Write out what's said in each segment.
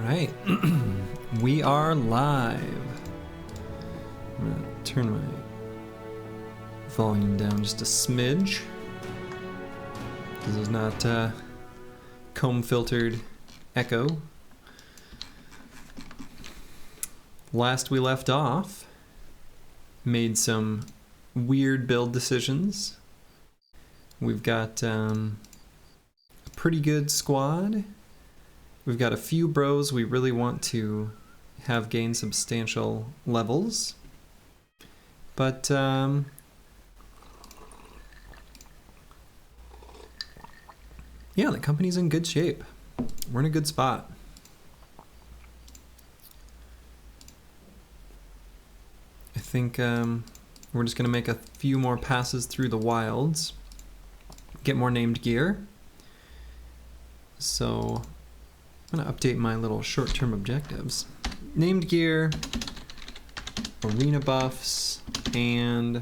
right, we are live. I'm gonna turn my volume down just a smidge. This is not comb filtered echo. Last we left off, made some weird build decisions. We've got a pretty good squad. We've got a few bros we really want to have gain substantial levels. But yeah, the company's in good shape. We're in a good spot. I think we're just gonna make a few more passes through the wilds, get more named gear. So I'm gonna update my little short-term objectives. Named gear, arena buffs, and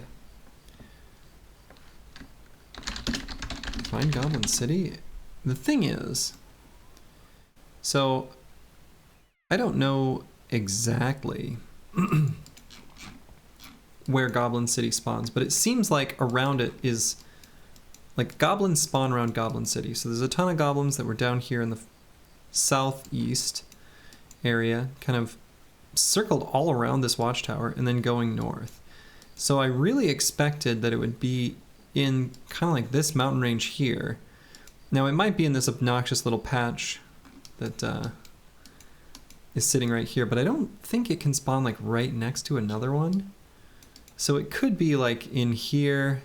find Goblin City. The thing is, so I don't know exactly where Goblin City spawns, but it seems like around it is, like, goblins spawn around Goblin City. So there's a ton of goblins that were down here in the southeast area, kind of circled all around this watchtower and then going north. So I really expected that it would be in kind of like this mountain range here. Now it might be in this obnoxious little patch that is sitting right here, but I don't think it can spawn like right next to another one. So it could be like in here,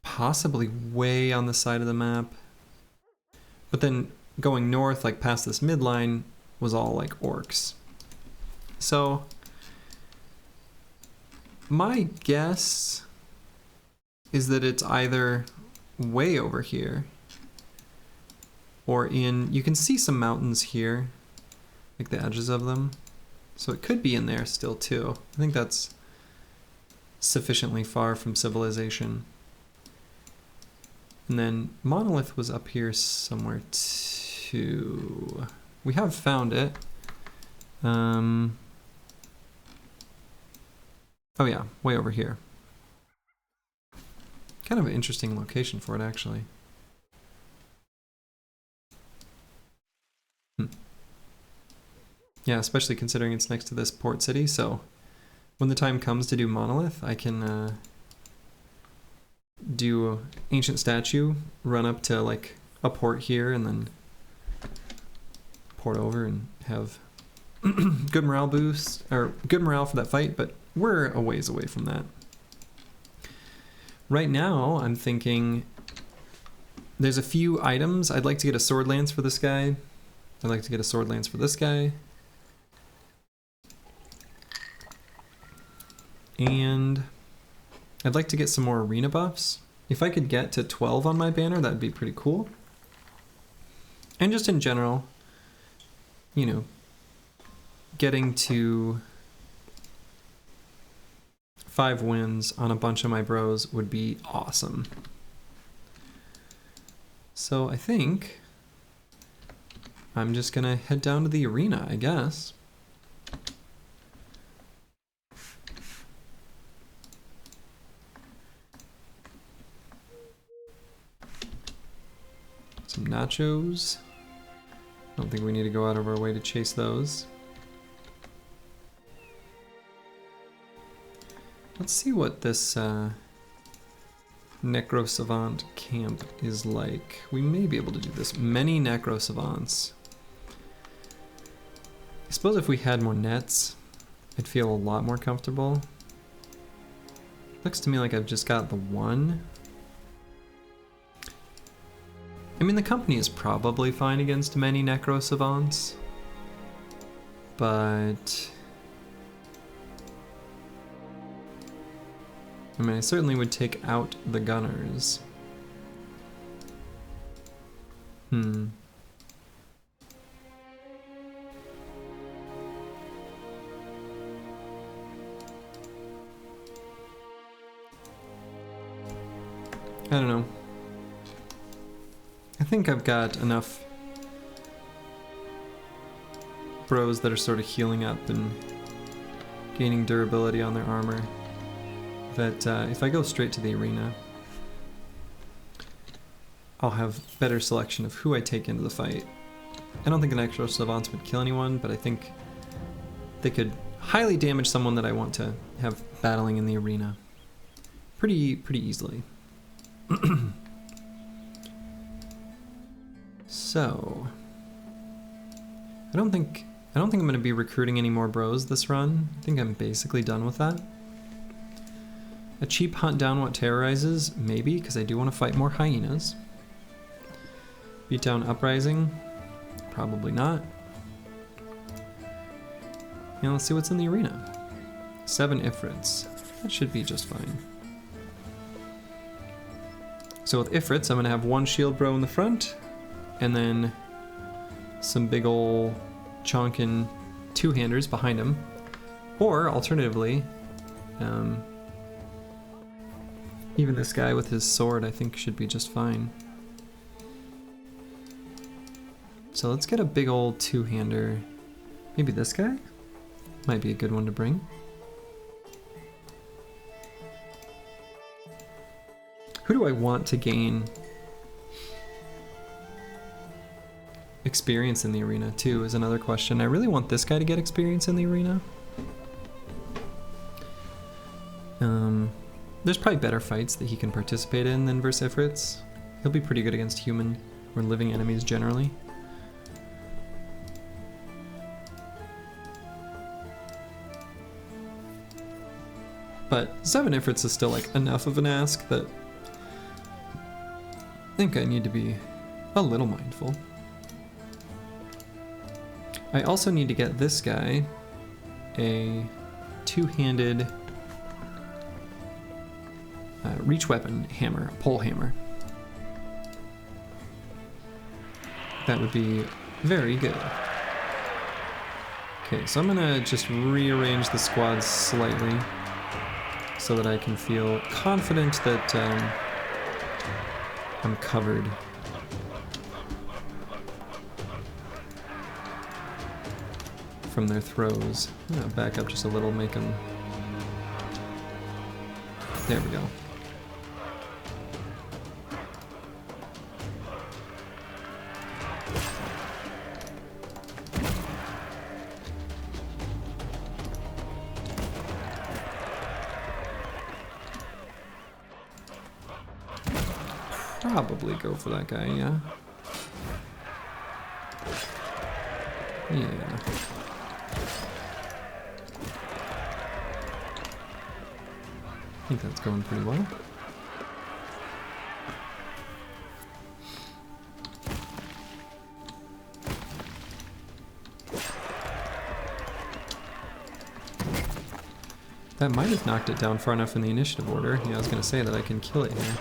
possibly way on the side of the map. But then going north, like past this midline, was all like orcs. So my guess is that it's either way over here or in, you can see some mountains here, like the edges of them. So it could be in there still too. I think that's sufficiently far from civilization. And then Monolith was up here somewhere too. We have found it. Oh yeah, way over here. Kind of an interesting location for it, actually. Yeah, especially considering it's next to this port city, so when the time comes to do Monolith, I can do Ancient Statue, run up to like a port here, and then port over and have good morale boost, or good morale for that fight, but we're a ways away from that. Right now, I'm thinking there's a few items. I'd like to get a sword lance for this guy. I'd like to get a sword lance for this guy. And I'd like to get some more arena buffs. If I could get to 12 on my banner, that'd be pretty cool. And just in general, you know, getting to 5 wins on a bunch of my bros would be awesome. So I think I'm just gonna head down to the arena, I guess. Some nachos. I don't think we need to go out of our way to chase those. Let's see what this Necro Savant camp is like. We may be able to do this. Many Necro Savants. I suppose if we had more nets, I'd feel a lot more comfortable. Looks to me like I've just got the one. I mean, the company is probably fine against many Necro Savants, but I mean, I certainly would take out the gunners. I don't know. I think I've got enough bros that are sort of healing up and gaining durability on their armor. That if I go straight to the arena, I'll have better selection of who I take into the fight. I don't think an extra savants would kill anyone, but I think they could highly damage someone that I want to have battling in the arena pretty easily. So I don't think I'm going to be recruiting any more bros this run. I think I'm basically done with that. A cheap hunt down what terrorizes, maybe, because I do want to fight more hyenas. Beat down uprising, probably not. And let's see what's in the arena. 7 Ifrits. That should be just fine. So with Ifrits, I'm going to have 1 shield bro in the front, and then some big ol' chonkin 2-handers behind him. Or, alternatively, even this guy with his sword I think should be just fine. So let's get a big old 2-hander. Maybe this guy? Might be a good one to bring. Who do I want to gain experience in the arena too is another question. I really want this guy to get experience in the arena. There's probably better fights that he can participate in than versus Ifrits. He'll be pretty good against human or living enemies generally. But 7 Ifrits is still like enough of an ask that I think I need to be a little mindful. I also need to get this guy a 2-handed reach weapon hammer, a pole hammer. That would be very good. Okay, so I'm gonna just rearrange the squads slightly so that I can feel confident that I'm covered. From their throws. I'm gonna back up just a little, make them... There we go. Probably go for that guy, yeah. Yeah. I think that's going pretty well. That might have knocked it down far enough in the initiative order. Yeah, I was going to say that I can kill it here.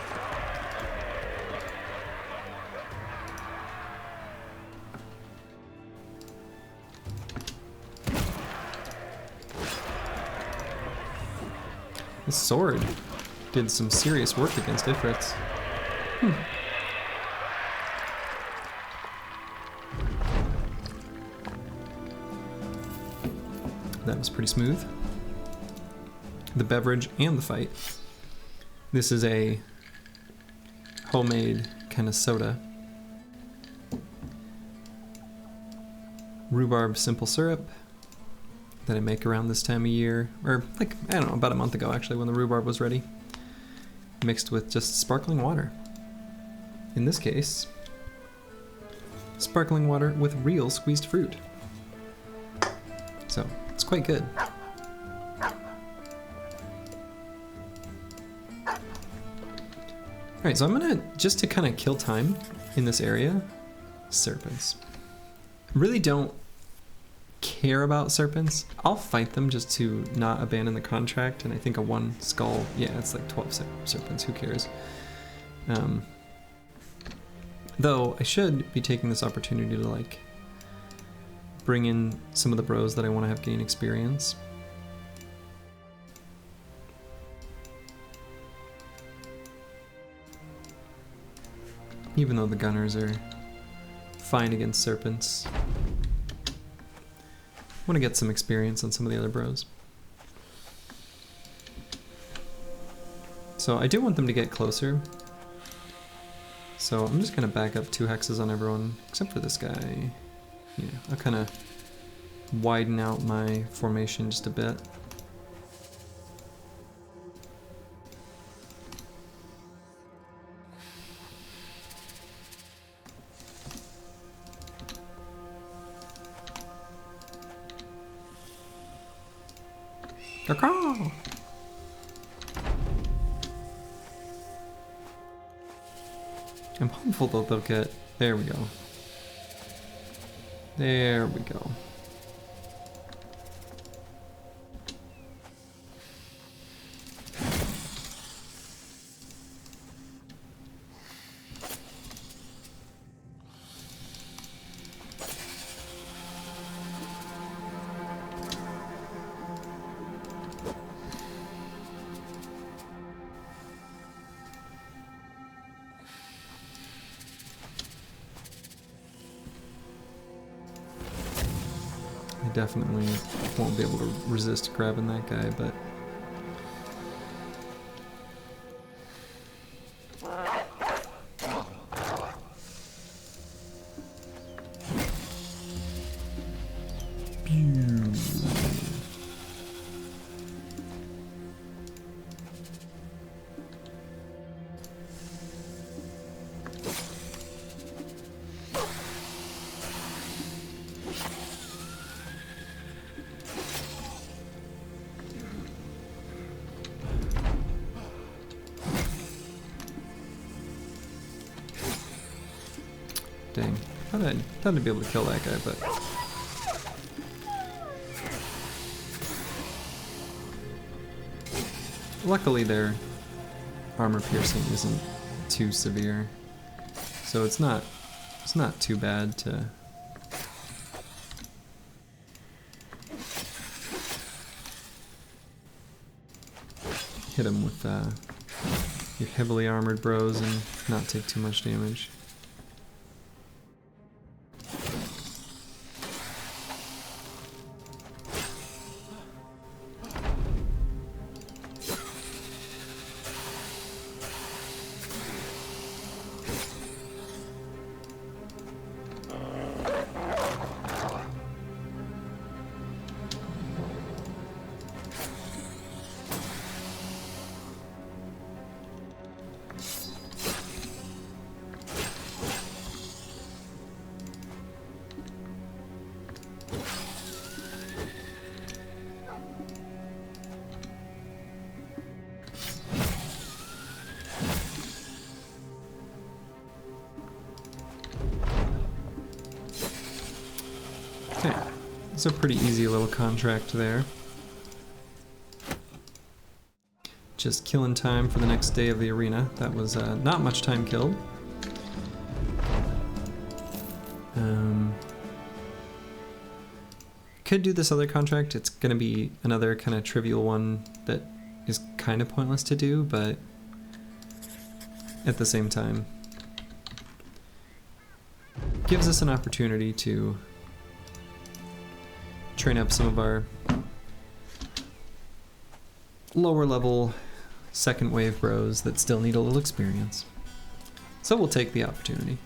The sword did some serious work against Ifrits. That was pretty smooth. The beverage and the fight. This is a homemade kind of soda. Rhubarb simple syrup that I make around this time of year, or like, I don't know, about a month ago actually, when the rhubarb was ready. Mixed with just sparkling water. In this case, sparkling water with real squeezed fruit. So, it's quite good. Alright, so I'm gonna, just to kind of kill time in this area, serpents. Really don't care about serpents. I'll fight them just to not abandon the contract, and I think a 1 skull, yeah, it's like 12 serpents, who cares? Though I should be taking this opportunity to like bring in some of the bros that I want to have gain experience. Even though the gunners are fine against serpents. want to get some experience on some of the other bros. So I do want them to get closer. So I'm just gonna back up 2 hexes on everyone, except for this guy. Yeah, I'll kind of widen out my formation just a bit. Caw-caw! I'm hopeful that they'll get... There we go. There we go. I definitely won't be able to resist grabbing that guy, but... Dang. Thought I'd be able to kill that guy, but... Luckily their armor piercing isn't too severe. So it's not too bad to... hit him with your heavily armored bros and not take too much damage. Okay, it's a pretty easy little contract there. Just killing time for the next day of the arena. That was not much time killed. Could do this other contract. It's going to be another kind of trivial one that is kind of pointless to do, but at the same time gives us an opportunity to train up some of our lower level second wave bros that still need a little experience. So we'll take the opportunity.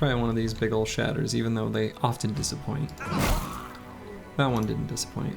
try one of these big ol' shatters, even though they often disappoint. That one didn't disappoint.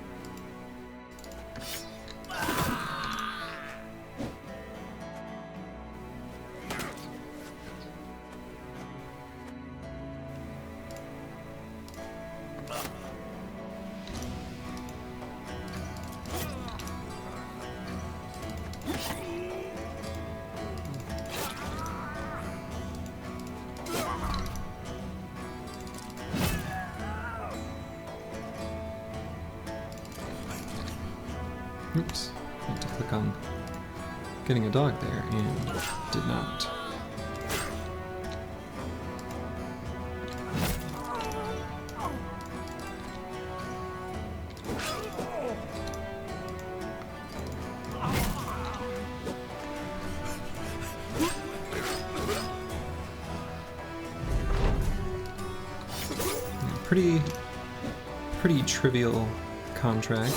Oops, meant to click on getting a dog there and did not. Yeah, pretty trivial contract.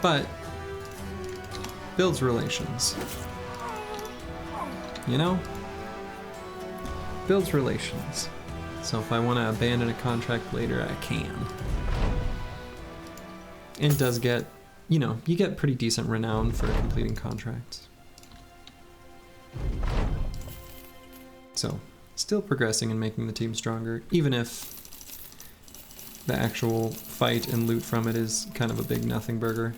But builds relations. You know? Builds relations. So if I want to abandon a contract later, I can. And does get, you know, you get pretty decent renown for completing contracts. So, still progressing and making the team stronger, even if the actual fight and loot from it is kind of a big nothing burger.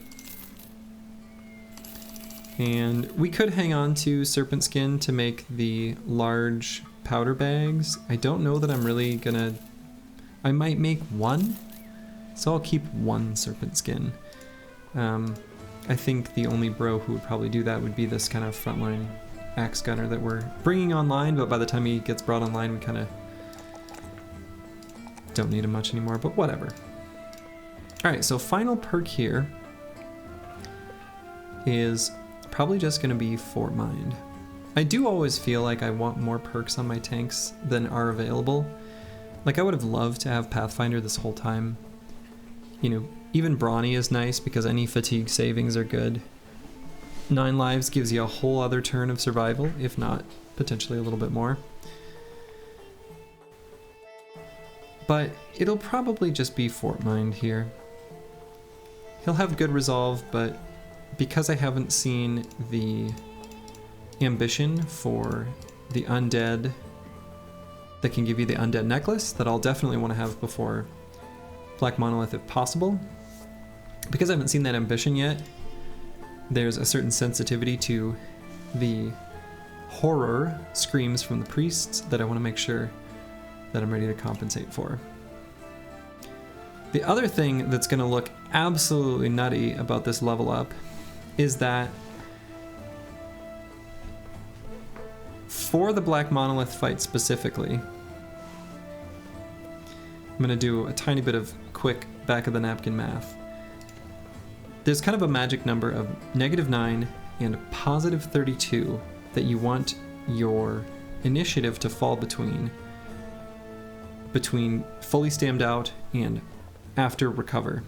And we could hang on to serpent skin to make the large powder bags. I don't know that I'm really gonna... I might make one, so I'll keep one serpent skin. I think the only bro who would probably do that would be this kind of frontline axe gunner that we're bringing online, but by the time he gets brought online, we kind of don't need him much anymore, but whatever. Alright, so final perk here is probably just going to be Fort Mind. I do always feel like I want more perks on my tanks than are available. Like, I would have loved to have Pathfinder this whole time. You know, even Brawny is nice because any fatigue savings are good. 9 lives gives you a whole other turn of survival, if not potentially a little bit more. But it'll probably just be Fort Mind here. He'll have good resolve, but because I haven't seen the ambition for the undead that can give you the undead necklace, that I'll definitely want to have before Black Monolith if possible. Because I haven't seen that ambition yet, there's a certain sensitivity to the horror screams from the priests that I want to make sure that I'm ready to compensate for. The other thing that's going to look absolutely nutty about this level up is that for the Black Monolith fight specifically, I'm going to do a tiny bit of quick back of the napkin math. There's kind of a magic number of -9 and +32 that you want your initiative to fall between fully stammed out and after recover.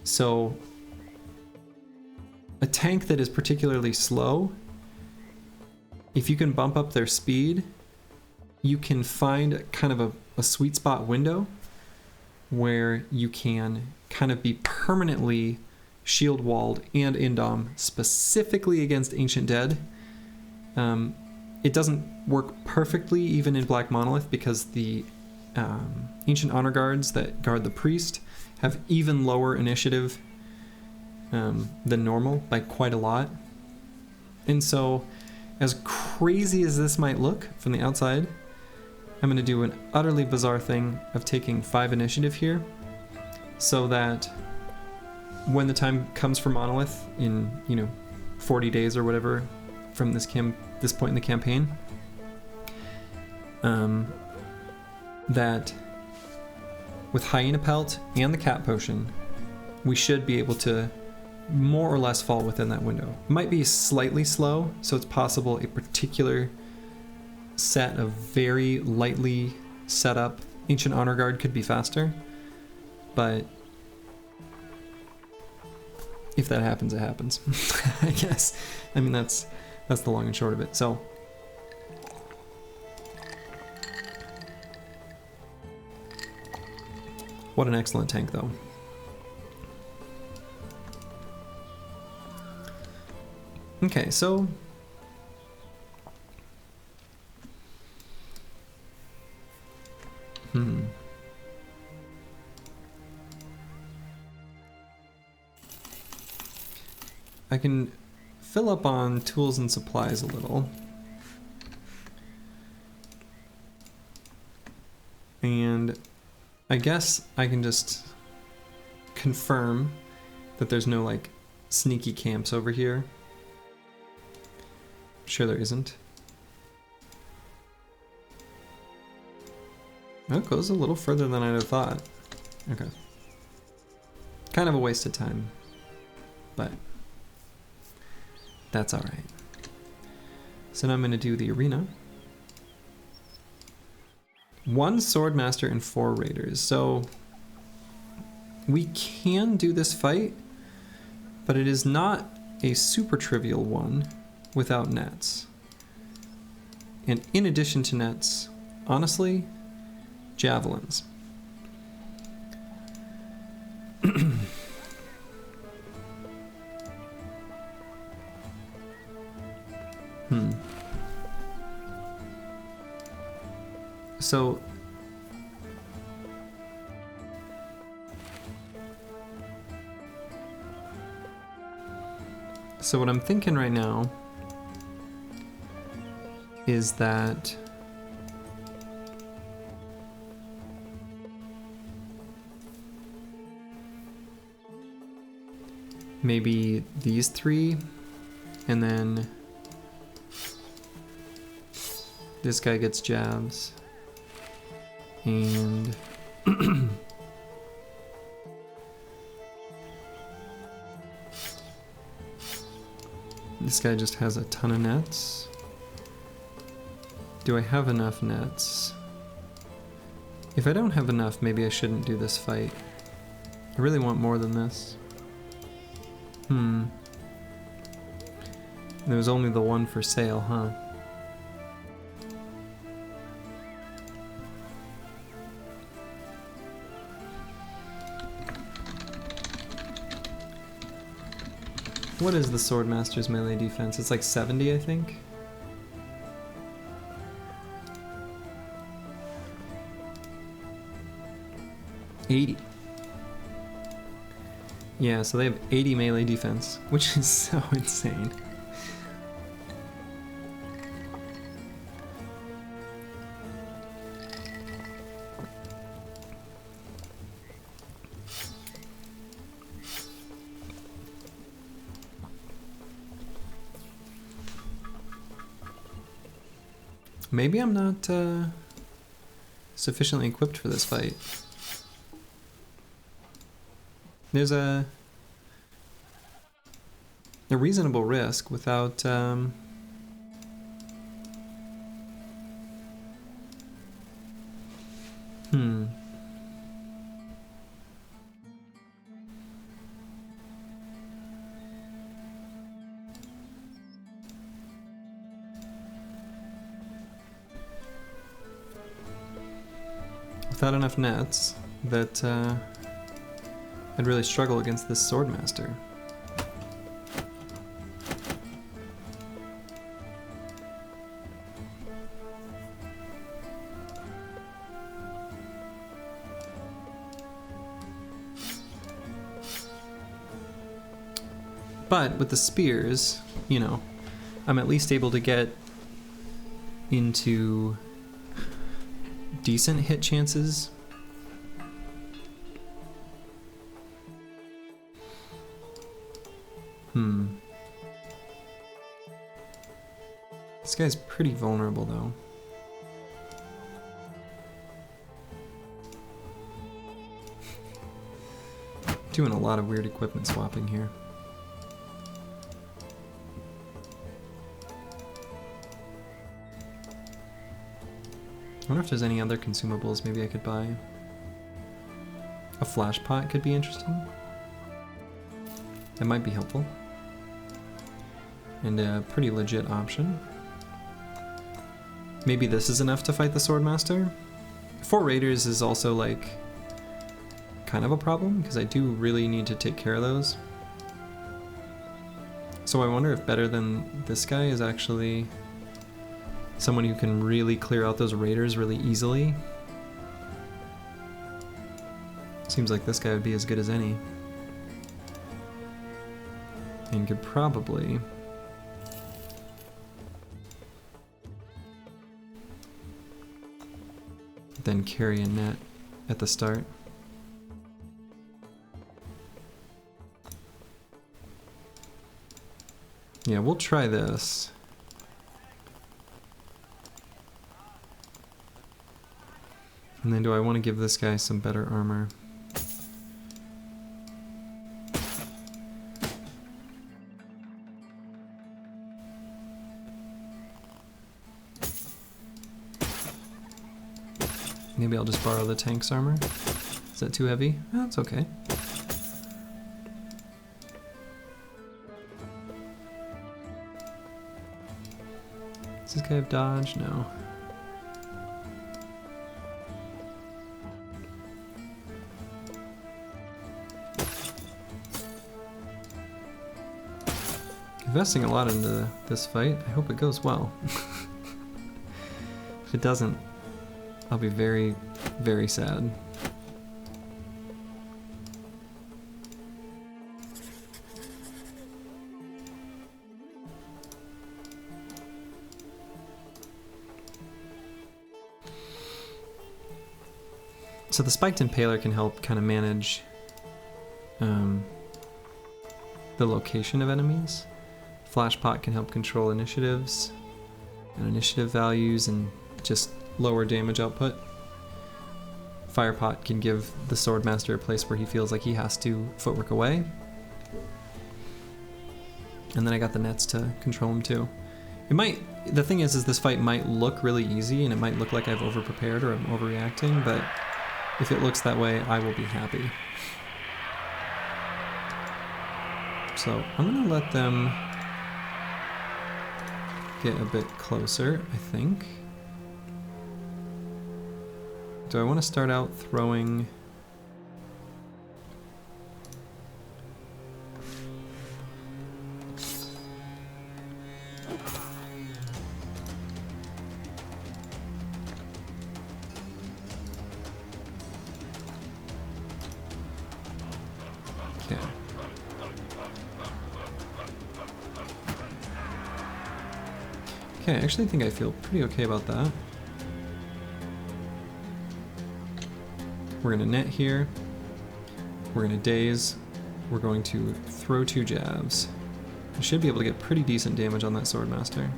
So a tank that is particularly slow, if you can bump up their speed, you can find kind of a sweet spot window where you can kind of be permanently shield walled and indom specifically against Ancient Dead. It doesn't work perfectly even in Black Monolith because the Ancient Honor Guards that guard the priest have even lower initiative than normal by quite a lot. And so, as crazy as this might look from the outside, I'm going to do an utterly bizarre thing of taking 5 initiative here so that when the time comes for Monolith in, 40 days or whatever from this point in the campaign, that with Hyena Pelt and the Cat Potion, we should be able to more or less fall within that window. It might be slightly slow, so it's possible a particular set of very lightly set up Ancient Honor Guard could be faster, but if that happens, it happens. I guess. I mean, that's the long and short of it. So What an excellent tank, though. Okay, so... I can fill up on tools and supplies a little. And I guess I can just confirm that there's no, like, sneaky camps over here. I'm sure there isn't. Oh, it goes a little further than I'd have thought. Okay. Kind of a waste of time, but that's all right. So now I'm going to do the arena. 1 swordmaster and 4 raiders. So we can do this fight, but it is not a super trivial one without nets. And in addition to nets, honestly, javelins. So what I'm thinking right now is that maybe these 3, and then this guy gets jabs, and this guy just has a ton of nets. Do I have enough nets? If I don't have enough, maybe I shouldn't do this fight. I really want more than this. There was only the one for sale, huh? What is the Swordmaster's melee defense? It's like 70, I think? $80. Yeah, so they have 80 melee defense, which is so insane. Maybe I'm not sufficiently equipped for this fight. There's a reasonable risk without without enough nets that I'd really struggle against this Swordmaster. But with the spears, you know, I'm at least able to get into decent hit chances. This guy's pretty vulnerable, though. Doing a lot of weird equipment swapping here. I wonder if there's any other consumables maybe I could buy. A flash pot could be interesting. That might be helpful. And a pretty legit option. Maybe this is enough to fight the Swordmaster? 4 raiders is also like kind of a problem because I do really need to take care of those. So I wonder if better than this guy is actually someone who can really clear out those raiders really easily. Seems like this guy would be as good as any. And could probably then carry a net at the start. Yeah, we'll try this. And then do I want to give this guy some better armor? Maybe I'll just borrow the tank's armor. Is that too heavy? Oh, that's okay. Does this guy have dodge? No. Investing a lot into this fight. I hope it goes well. If it doesn't, I'll be very, very sad. So the spiked impaler can help kind of manage the location of enemies. Flashpot can help control initiatives and initiative values and just lower damage output. Firepot can give the Swordmaster a place where he feels like he has to footwork away. And then I got the nets to control him too. It might, the thing is this fight might look really easy and it might look like I've overprepared or I'm overreacting, but if it looks that way, I will be happy. So I'm gonna let them get a bit closer, I think. Do I want to start out throwing... Okay. Okay, I actually think I feel pretty okay about that. We're gonna net here, we're gonna daze, we're going to throw 2 jabs. I should be able to get pretty decent damage on that Swordmaster.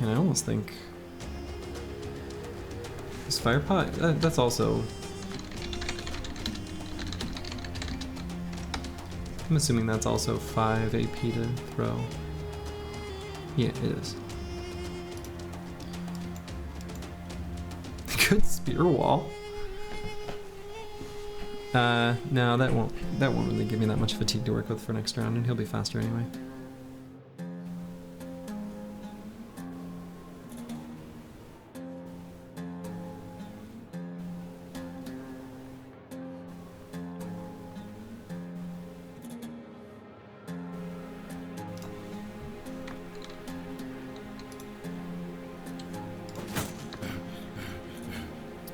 And I almost think this Firepot, that's also... I'm assuming that's also 5 AP to throw. Yeah, it is. Good spear wall. No, that won't really give me that much fatigue to work with for next round, and he'll be faster anyway.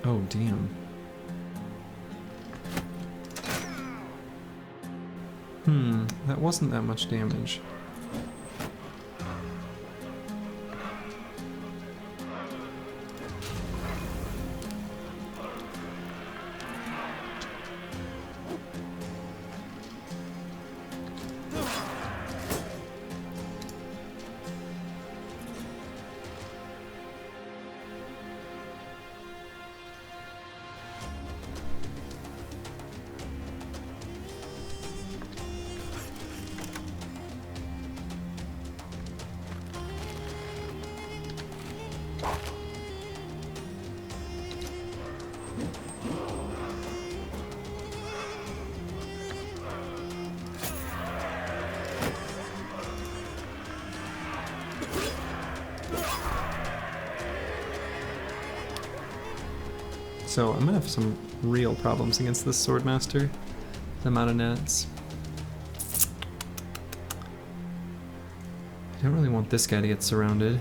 Oh, damn. That wasn't that much damage. So I'm gonna have some real problems against this Swordmaster. The amount of nets. I don't really want this guy to get surrounded.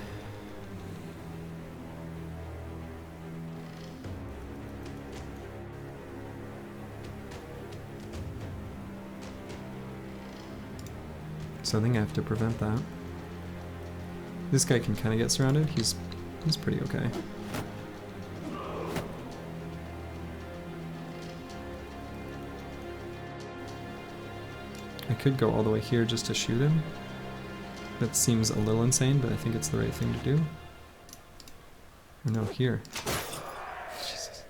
So I think I have to prevent that. This guy can kind of get surrounded. He's pretty okay. I could go all the way here just to shoot him. That seems a little insane, but I think it's the right thing to do. Or no, here. Jesus.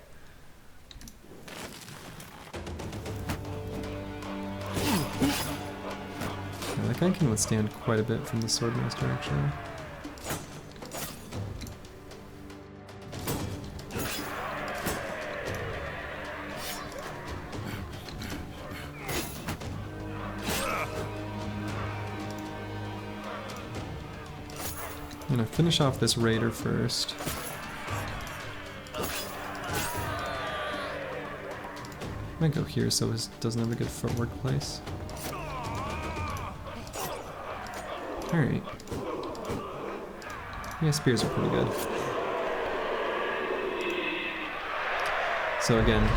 Yeah, that guy can withstand quite a bit from the Swordmaster, actually. I'm gonna finish off this raider first. I might go here so he doesn't have a good footwork place. Alright. Yeah, spears are pretty good. So again,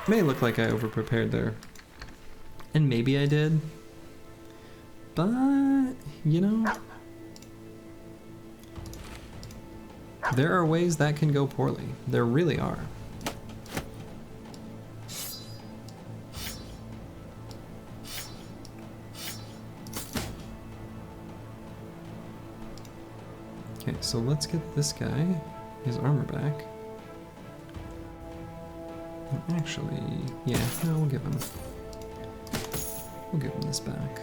may look like I overprepared there. And maybe I did. But, you know, there are ways that can go poorly. There really are. Okay, so let's get this guy his armor back. And actually, yeah, no, we'll give him this back.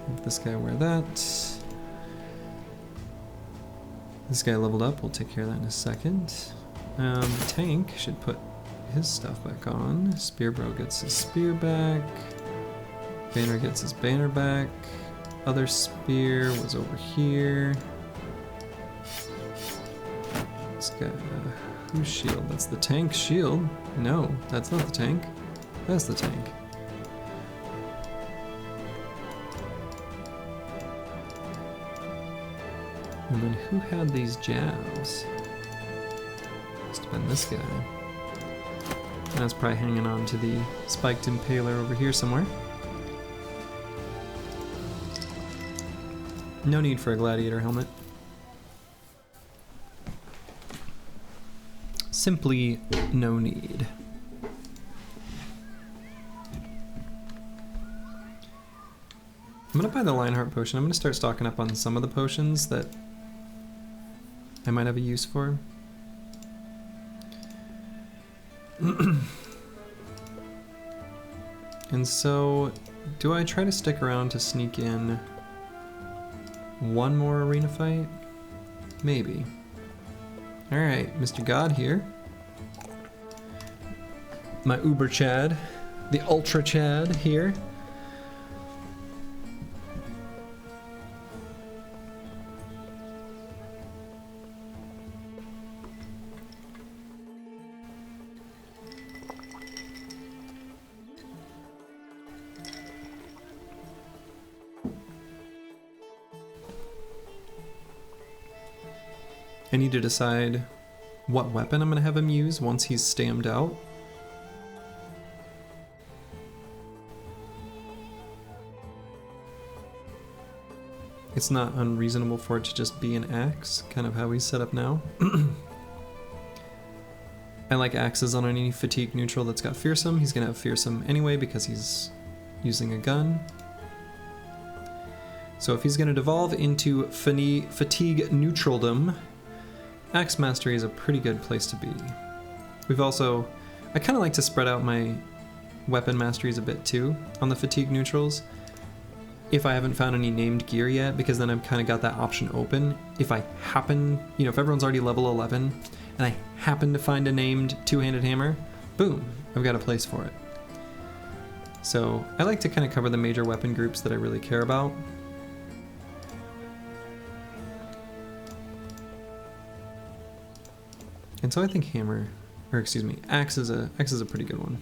Let this guy wear that. This guy leveled up, we'll take care of that in a second. Tank should put his stuff back on. Spearbro gets his spear back. Banner gets his banner back. Other spear was over here. This guy, whose shield? That's the tank's shield. No, that's not the tank. That's the tank. And then who had these jabs? Must have been this guy. That's probably hanging on to the spiked impaler over here somewhere. No need for a gladiator helmet. Simply no need. I'm gonna buy the Lionheart potion. I'm gonna start stocking up on some of the potions that I might have a use for. And so, do I try to stick around to sneak in one more arena fight? Maybe. Alright, Mr. God here. My Uber Chad, the Ultra Chad here. I need to decide what weapon I'm going to have him use once he's stammed out. It's not unreasonable for it to just be an axe, kind of how he's set up now. I like axes on any fatigue neutral that's got fearsome. He's going to have fearsome anyway because he's using a gun. So if he's going to devolve into fatigue neutraldom, Axe Mastery is a pretty good place to be. We've also, I kind of like to spread out my weapon masteries a bit too on the fatigue neutrals. If I haven't found any named gear yet, because then I've kind of got that option open. If I happen, you know, if everyone's already level 11 and I happen to find a named two-handed hammer, boom, I've got a place for it. So I like to kind of cover the major weapon groups that I really care about. And so I think hammer, or excuse me, axe is a pretty good one.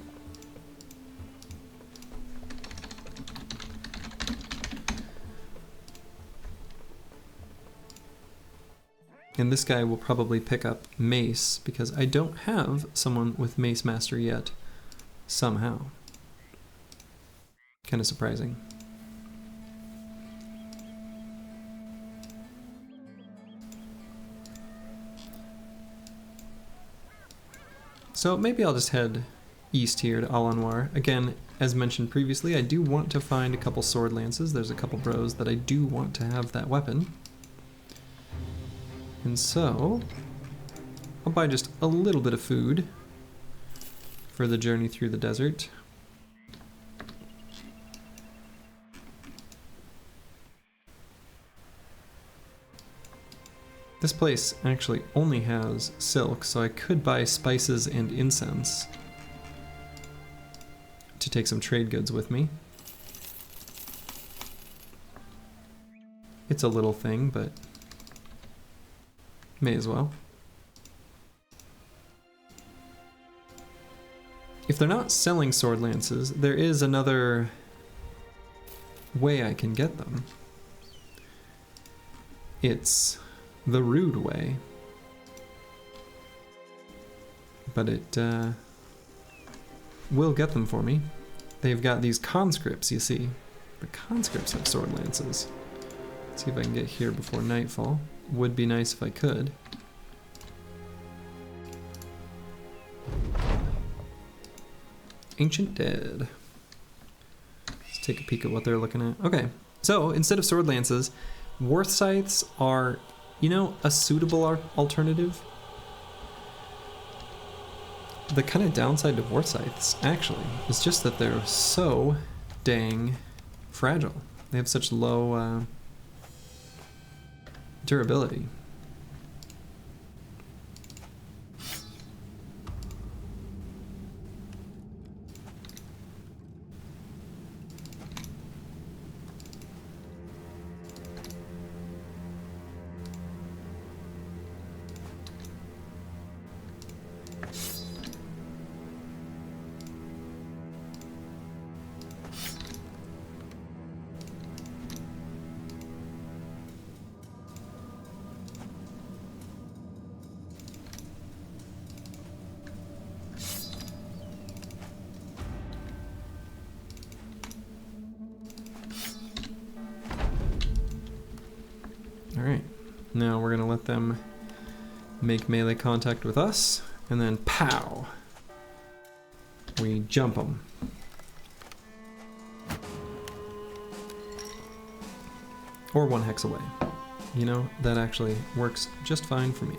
And this guy will probably pick up mace because I don't have someone with mace master yet, somehow. Kind of surprising. So maybe I'll just head east here to Al-Anwar. Again, as mentioned previously, I do want to find a couple sword lances. There's a couple bros that I do want to have that weapon. And so, I'll buy just a little bit of food for the journey through the desert. This place actually only has silk, so I could buy spices and incense to take some trade goods with me. It's a little thing, but may as well. If they're not selling sword lances, there is another way I can get them. It's the rude way. But it will get them for me. They've got these conscripts, you see. The conscripts have sword lances. Let's see if I can get here before nightfall. Would be nice if I could. Ancient Dead. Let's take a peek at what they're looking at. Okay, so instead of sword lances, Worth Scythes are, you know, a suitable alternative. The kind of downside to Worth Scythes, actually, is just that they're so dang fragile. They have such low durability. Alright, now we're gonna let them make melee contact with us, and then pow! We jump them. Or one hex away. You know, that actually works just fine for me.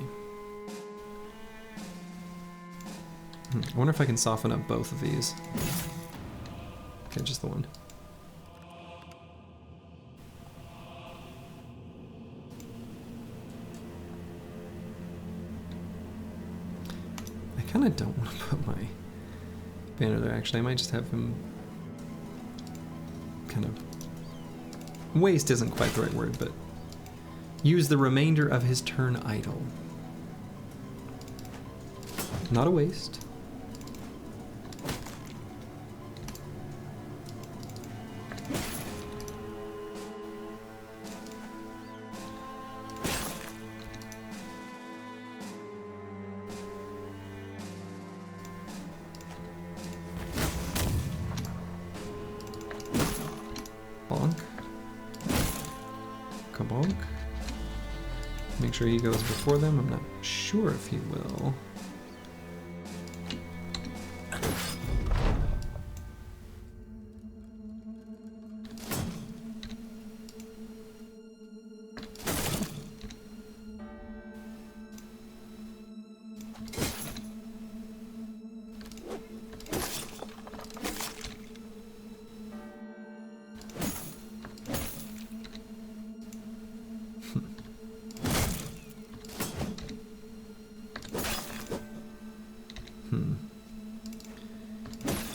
I wonder if I can soften up both of these. Okay, just the one. I kind of don't want to put my banner there, actually. I might just have him kind of... Waste isn't quite the right word, but use the remainder of his turn idle. Not a waste. Bonk. Kabonk. Make sure he goes before them. I'm not sure if he will.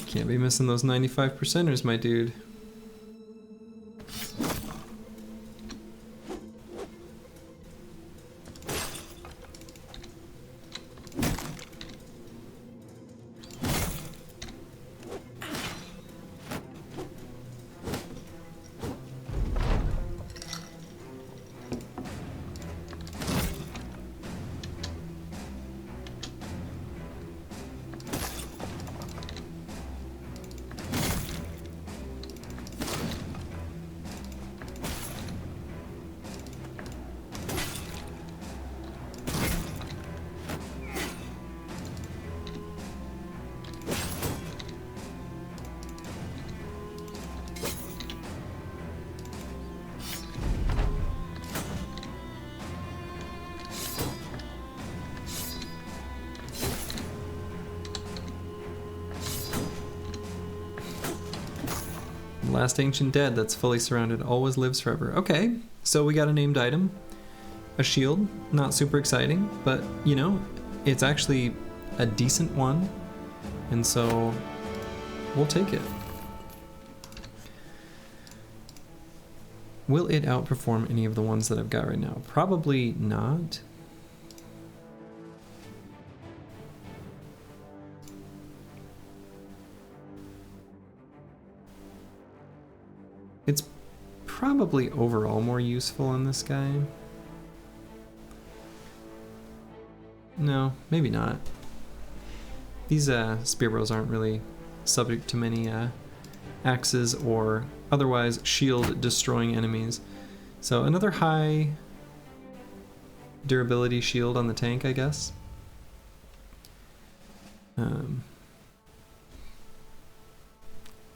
Can't be missing those 95%ers, my dude. Last ancient dead that's fully surrounded always lives forever. Okay, so we got a named item. A shield, not super exciting, but you know, it's actually a decent one, and so we'll take it. Will it outperform any of the ones that I've got right now? Probably not. It's probably overall more useful in this guy. No, maybe not. These spear bows aren't really subject to many axes or otherwise shield destroying enemies. So another high durability shield on the tank, I guess. Kind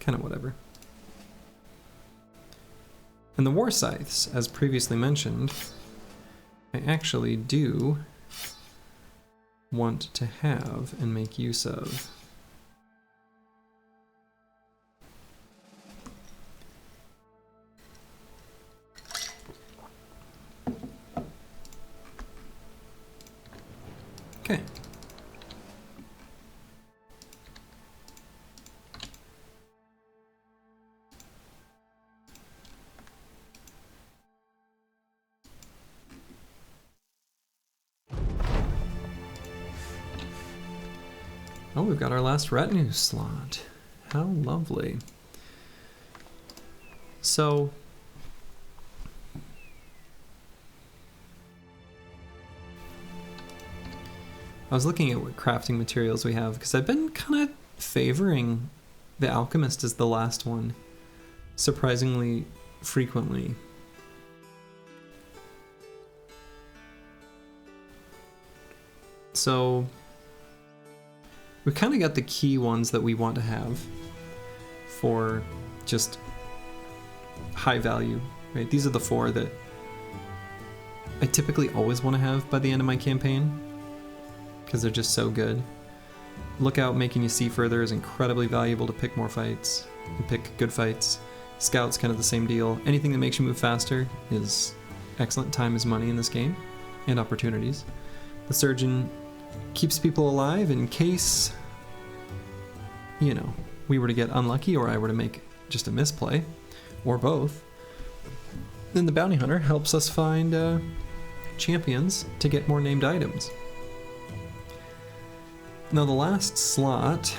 of whatever. And the war scythes, as previously mentioned, I actually do want to have and make use of. Okay. Oh, we've got our last retinue slot. How lovely. So, I was looking at what crafting materials we have, because I've been kind of favoring the alchemist as the last one, surprisingly frequently. So, we've kind of got the key ones that we want to have for just high value, right? These are the 4 that I typically always want to have by the end of my campaign because they're just so good. Lookout, making you see further, is incredibly valuable to pick more fights and pick good fights. Scout's kind of the same deal. Anything that makes you move faster is excellent. Time is money in this game, and opportunities. The surgeon keeps people alive in case, you know, we were to get unlucky or I were to make just a misplay, or both. Then the bounty hunter helps us find champions to get more named items. Now the last slot,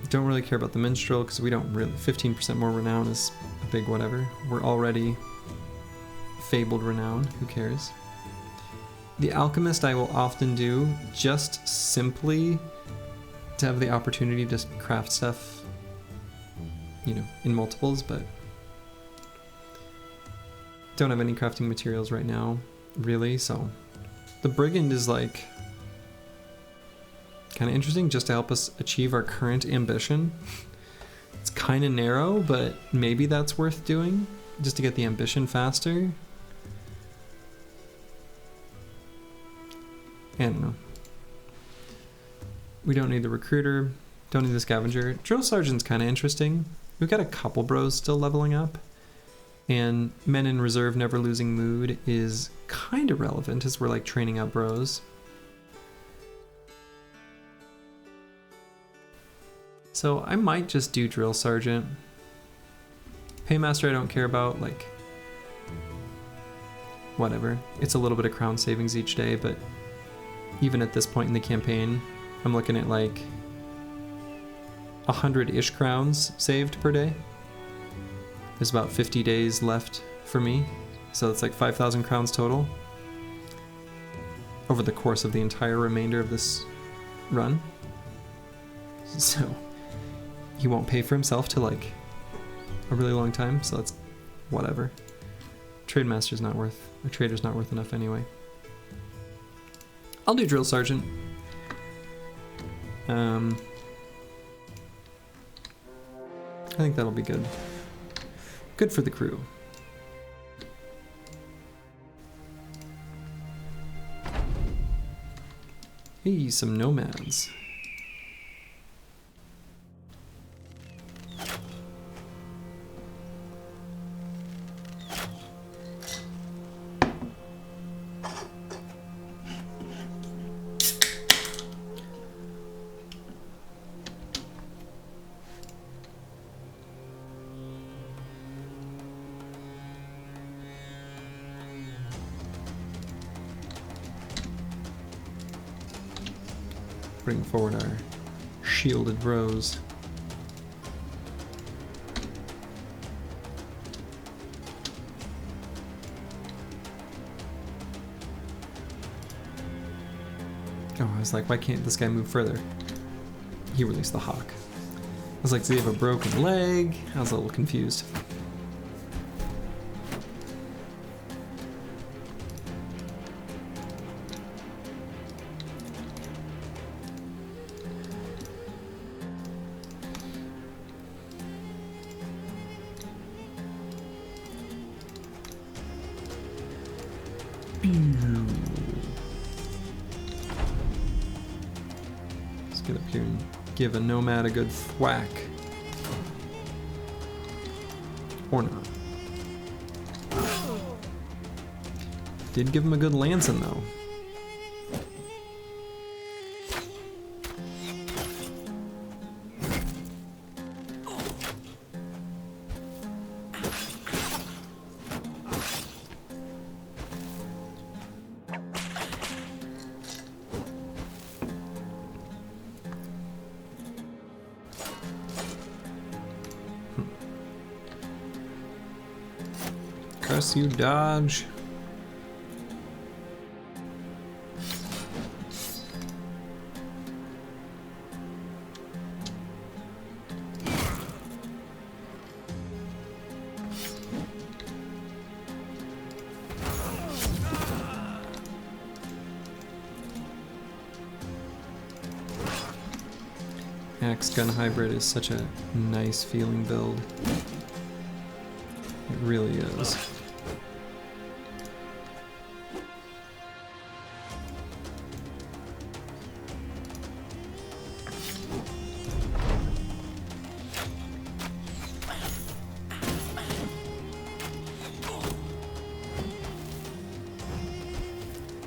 don't really care about the minstrel because we don't really, 15% more renown is a big whatever. We're already fabled renown, who cares? The alchemist I will often do just simply to have the opportunity to craft stuff, you know, in multiples, but don't have any crafting materials right now, really, so the brigand is like kind of interesting just to help us achieve our current ambition. It's kind of narrow, but maybe that's worth doing just to get the ambition faster. I don't know. We don't need the recruiter, don't need the scavenger. Drill sergeant's kind of interesting. We've got a couple bros still leveling up, and men in reserve never losing mood is kind of relevant as we're like training up bros. So I might just do drill sergeant. Paymaster I don't care about, like whatever. It's a little bit of crown savings each day, but even at this point in the campaign, I'm looking at like 100-ish crowns saved per day. There's about 50 days left for me, so it's like 5,000 crowns total over the course of the entire remainder of this run. So he won't pay for himself till like a really long time, so that's whatever. Trademaster's not worth, or trader's not worth enough anyway. I'll do drill sergeant. I think that'll be good. Good for the crew. Hey, some nomads. bring forward our shielded bros. Oh, I was like, why can't this guy move further? He released the hawk. I was like, does he have a broken leg? I was a little confused. Let's get up here and give a nomad a good thwack. Or not. Did give him a good lancing though. Curse you, dodge. Axe gun hybrid is such a nice feeling build. It really is.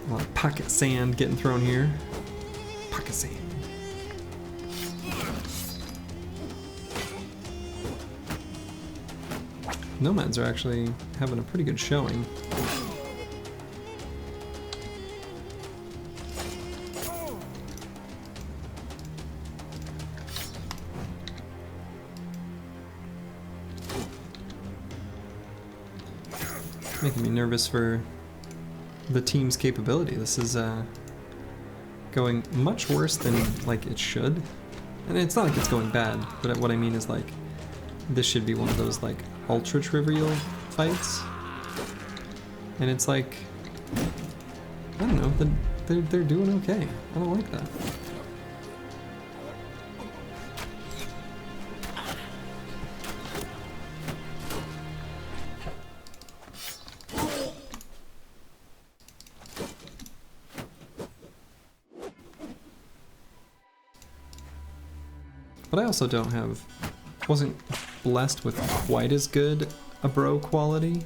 A lot of pocket sand getting thrown here. Pocket sand. Nomads are actually having a pretty good showing. Making me nervous for the team's capability. This is going much worse than like it should. And it's not like it's going bad, but what I mean is like this should be one of those like ultra trivial fights. And it's like, I don't know, they're doing okay. I don't like that. But I also wasn't blessed with quite as good a bro quality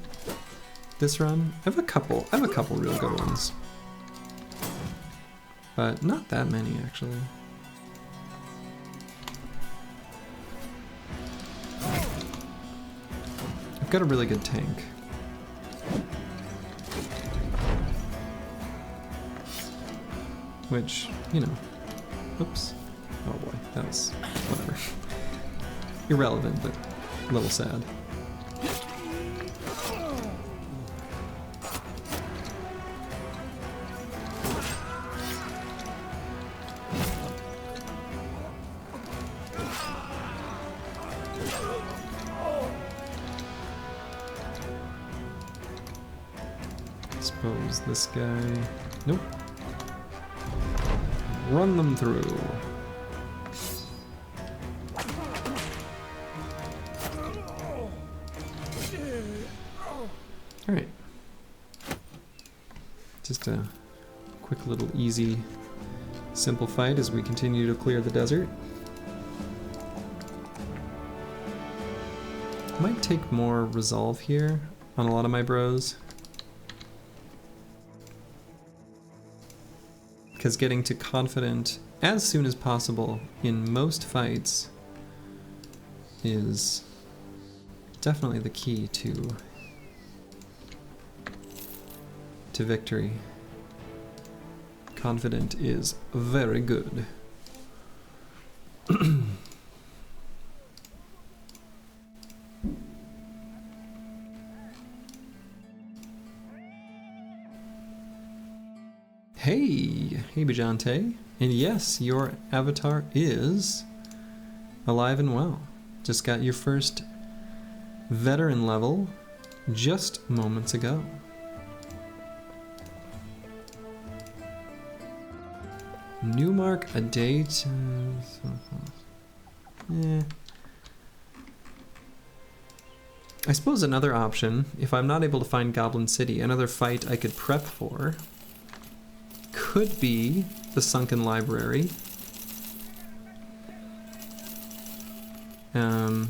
this run. I have a couple real good ones. But not that many actually. I've got a really good tank. Which, you know, oops. Oh boy, that was whatever. Irrelevant, but a little sad. Suppose this guy... Nope. Run them through. Alright. Just a quick little easy, simple fight as we continue to clear the desert. Might take more resolve here on a lot of my bros. Because getting to confident as soon as possible in most fights is definitely the key to victory. Confident is very good. Hey Bajante. And yes, your avatar is alive and well. Just got your first veteran level just moments ago. New mark a date. I suppose another option, if I'm not able to find Goblin City, another fight I could prep for could be the Sunken Library. I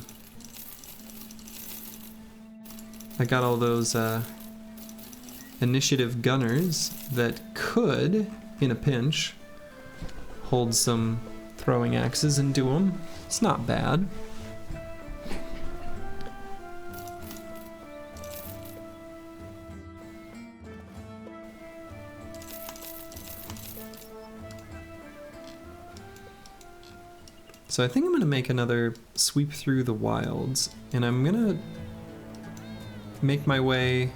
got all those initiative gunners that could, in a pinch, hold some throwing axes and do them. It's not bad. So I think I'm going to make another sweep through the wilds, and I'm going to make my way...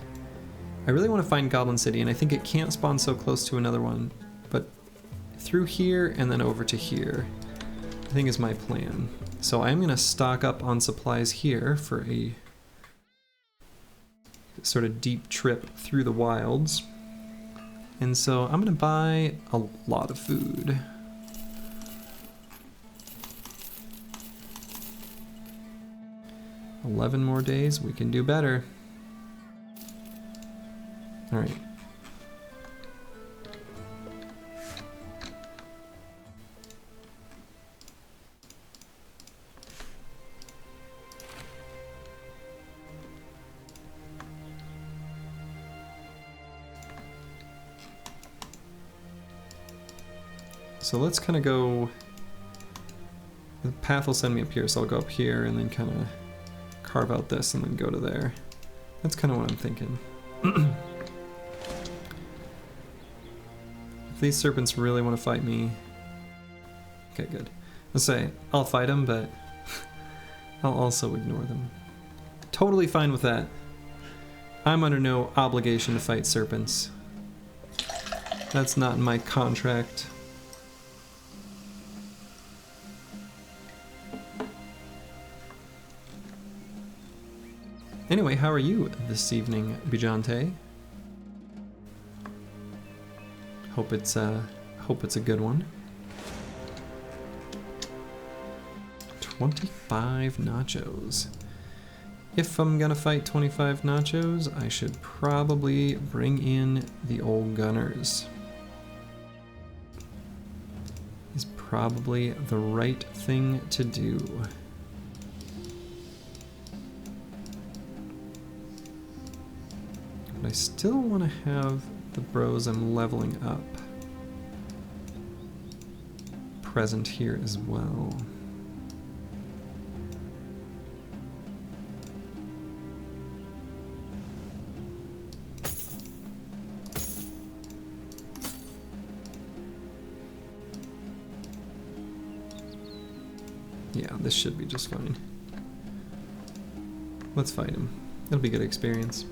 I really want to find Goblin City, and I think it can't spawn so close to another one, but through here and then over to here, I think is my plan. So I'm going to stock up on supplies here for a sort of deep trip through the wilds. And so I'm going to buy a lot of food. $11 more days, we can do better. All right. So let's kind of go, the path will send me up here, so I'll go up here and then kind of carve out this and then go to there. That's kind of what I'm thinking. If these serpents really want to fight me... Okay, good. I'll say, I'll fight them, but I'll also ignore them. Totally fine with that. I'm under no obligation to fight serpents. That's not in my contract. Anyway, how are you this evening, Bijante? Hope it's a good one. 25 nachos. If I'm gonna fight 25 nachos, I should probably bring in the old gunners. Is probably the right thing to do. But I still want to have the bros I'm leveling up present here as well. Yeah, this should be just fine. Let's fight him. It'll be a good experience.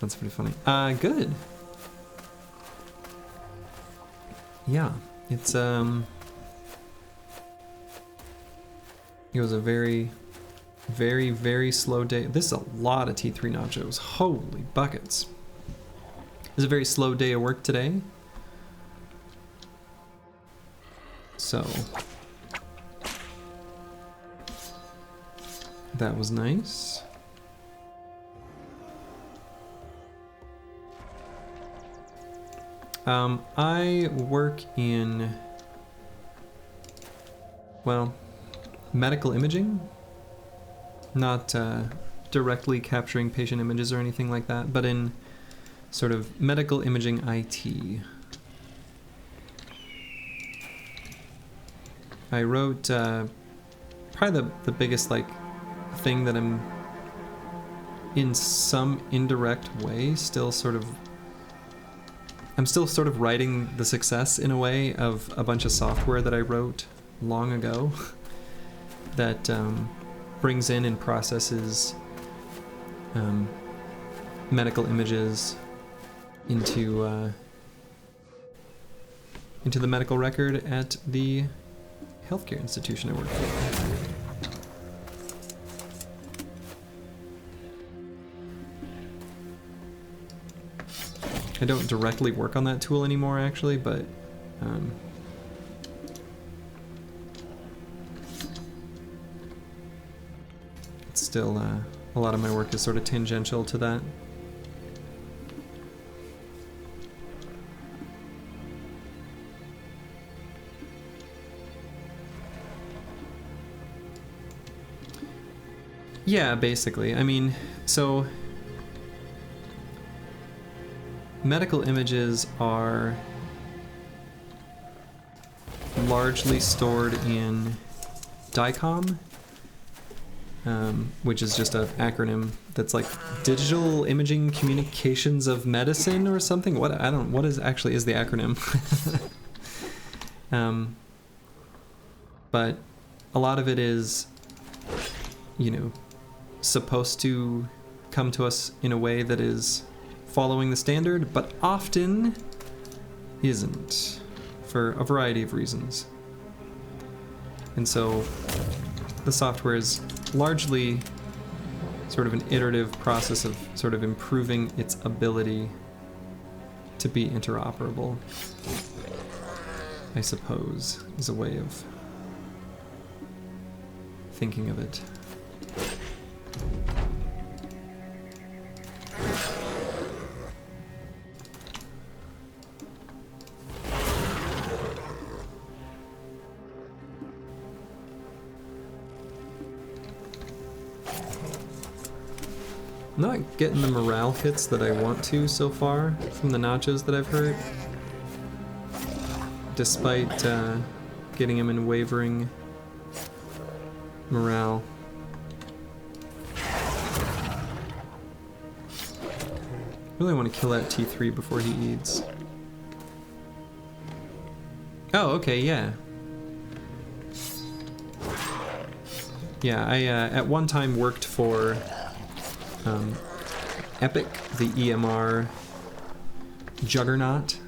That's pretty funny. Good. Yeah, it's it was a very, very, very slow day. This is a lot of T3 nachos. Holy buckets. It was a very slow day of work today. So that was nice. I work in, well, medical imaging, not directly capturing patient images or anything like that, but in sort of medical imaging IT. I wrote probably the biggest like thing that I'm in some indirect way still sort of, I'm still sort of writing the success in a way of a bunch of software that I wrote long ago that brings in and processes medical images into the medical record at the healthcare institution I work for. I don't directly work on that tool anymore, actually, but it's still a lot of my work is sort of tangential to that. Yeah, basically. I mean, so medical images are largely stored in DICOM, which is just an acronym that's like Digital Imaging Communications of Medicine or something. What actually is the acronym? But a lot of it is, you know, supposed to come to us in a way that is following the standard, but often isn't, for a variety of reasons. And so the software is largely sort of an iterative process of sort of improving its ability to be interoperable, I suppose, is a way of thinking of it. Not getting the morale hits that I want to so far from the nachos that I've heard, despite getting him in wavering morale. Really want to kill that T3 before he eats. Oh, okay, yeah. Yeah, I at one time worked for Epic, the EMR juggernaut.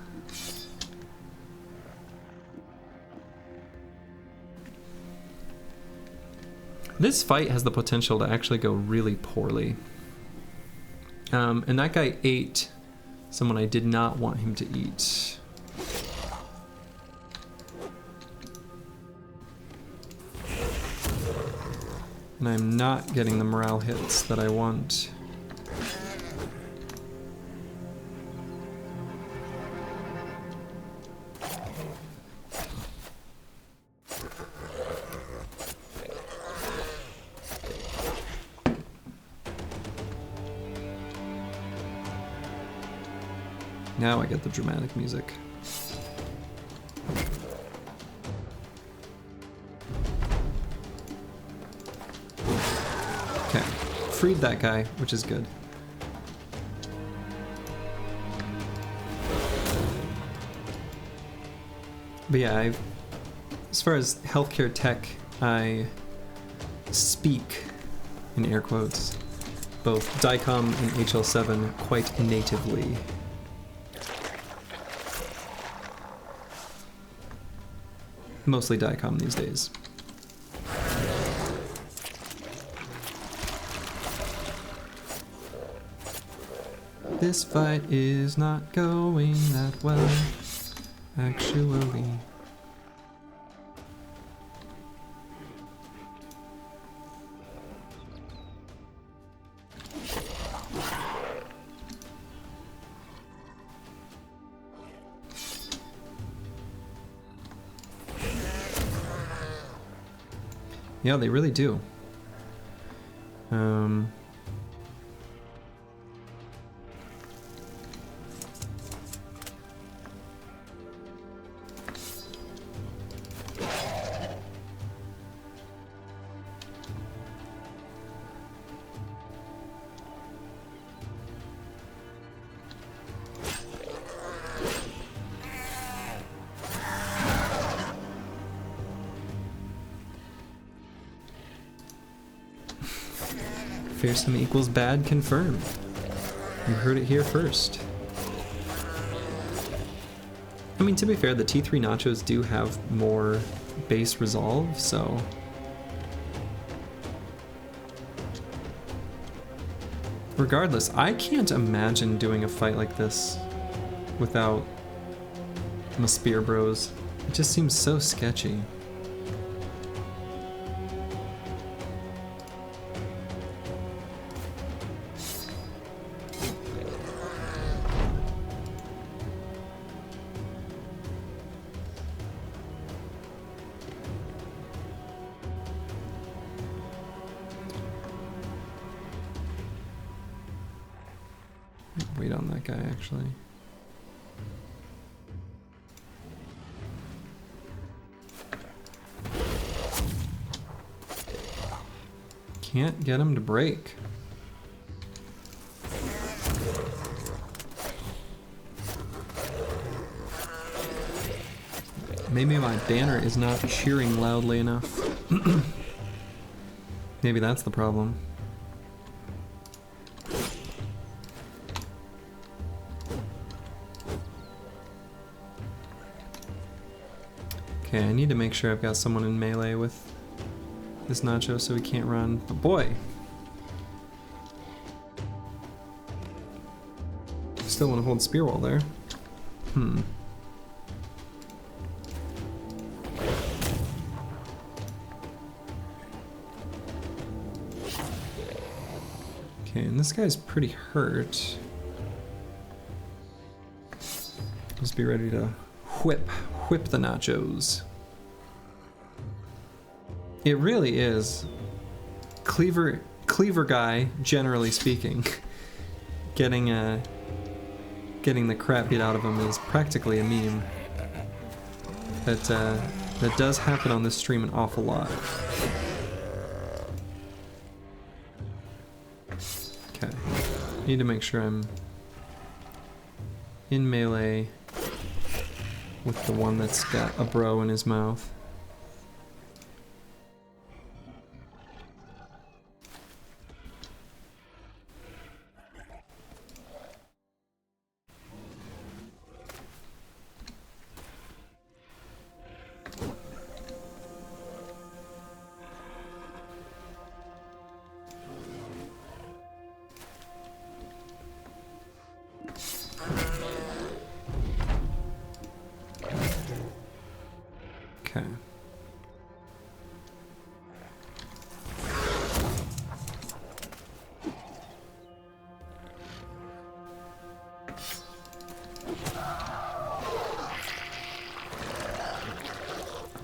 This fight has the potential to actually go really poorly. And that guy ate someone I did not want him to eat. And I'm not getting the morale hits that I want. Now I get the dramatic music. Okay, freed that guy, which is good. But yeah, as far as healthcare tech, I speak, in air quotes, both DICOM and HL7 quite natively. Mostly DICOM these days. This fight is not going that well, actually. Yeah, they really do. Fearsome equals bad confirmed. You heard it here first. I mean, to be fair, the T3 nachos do have more base resolve, so... Regardless, I can't imagine doing a fight like this without my spear bros. It just seems so sketchy. Wait on that guy, actually. Can't get him to break. Maybe my banner is not cheering loudly enough. Maybe that's the problem. Okay, I need to make sure I've got someone in melee with this nacho so he can't run. But boy! Still want to hold spear wall there. Okay, and this guy's pretty hurt. Let's be ready to whip the nachos. It really is cleaver guy, generally speaking. Getting the crap beat out of him is practically a meme. That does happen on this stream an awful lot. Okay, need to make sure I'm in melee with the one that's got a bro in his mouth.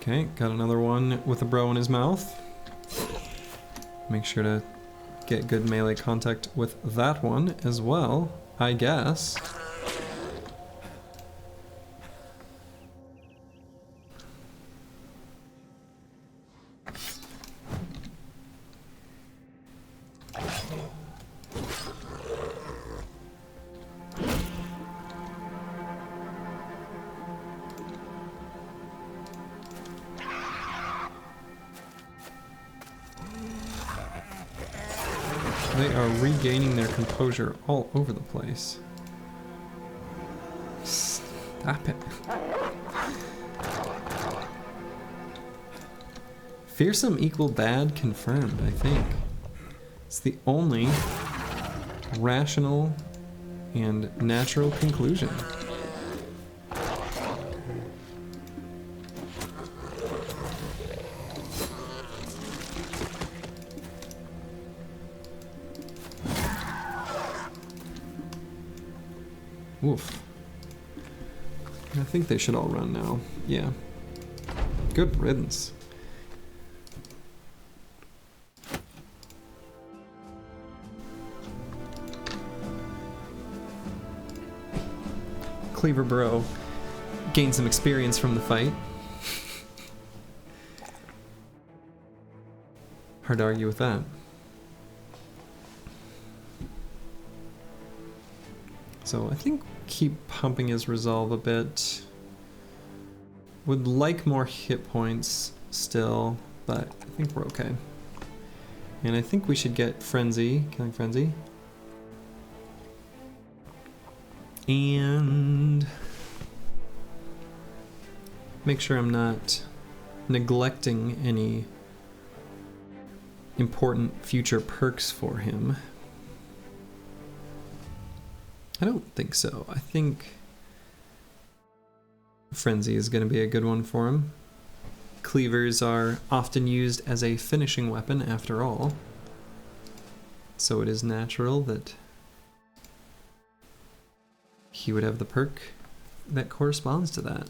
Okay, got another one with a bro in his mouth. Make sure to get good melee contact with that one as well, I guess. They are regaining their composure all over the place. Stop it. Fearsome equal bad confirmed, I think. It's the only rational and natural conclusion. Oof. I think they should all run now. Yeah. Good riddance. Cleaver Bro gained some experience from the fight. Hard to argue with that. So I think keep pumping his resolve a bit. Would like more hit points still, but I think we're okay. And I think we should get Frenzy, Killing Frenzy. And make sure I'm not neglecting any important future perks for him. I don't think so. I think Frenzy is going to be a good one for him. Cleavers are often used as a finishing weapon after all, so it is natural that he would have the perk that corresponds to that.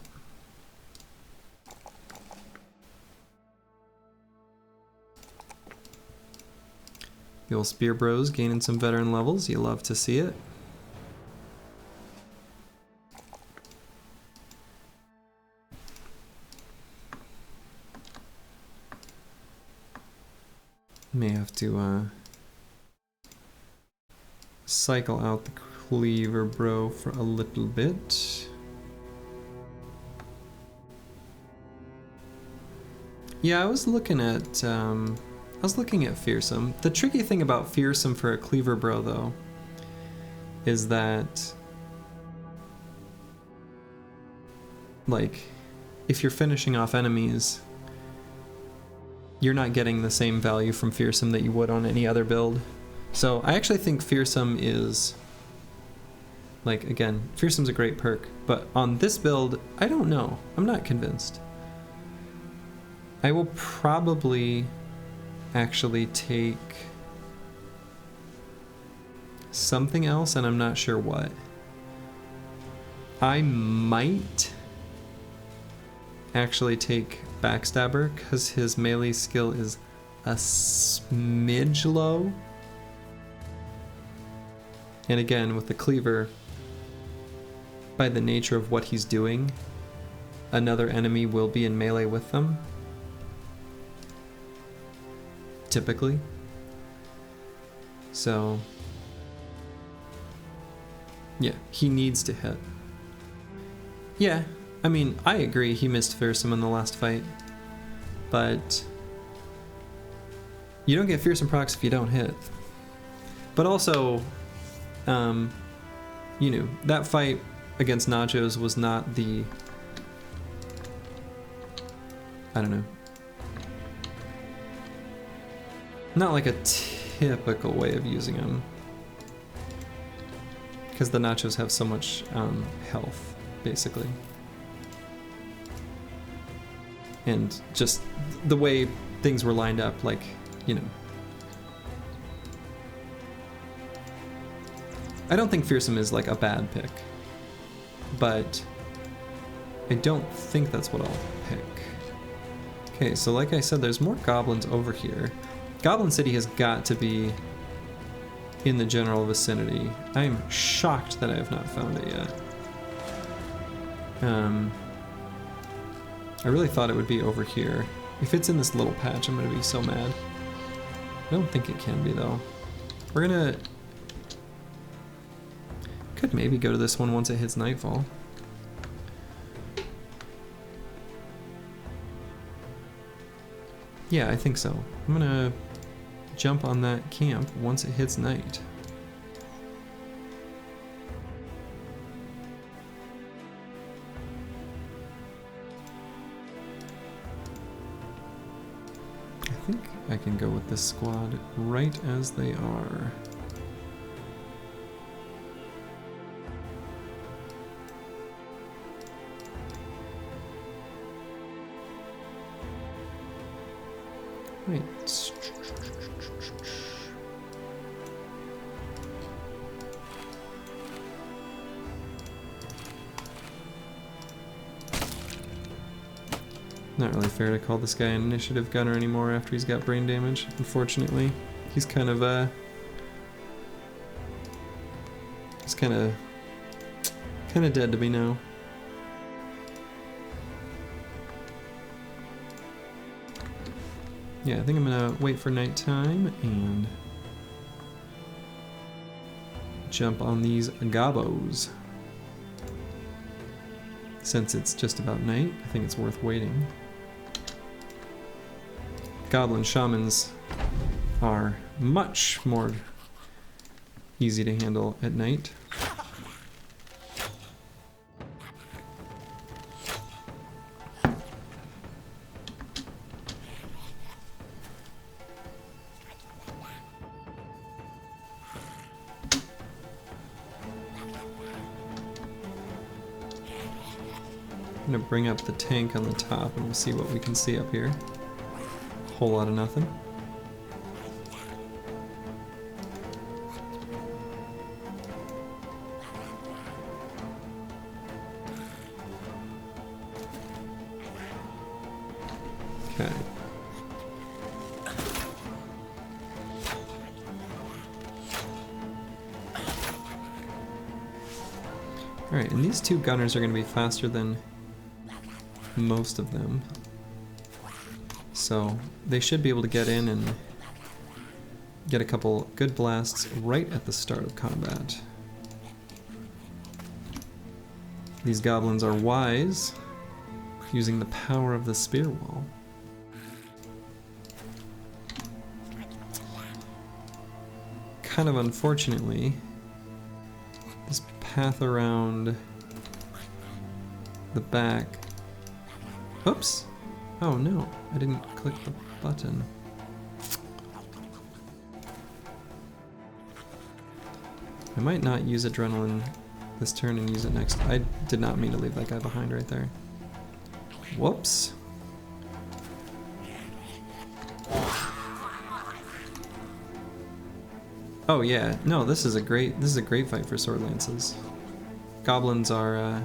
The old Spear Bros gaining some veteran levels, you love to see it. May have to cycle out the Cleaver Bro for a little bit. Yeah, I was looking at Fearsome. The tricky thing about Fearsome for a Cleaver Bro though is that, like, if you're finishing off enemies, you're not getting the same value from Fearsome that you would on any other build. So I actually think Fearsome is, like, again, Fearsome's a great perk, but on this build, I don't know. I'm not convinced. I will probably actually take something else, and I'm not sure what. I might actually take Backstabber, because his melee skill is a smidge low. And again, with the Cleaver, by the nature of what he's doing, another enemy will be in melee with them. Typically. So, yeah, he needs to hit. Yeah, I mean, I agree he missed Fearsome in the last fight, but you don't get Fearsome procs if you don't hit. But also, you know, that fight against Nachos was not the, I don't know, not like a typical way of using him, because the Nachos have so much health, basically. And just the way things were lined up, like, you know. I don't think Fearsome is like a bad pick, but I don't think that's what I'll pick. Okay, so like I said, there's more goblins over here. Goblin City has got to be in the general vicinity. I am shocked that I have not found it yet. I really thought it would be over here. If it's in this little patch, I'm gonna be so mad. I don't think it can be though. We're gonna... could maybe go to this one once it hits nightfall. Yeah, I think so. I'm gonna jump on that camp once it hits night. I think I can go with this squad right as they are. Right. Not really fair to call this guy an initiative gunner anymore after he's got brain damage, unfortunately. He's kind of he's kind of dead to me now. Yeah, I think I'm gonna wait for nighttime and jump on these gobos. Since it's just about night, I think it's worth waiting. Goblin Shamans are much more easy to handle at night. I'm gonna bring up the tank on the top and we'll see what we can see up here. Whole lot of nothing. Okay. Alright, and these two gunners are going to be faster than most of them. So they should be able to get in and get a couple good blasts right at the start of combat. These goblins are wise, using the power of the spear wall. Kind of unfortunately, this path around the back. Oops! Oh no, I didn't click the button. I might not use adrenaline this turn and use it next. I did not mean to leave that guy behind right there. Whoops. Oh yeah, no, this is a great fight for sword lances. Goblins are a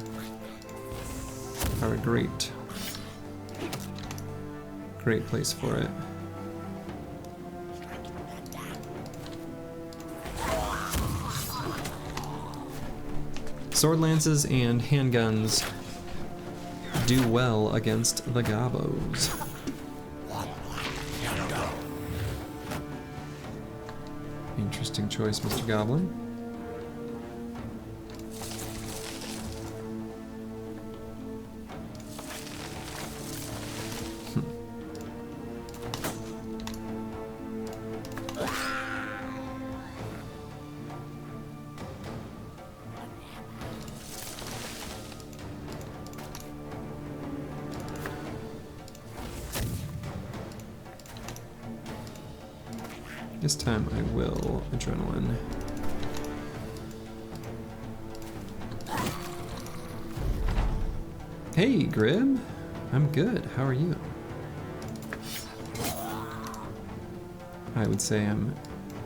great place for it. Sword lances and handguns do well against the gobos. Interesting choice, Mr. Goblin. This time I will adrenaline. Hey, Grib. I'm good. How are you? I would say I'm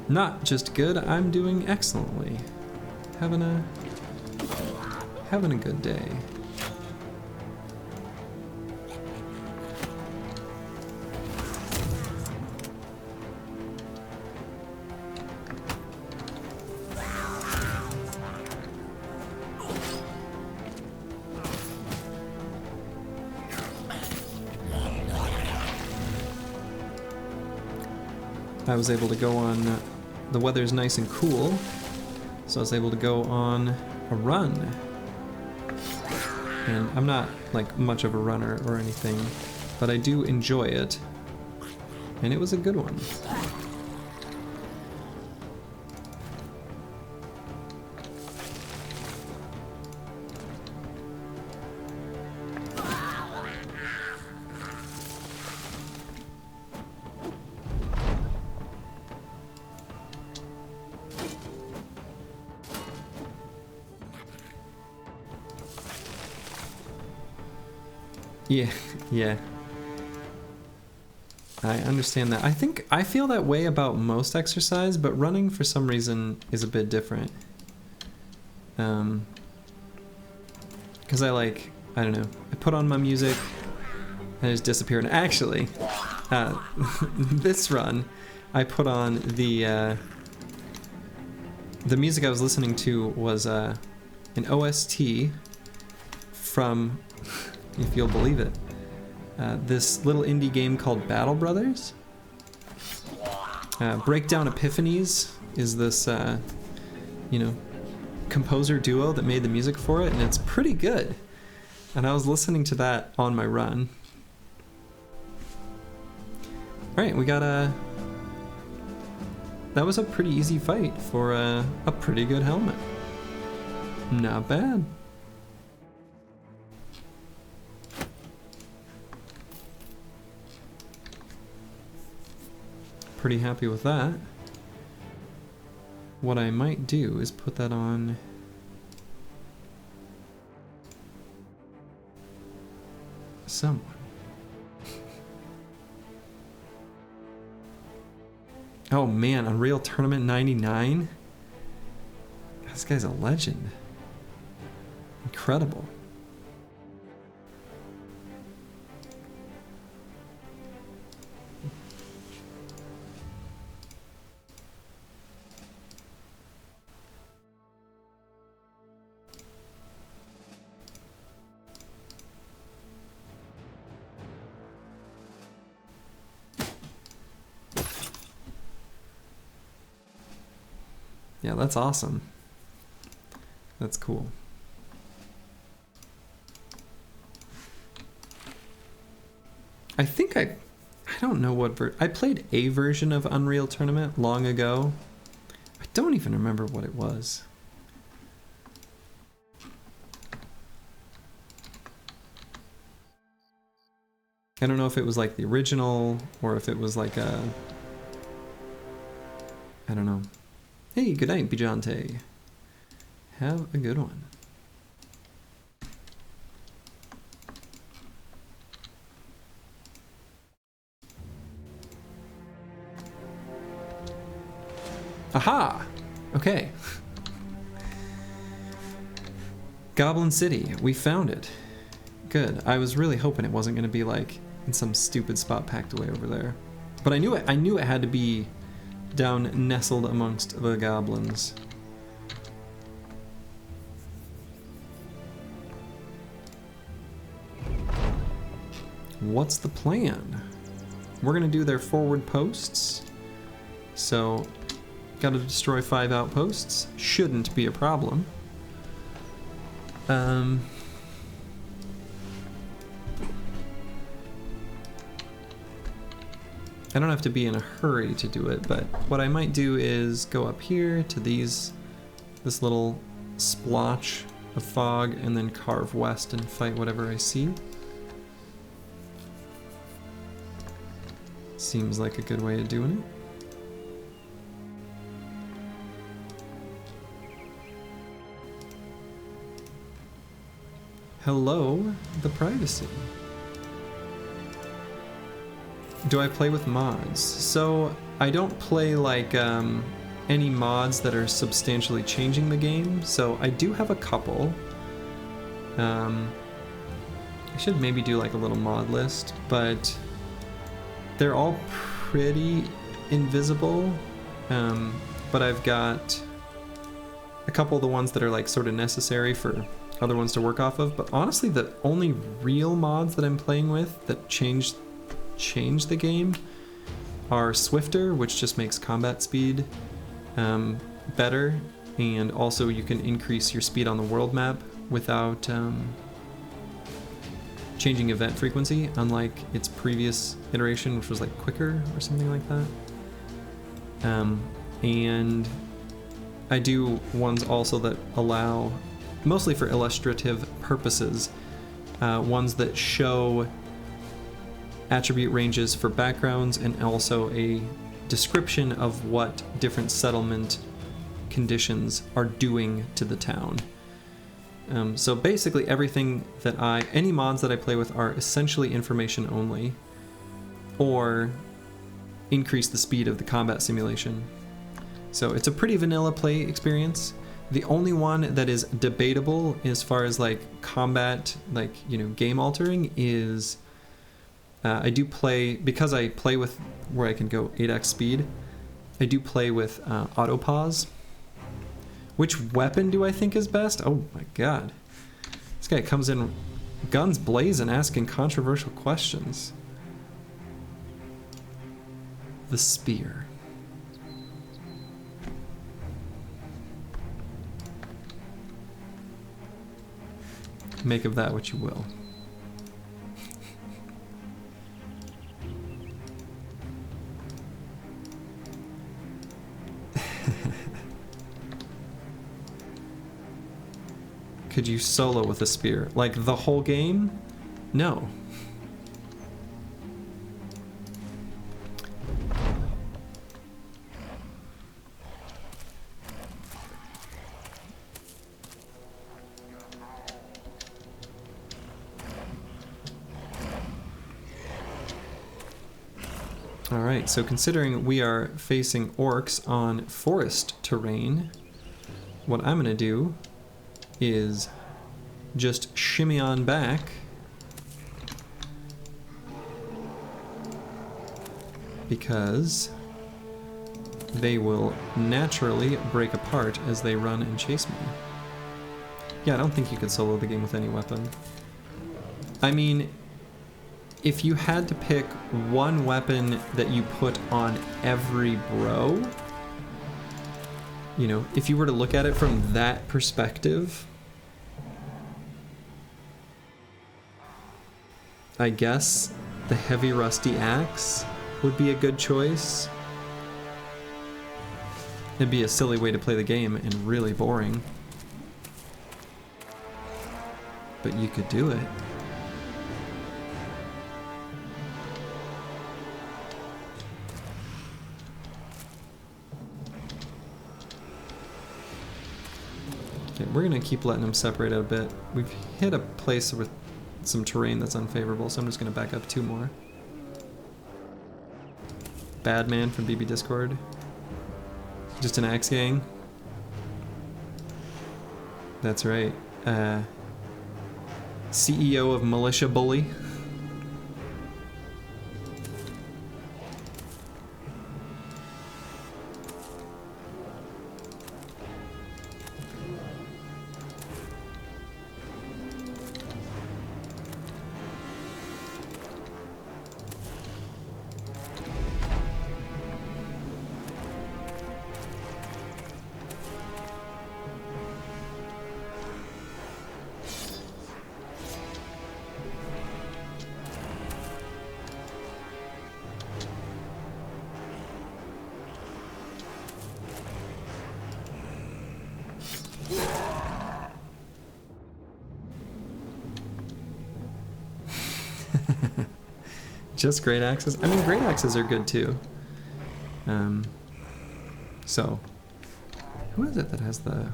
not just good, I'm doing excellently. Having a good day. I was able to go on, the weather's nice and cool, so I was able to go on a run. And I'm not like much of a runner or anything, but I do enjoy it. And it was a good one. Yeah. I understand that. I feel that way about most exercise, but running for some reason is a bit different. Because I don't know, I put on my music and I just disappear. And actually, this run, I put on the music I was listening to was an OST from, if you'll believe it, this little indie game called Battle Brothers. Breakdown Epiphanies is this, composer duo that made the music for it, and it's pretty good. And I was listening to that on my run. Alright, we got that was a pretty easy fight for a pretty good helmet. Not bad. Pretty happy with that. What I might do is put that on someone. Oh man, Unreal Tournament 99? This guy's a legend. Incredible. Yeah, that's awesome. That's cool. I think I don't know what I played a version of Unreal Tournament long ago. I don't even remember what it was. I don't know if it was like the original or if it was like a, I don't know. Hey, good night, Bijante. Have a good one. Aha! Okay. Goblin City. We found it. Good. I was really hoping it wasn't going to be like in some stupid spot packed away over there. But I knew it had to be down nestled amongst the goblins. What's the plan? We're gonna do their forward posts. So, gotta destroy 5 outposts. Shouldn't be a problem. I don't have to be in a hurry to do it, but what I might do is go up here to this little splotch of fog and then carve west and fight whatever I see. Seems like a good way of doing it. Hello, the privacy. Do I play with mods? So I don't play like any mods that are substantially changing the game. So I do have a couple. I should maybe do like a little mod list, but they're all pretty invisible. But I've got a couple of the ones that are like sort of necessary for other ones to work off of. But honestly, the only real mods that I'm playing with that change the game are Swifter, which just makes combat speed better, and also you can increase your speed on the world map without changing event frequency, unlike its previous iteration, which was like quicker or something like that. And I do ones also that allow, mostly for illustrative purposes, ones that show attribute ranges for backgrounds and also a description of what different settlement conditions are doing to the town. So basically everything that any mods that I play with are essentially information only, or increase the speed of the combat simulation. So it's a pretty vanilla play experience. The only one that is debatable as far as like combat, like, you know, game altering is I do play, because I play with where I can go 8x speed, I do play with auto pause. Which weapon do I think is best? Oh my god. This guy comes in guns blazing asking controversial questions. The spear. Make of that what you will. could you solo with a spear? Like the whole game? No. Alright, so considering we are facing orcs on forest terrain, what I'm gonna do is just shimmy on back because they will naturally break apart as they run and chase me. Yeah, I don't think you could solo the game with any weapon. I mean, if you had to pick one weapon that you put on every bro, you know, if you were to look at it from that perspective, I guess the heavy rusty axe would be a good choice. It'd be a silly way to play the game and really boring. But you could do it. Okay, we're gonna keep letting them separate out a bit. We've hit a place with some terrain that's unfavorable, so I'm just gonna back up 2 more. Bad man from BB Discord. Just an axe gang. That's right. CEO of Militia Bully. Just great axes? I mean, great axes are good too. So, who is it that has the...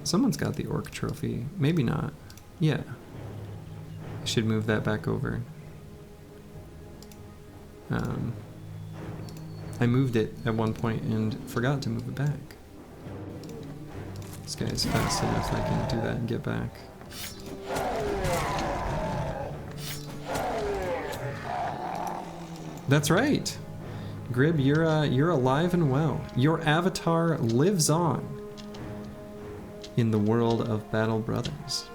someone's got the orc trophy. Maybe not. Yeah. I should move that back over. I moved it at one point and forgot to move it back. This guy's fast enough I can do that and get back. That's right. Grib, you're alive and well. Your avatar lives on in the world of Battle Brothers.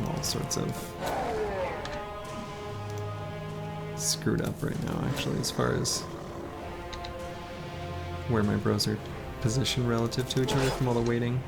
All sorts of screwed up right now, actually, as far as where my bros are positioned relative to each other from all the waiting.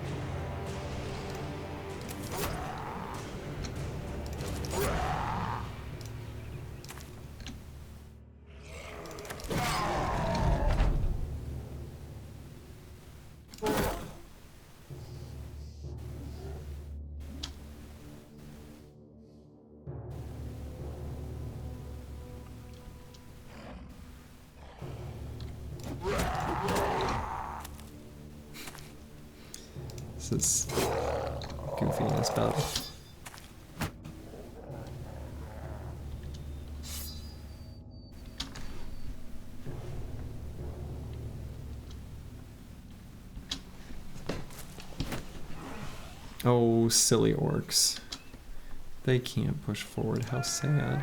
This is goofy in this battle. Oh, silly orcs. They can't push forward. How sad.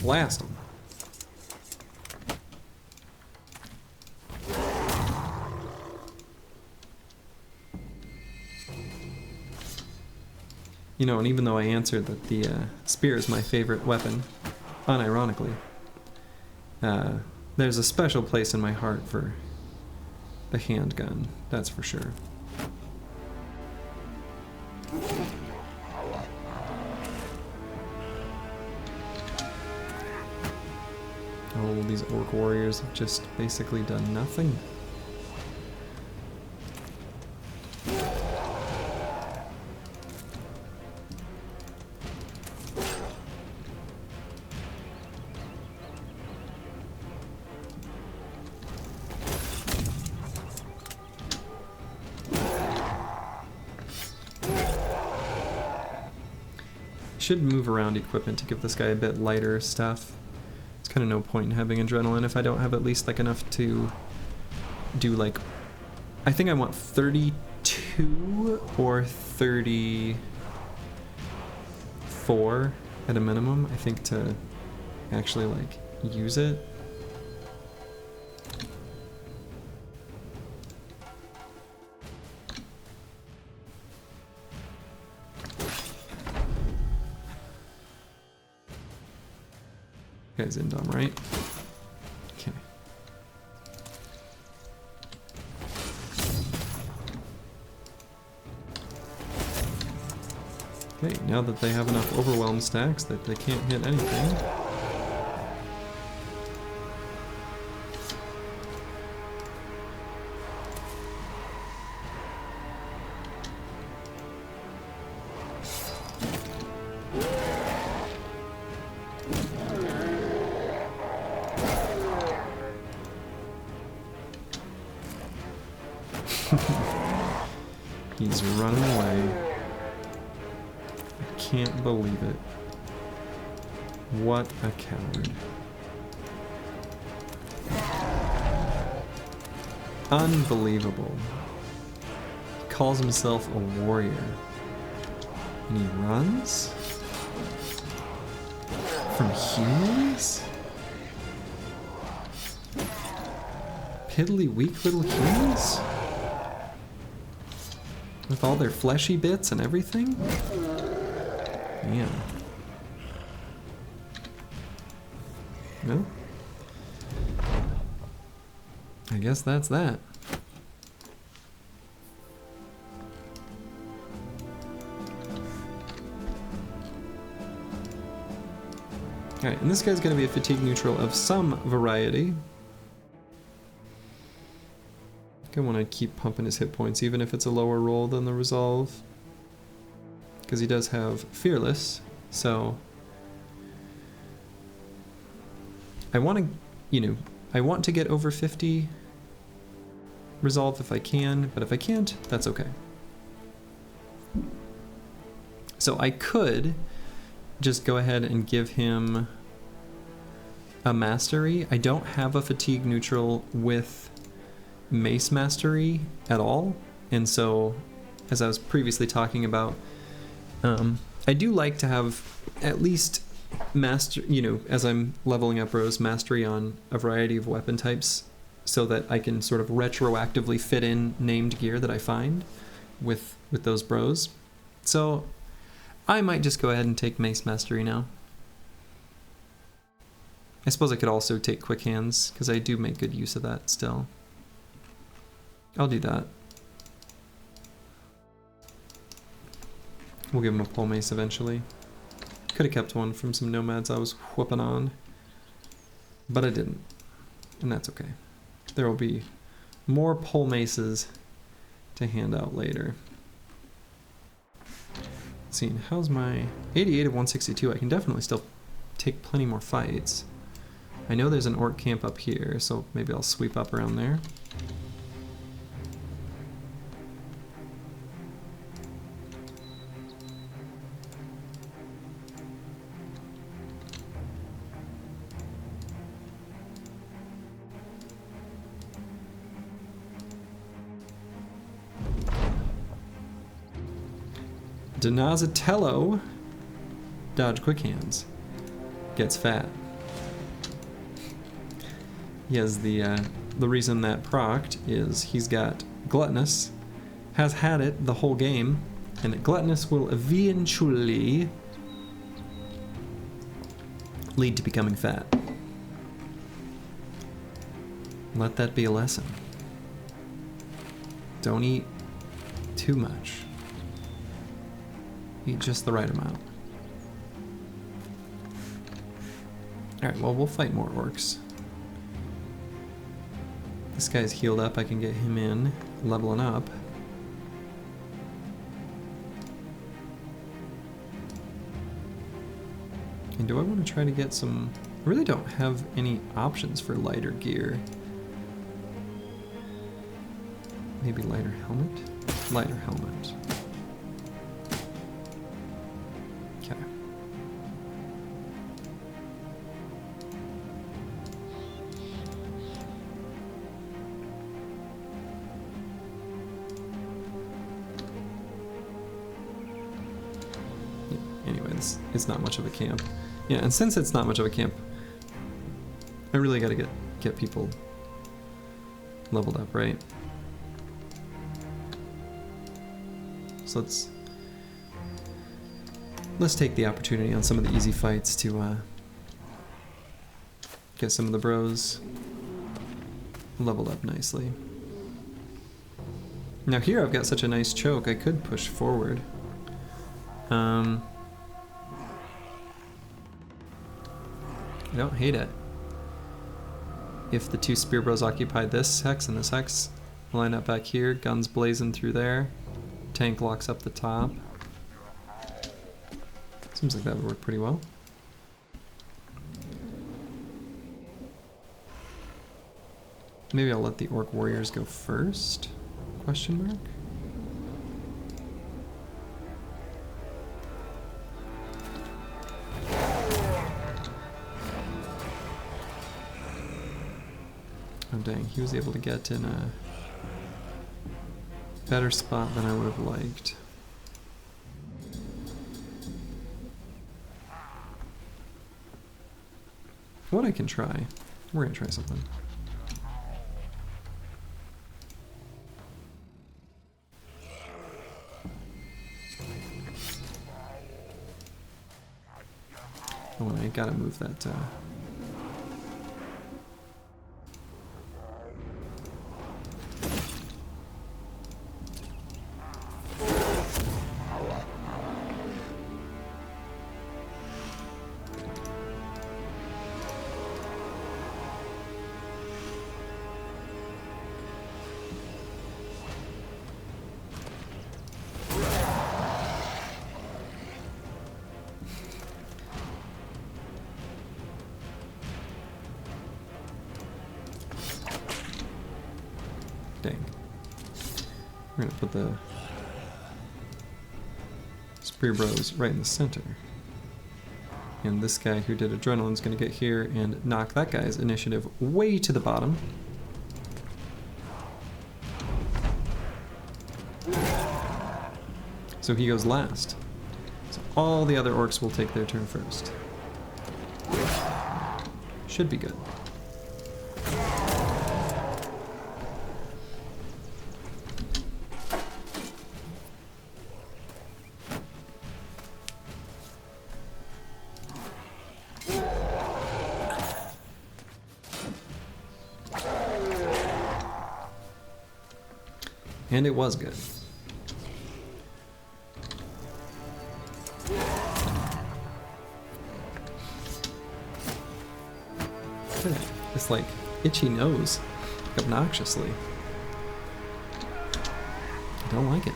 Blast them. You know, and even though I answered that the spear is my favorite weapon, unironically, there's a special place in my heart for the handgun, that's for sure. Oh, these orc warriors have just basically done nothing. Should move around equipment to give this guy a bit lighter stuff. It's kind of no point in having adrenaline if I don't have at least like enough to do like, I think I want 32 or 34 at a minimum, I think, to actually like use it. Guy's in dumb, right? Okay. Okay, now that they have enough overwhelm stacks that they can't hit anything. He's running away. I can't believe it. What a coward. Unbelievable. He calls himself a warrior. And he runs? From humans? Piddly weak little humans? With all their fleshy bits and everything? Man. Well, I guess that's that. Alright, and this guy's going to be a fatigue neutral of some variety. I want to keep pumping his hit points, even if it's a lower roll than the resolve. Because he does have fearless, so I want to, you know, I want to get over 50 resolve if I can, but if I can't, that's okay. So I could just go ahead and give him a mastery. I don't have a fatigue neutral with mace mastery at all, and so as I was previously talking about, I do like to have at least master, you know, as I'm leveling up Rose, mastery on a variety of weapon types so that I can sort of retroactively fit in named gear that I find with those bros. So I might just go ahead and take Mace Mastery now. I suppose I could also take Quick Hands, because I do make good use of that still. I'll do that. We'll give him a pole mace eventually. Could have kept one from some nomads I was whooping on, but I didn't, and that's okay. There will be more pole maces to hand out later. Let's see, how's my 88 of 162? I can definitely still take plenty more fights. I know there's an orc camp up here, so maybe I'll sweep up around there. Donazatello, dodge quick hands, gets fat. He has the reason that procced is he's got gluttonous, has had it the whole game, and gluttonous will eventually lead to becoming fat. Let that be a lesson. Don't eat too much. Eat just the right amount. Alright, well, we'll fight more orcs. This guy's healed up, I can get him in, leveling up. And do I want to try to get some... I really don't have any options for lighter gear. Maybe lighter helmet? Lighter helmet. Okay. Anyways, it's not much of a camp. Yeah, and since it's not much of a camp, I really gotta get people leveled up, right? So let's take the opportunity on some of the easy fights to get some of the bros leveled up nicely. Now here I've got such a nice choke, I could push forward. I don't hate it. If the two spear bros occupy this hex and this hex, line up back here, guns blazing through there, tank locks up the top. Seems like that would work pretty well. Maybe I'll let the orc warriors go first? Question mark? Oh dang, he was able to get in a better spot than I would have liked. What I can try, we're gonna try something. Oh, and I gotta move that dang. We're gonna put the Spear Bros right in the center. And this guy who did Adrenaline's gonna get here and knock that guy's initiative way to the bottom. So he goes last. So all the other orcs will take their turn first. Should be good. And it was good. This like itchy nose, obnoxiously. I don't like it.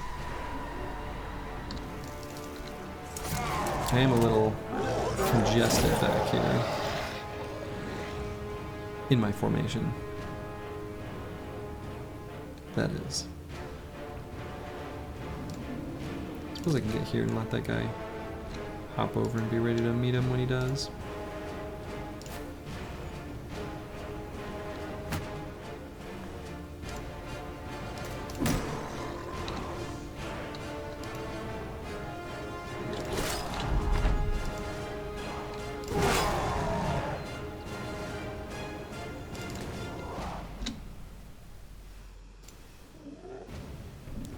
I am a little congested back here in my formation. That is. I suppose I can get here and let that guy hop over and be ready to meet him when he does.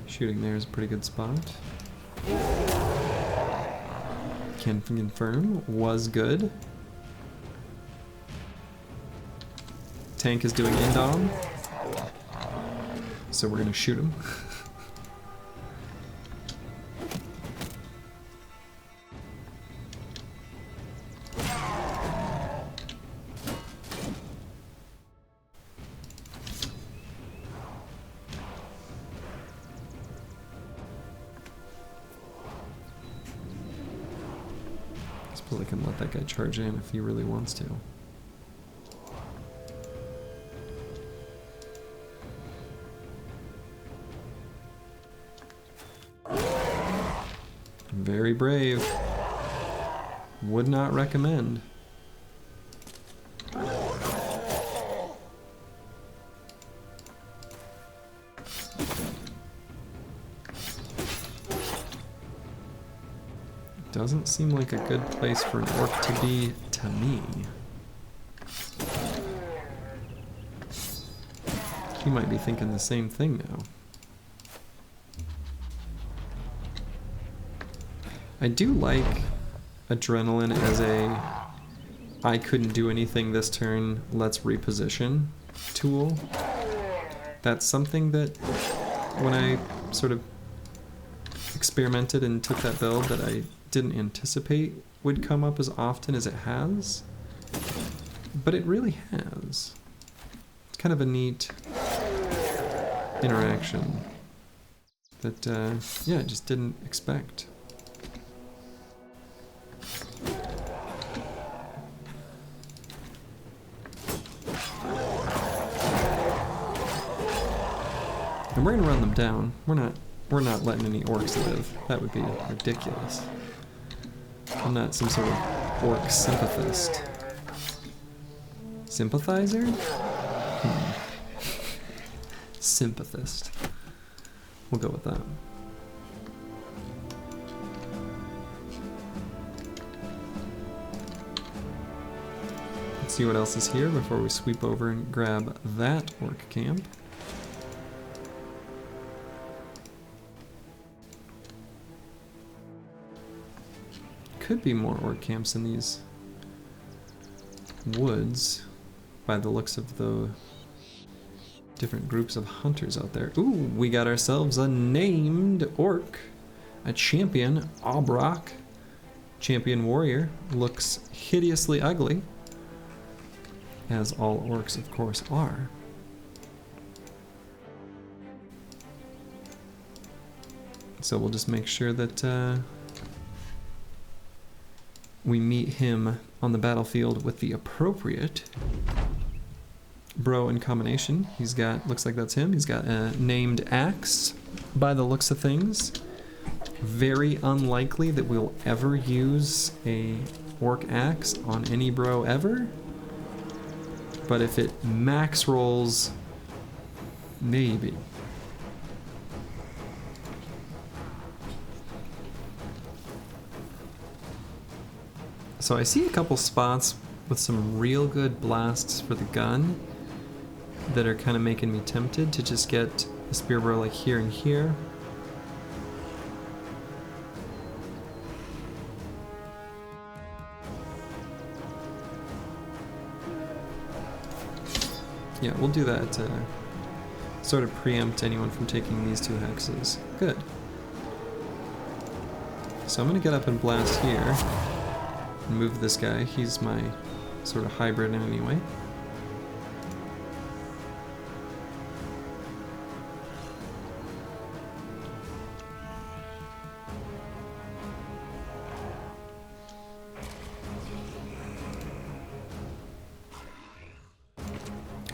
Shooting there is a pretty good spot. Can confirm, was good. Tank is doing indom, so we're gonna shoot him. I can let that guy charge in if he really wants to. Very brave. Would not recommend. Doesn't seem like a good place for an orc to be, to me. He might be thinking the same thing now. I do like adrenaline as a I couldn't do anything this turn, let's reposition tool. That's something that when I sort of experimented and took that build that I didn't anticipate would come up as often as it has, but it really has. It's kind of a neat interaction that, yeah, I just didn't expect. And we're gonna run them down. We're not letting any orcs live. That would be ridiculous. I'm not some sort of orc sympathist. Sympathizer? Sympathist. We'll go with that. Let's see what else is here before we sweep over and grab that orc camp. Could be more orc camps in these woods by the looks of the different groups of hunters out there. Ooh, we got ourselves a named orc, a champion, Aubrach, champion warrior. Looks hideously ugly, as all orcs of course are. So we'll just make sure that we meet him on the battlefield with the appropriate bro in combination. He's got, looks like that's him, he's got a named axe by the looks of things. Very unlikely that we'll ever use a orc axe on any bro ever, but if it max rolls, maybe. So I see a couple spots with some real good blasts for the gun that are kind of making me tempted to just get a spear bro like here and here. Yeah, we'll do that. sort of preempt anyone from taking these 2 hexes. Good. So I'm gonna get up and blast here and move this guy. He's my sort of hybrid anyway.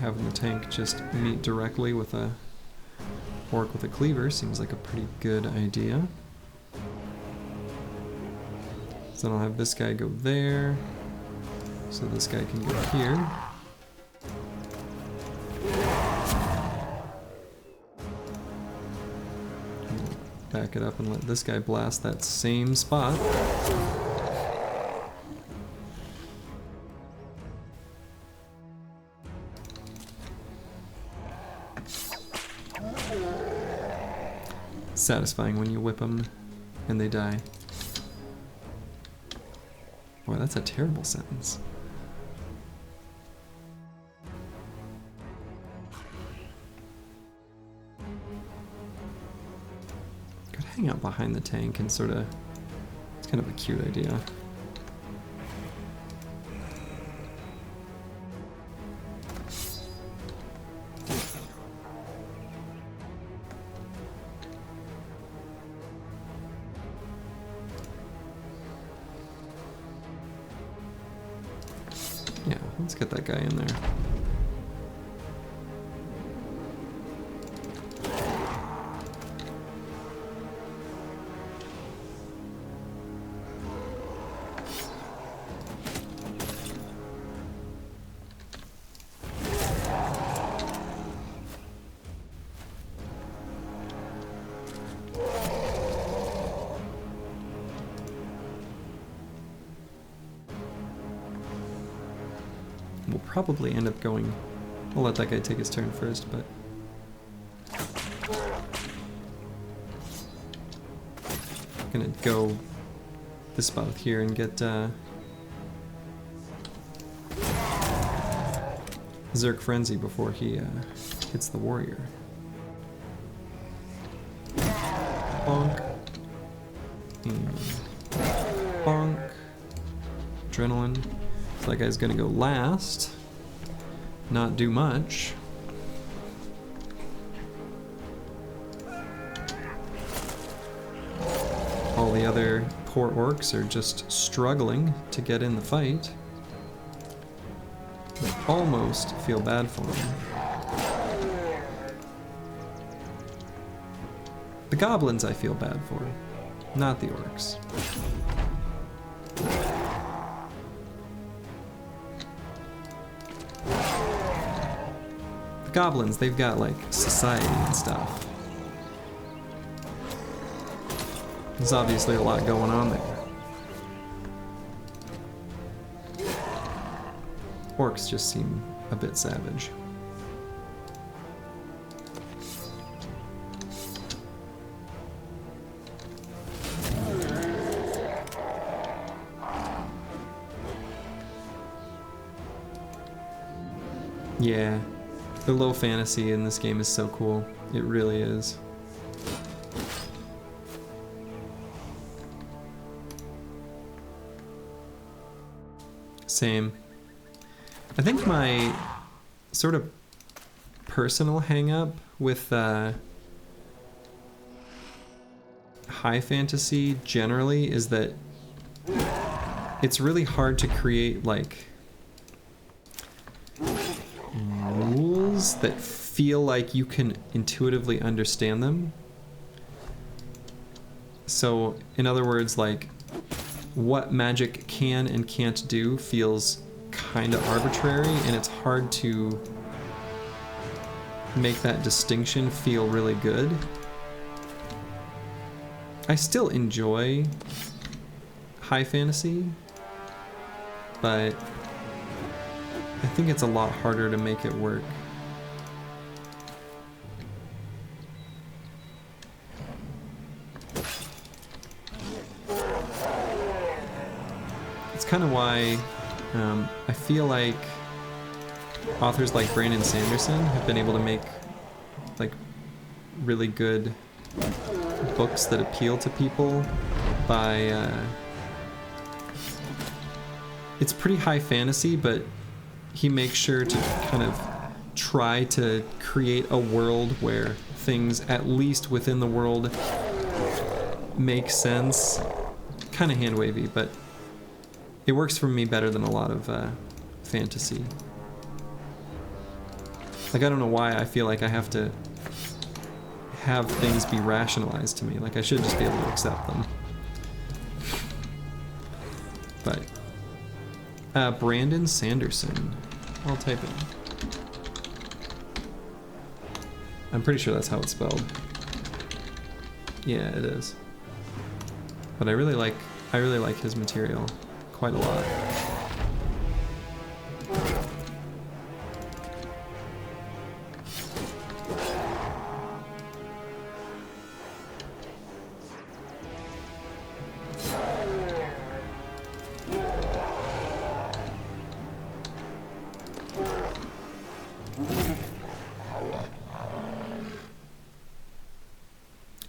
Having the tank just meet directly with a orc with a cleaver seems like a pretty good idea. So then I'll have this guy go there, so this guy can go here. Back it up and let this guy blast that same spot. Satisfying when you whip them and they die. Boy, that's a terrible sentence. Could hang out behind the tank and sort of... It's kind of a cute idea. Yeah, let's get that guy in there. We'll probably end up going... I'll let that guy take his turn first, but... I'm gonna go this spot here and get Zerk Frenzy before he hits the warrior. Bonk. And bonk. Adrenaline. So that guy's gonna go last, not do much. All the other poor orcs are just struggling to get in the fight. I almost feel bad for them. The goblins I feel bad for, not the orcs. Goblins, they've got like society and stuff. There's obviously a lot going on there. Orcs just seem a bit savage. Yeah. The low fantasy in this game is so cool. It really is. Same. I think my sort of personal hang-up with high fantasy generally is that it's really hard to create like rules that feel like you can intuitively understand them. So, in other words, like, what magic can and can't do feels kind of arbitrary, and it's hard to make that distinction feel really good. I still enjoy high fantasy, but I think it's a lot harder to make it work. It's kind of why I feel like authors like Brandon Sanderson have been able to make like really good books that appeal to people by it's pretty high fantasy, but he makes sure to kind of try to create a world where things, at least within the world, make sense. Kind of hand wavy, but it works for me better than a lot of fantasy. Like, I don't know why I feel like I have to have things be rationalized to me. Like, I should just be able to accept them. But Brandon Sanderson. I'll type it. I'm pretty sure that's how it's spelled. Yeah, it is. But I really like his material quite a lot.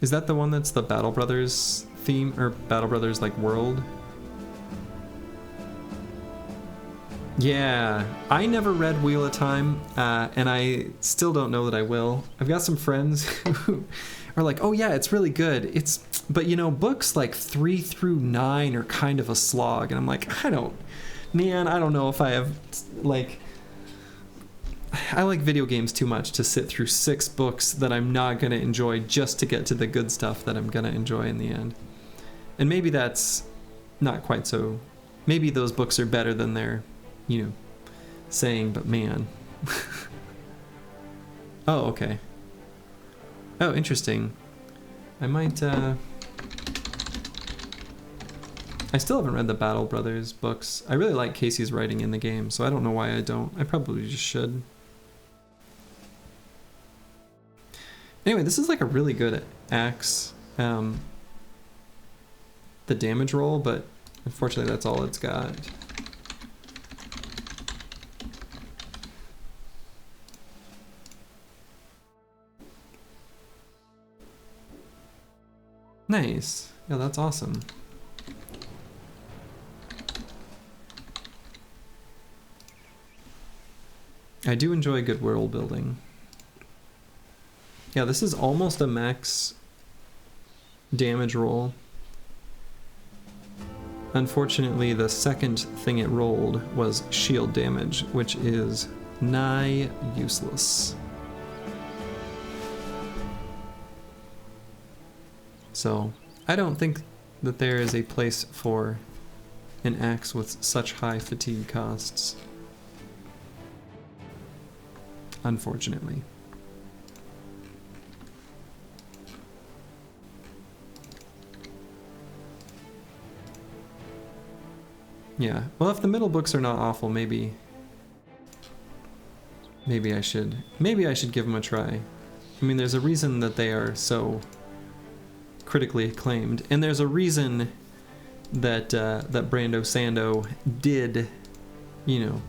Is that the one that's the Battle Brothers theme, or Battle Brothers like world? Yeah, I never read Wheel of Time, and I still don't know that I will. I've got some friends who are like, oh yeah, it's really good. But you know, books like 3 through 9 are kind of a slog, and I'm like, I don't know if I have, like, I like video games too much to sit through 6 books that I'm not going to enjoy just to get to the good stuff that I'm going to enjoy in the end. And maybe that's not quite so... Maybe those books are better than they're, you know, saying, but man. Oh, okay. Oh, interesting. I might, I still haven't read the Battle Brothers books. I really like Casey's writing in the game, so I don't know why I don't. I probably just should. Anyway, this is like a really good axe. The damage roll, but unfortunately that's all it's got. Nice. Yeah, that's awesome. I do enjoy good world building. Yeah, this is almost a max damage roll. Unfortunately, the second thing it rolled was shield damage, which is nigh useless. So, I don't think that there is a place for an axe with such high fatigue costs. Unfortunately. Yeah, well, if the middle books are not awful, maybe I should give them a try. I mean, there's a reason that they are so critically acclaimed, and there's a reason that that Brando Sando did, you know,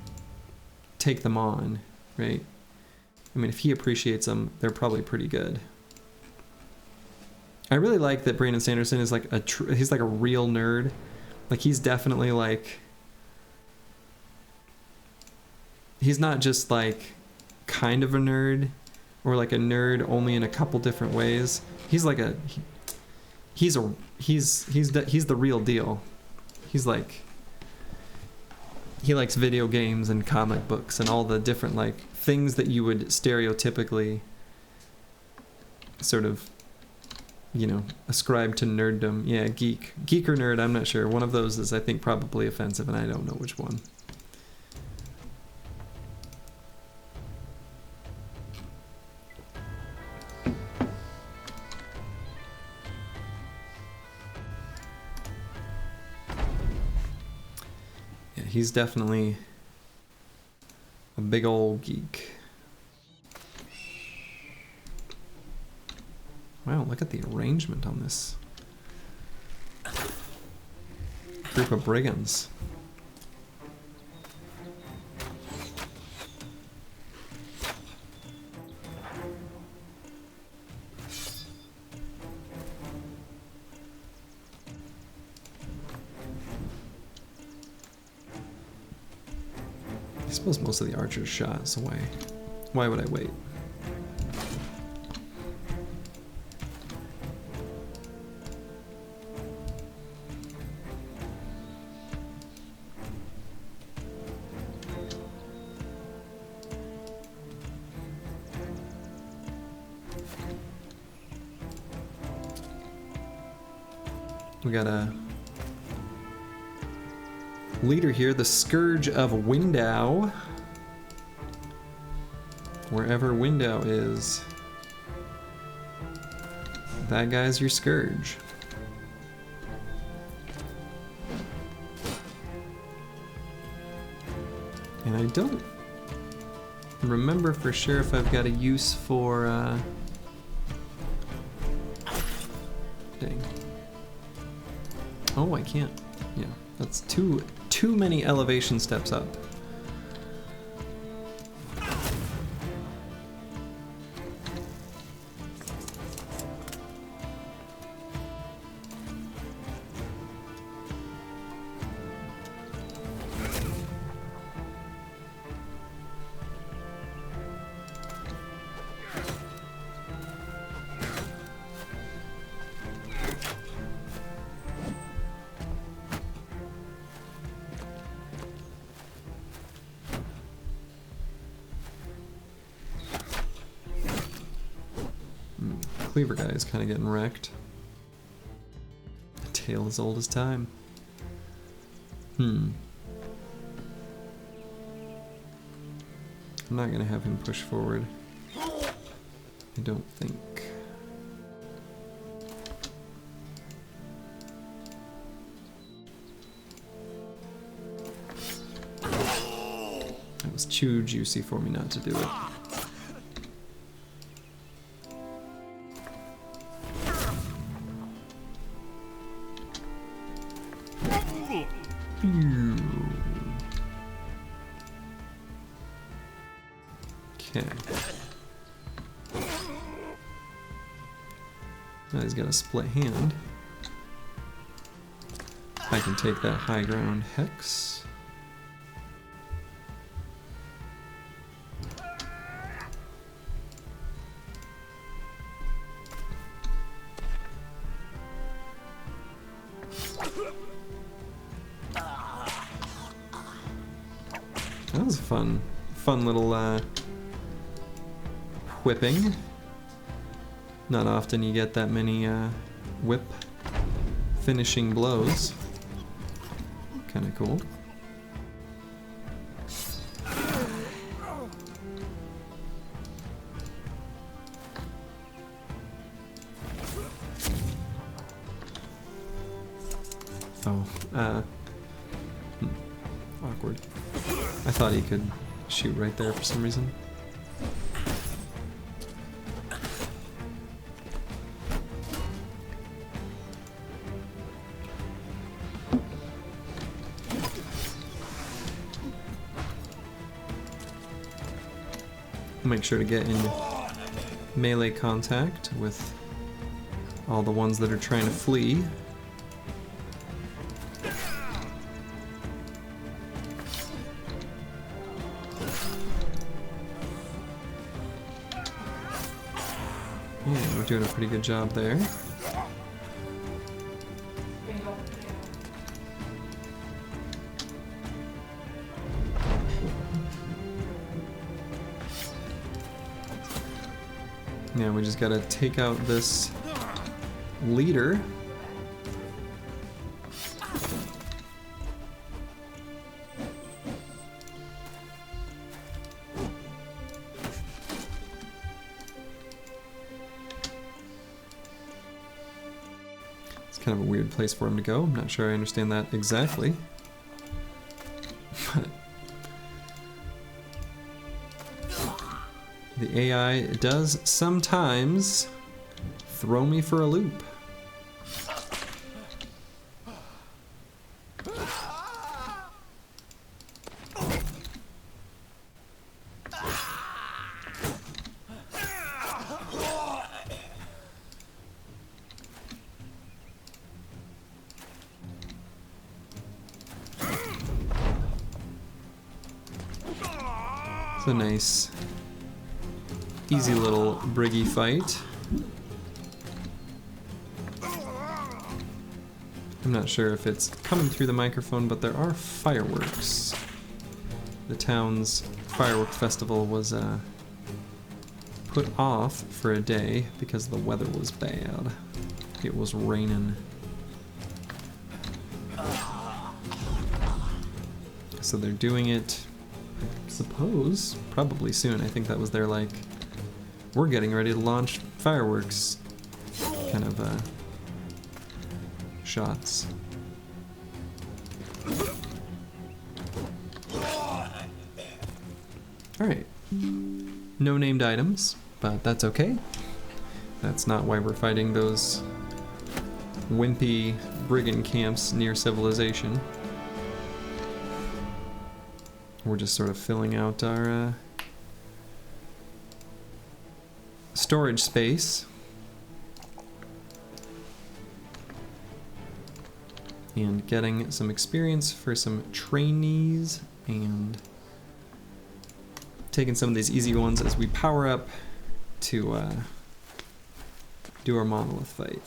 take them on, right? I mean, if he appreciates them, they're probably pretty good. I really like that Brandon Sanderson is like he's like a real nerd. Like, he's definitely like, he's not just like kind of a nerd or like a nerd only in a couple different ways. He's like he's the real deal. He's like, he likes video games and comic books and all the different like things that you would stereotypically sort of, you know, ascribe to nerddom. Yeah, geek or nerd, I'm not sure. One of those is, I think, probably offensive, and I don't know which one. Yeah, he's definitely a big old geek. Wow, look at the arrangement on this group of brigands. I suppose most of the archers shot, so why would I wait? We got a leader here, the Scourge of Window. Wherever Window is, that guy's your Scourge. And I don't remember for sure if I've got a use for, dang. Oh, I can't. Yeah, that's too many elevation steps up. Cleaver guy is kind of getting wrecked. A tale as old as time. I'm not gonna have him push forward. I don't think. That was too juicy for me not to do it. Okay. Now he's got a split hand. I can take that high ground hex. That was a fun little whipping. Not often you get that many whip finishing blows. Kind of cool. Oh, awkward. I thought he could shoot right there for some reason. Make sure to get in melee contact with all the ones that are trying to flee. Yeah, we're doing a pretty good job there. Yeah, we just gotta take out this leader. It's kind of a weird place for him to go. I'm not sure I understand that exactly. But the AI does sometimes throw me for a loop. It's a nice, easy little briggy fight. I'm not sure if it's coming through the microphone, but there are fireworks. The town's firework festival was put off for a day because the weather was bad. It was raining. So they're doing it, I suppose, probably soon. I think that was their, like, we're getting ready to launch fireworks kind of shots. Alright. No named items, but that's okay. That's not why we're fighting those wimpy brigand camps near civilization. We're just sort of filling out our storage space. And getting some experience for some trainees and taking some of these easy ones as we power up to do our monolith fight.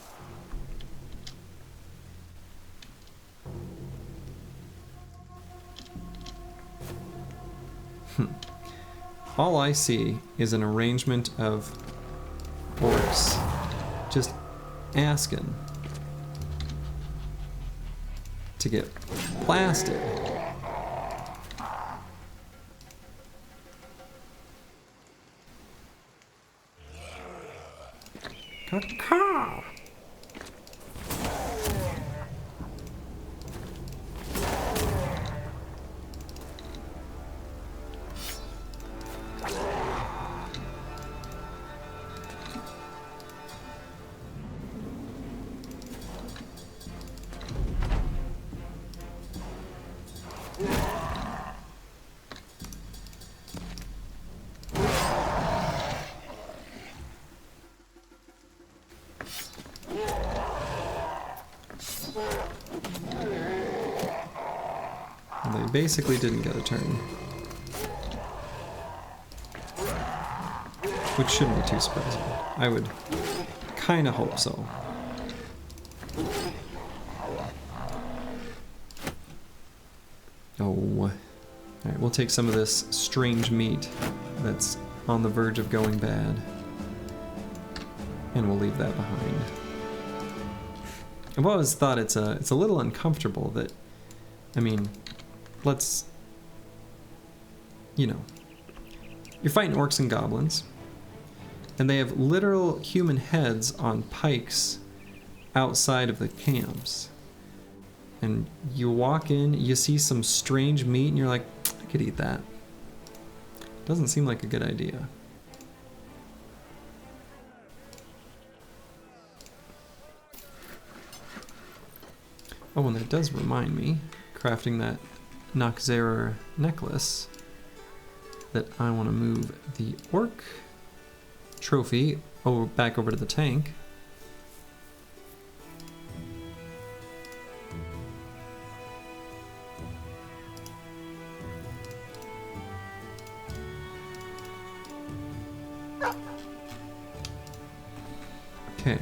All I see is an arrangement of orcs just asking to get blasted. Caw-caw. They basically didn't get a turn. Which shouldn't be too surprising. I would kind of hope so. Oh. Alright, we'll take some of this strange meat that's on the verge of going bad. And we'll leave that behind. I've always thought it's a little uncomfortable that, I mean, let's, you know, you're fighting orcs and goblins, and they have literal human heads on pikes outside of the camps. And you walk in, you see some strange meat, and you're like, I could eat that. Doesn't seem like a good idea. Oh, and that does remind me, crafting that Noxera necklace, that I want to move the orc trophy back over to the tank. Okay.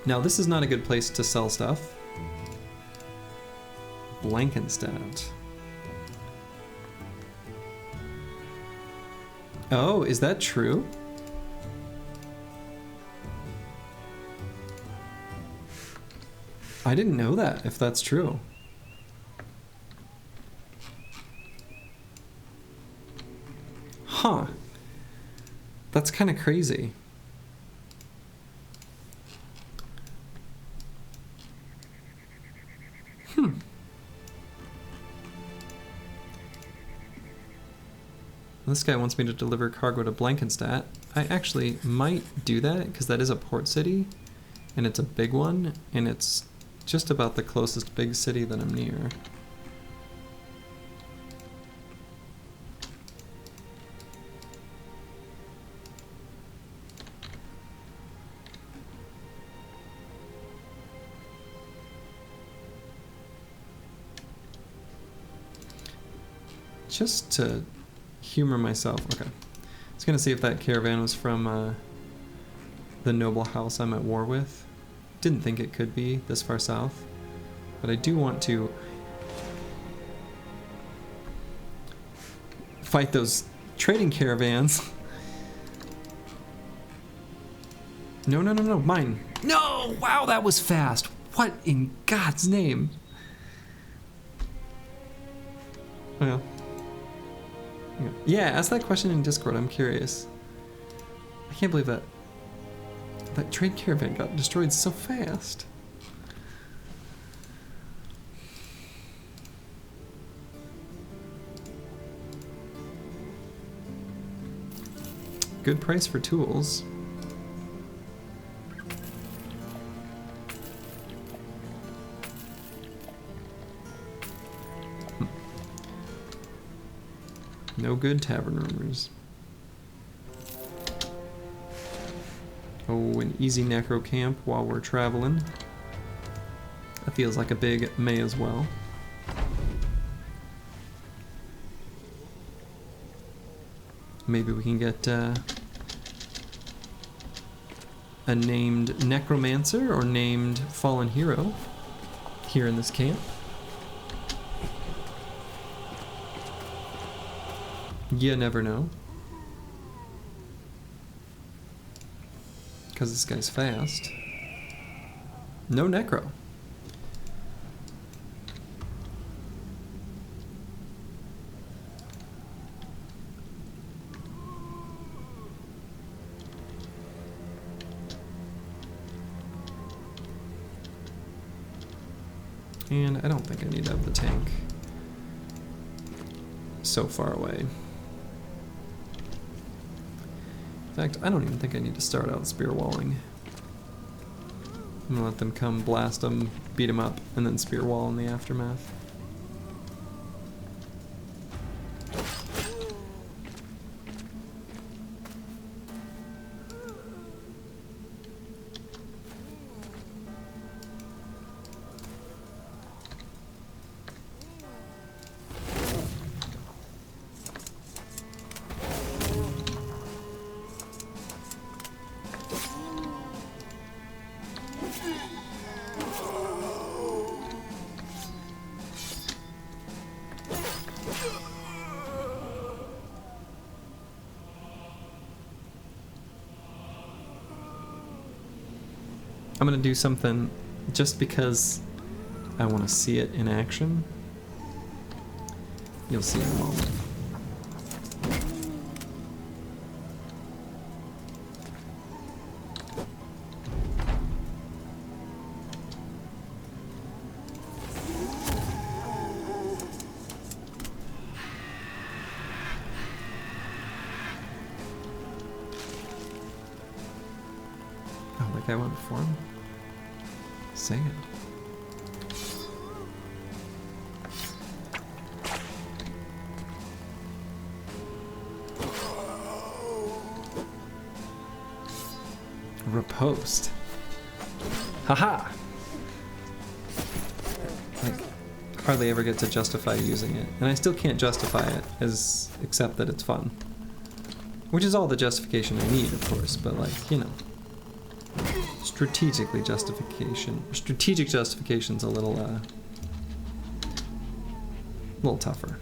Now this is not a good place to sell stuff. Blankenstadt. Oh, is that true? I didn't know that, if that's true. Huh. That's kind of crazy. This guy wants me to deliver cargo to Blankenstadt. I actually might do that because that is a port city and it's a big one and it's just about the closest big city that I'm near. Just to humor myself. Okay. I was gonna see if that caravan was from the noble house I'm at war with. Didn't think it could be this far south. But I do want to fight those trading caravans. No, no, no, no, mine. No! Wow, that was fast. What in God's name? Well. Yeah, ask that question in Discord, I'm curious. I can't believe that trade caravan got destroyed so fast. Good price for tools. No good tavern rumors. Oh, an easy necro camp while we're traveling. That feels like a big may as well. Maybe we can get a named necromancer or named fallen hero here in this camp. You never know. Because this guy's fast. No necro. And I don't think I need to have the tank so far away. In fact, I don't even think I need to start out spear walling. I'm gonna let them come blast them, beat them up, and then spear wall in the aftermath. I'm gonna do something just because I want to see it in action. You'll see in a moment. Oh, that guy went before him? Say it. Riposte. Haha! Like, hardly ever get to justify using it. And I still can't justify it except that it's fun. Which is all the justification I need, of course, but like, you know. Strategic justification's a little tougher.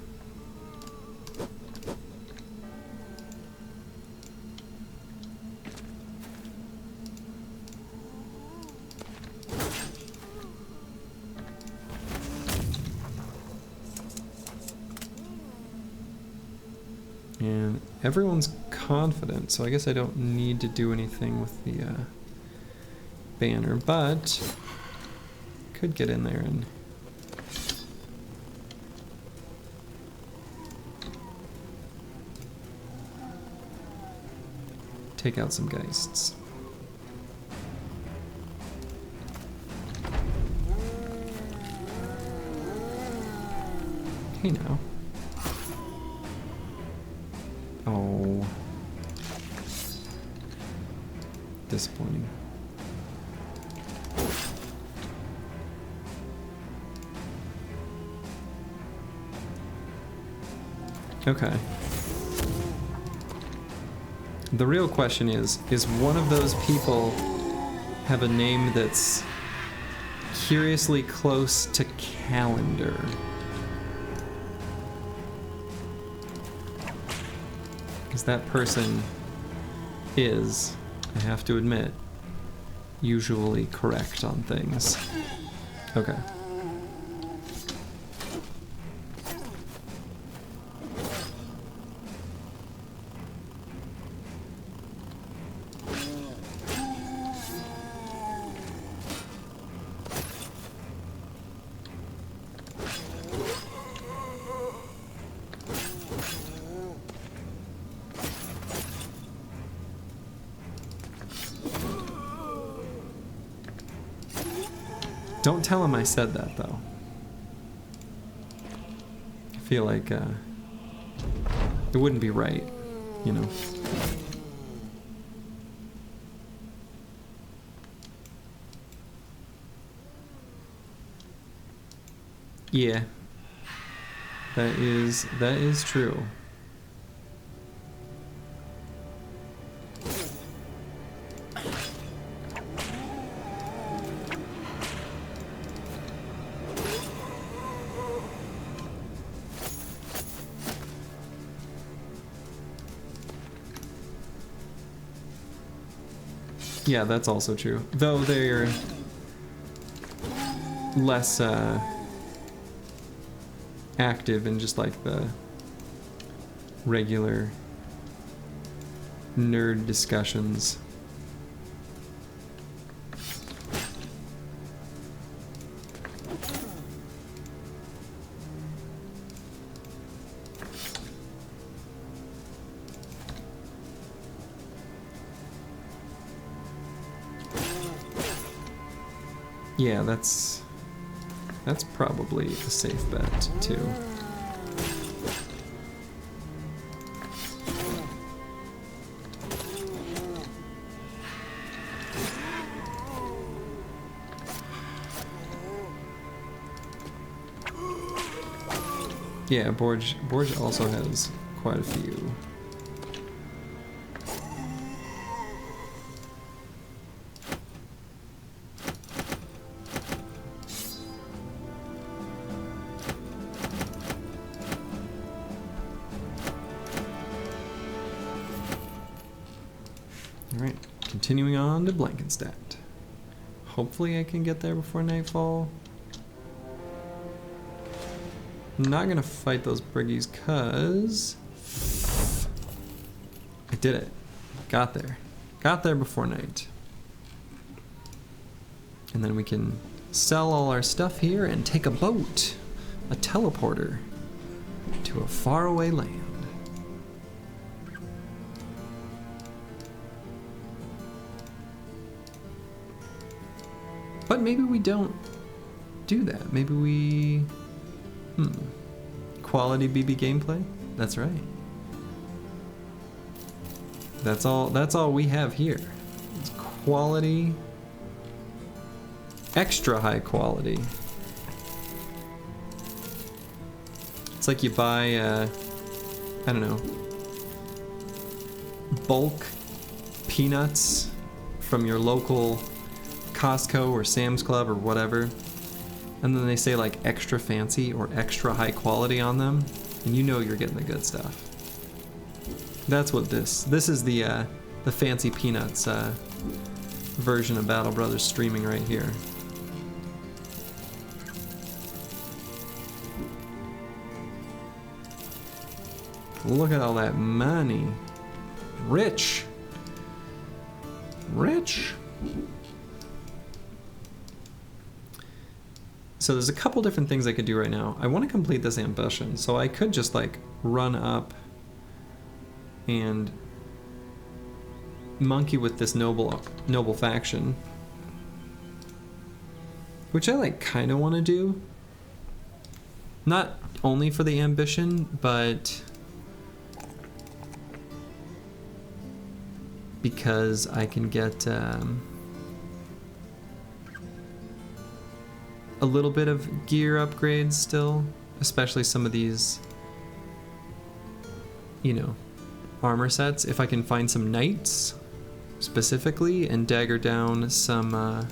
And everyone's confident, so I guess I don't need to do anything with the banner, but could get in there and take out some geists. Hey now. Oh. Disappointing. Okay. The real question is one of those people have a name that's curiously close to calendar? Because that person is, I have to admit, usually correct on things. Okay. Don't tell him I said that, though. I feel like it wouldn't be right, you know? Yeah. That is true. Yeah, that's also true. Though they're less active in just like the regular nerd discussions. Yeah, that's probably a safe bet, too. Yeah, Borge also has quite a few. Alright, continuing on to Blankenstadt. Hopefully I can get there before nightfall. I'm not gonna fight those briggies cause I did it. Got there. Got there before night. And then we can sell all our stuff here and take a boat, a teleporter, to a faraway land. But maybe we don't do that. Maybe we... Quality BB gameplay? That's right. That's all we have here. It's quality, extra high quality. It's like you buy, I don't know, bulk peanuts from your local Costco or Sam's Club or whatever, and then they say like extra fancy or extra high quality on them, and you know you're getting the good stuff. That's what this is, the fancy peanuts version of Battle Brothers streaming right here. Look at all that money. Rich. Rich. So there's a couple different things I could do right now. I want to complete this ambition, so I could just like run up and monkey with this noble faction, which I like kind of want to do. Not only for the ambition, but because I can get a little bit of gear upgrades still, especially some of these, you know, armor sets if I can find some knights specifically and dagger down some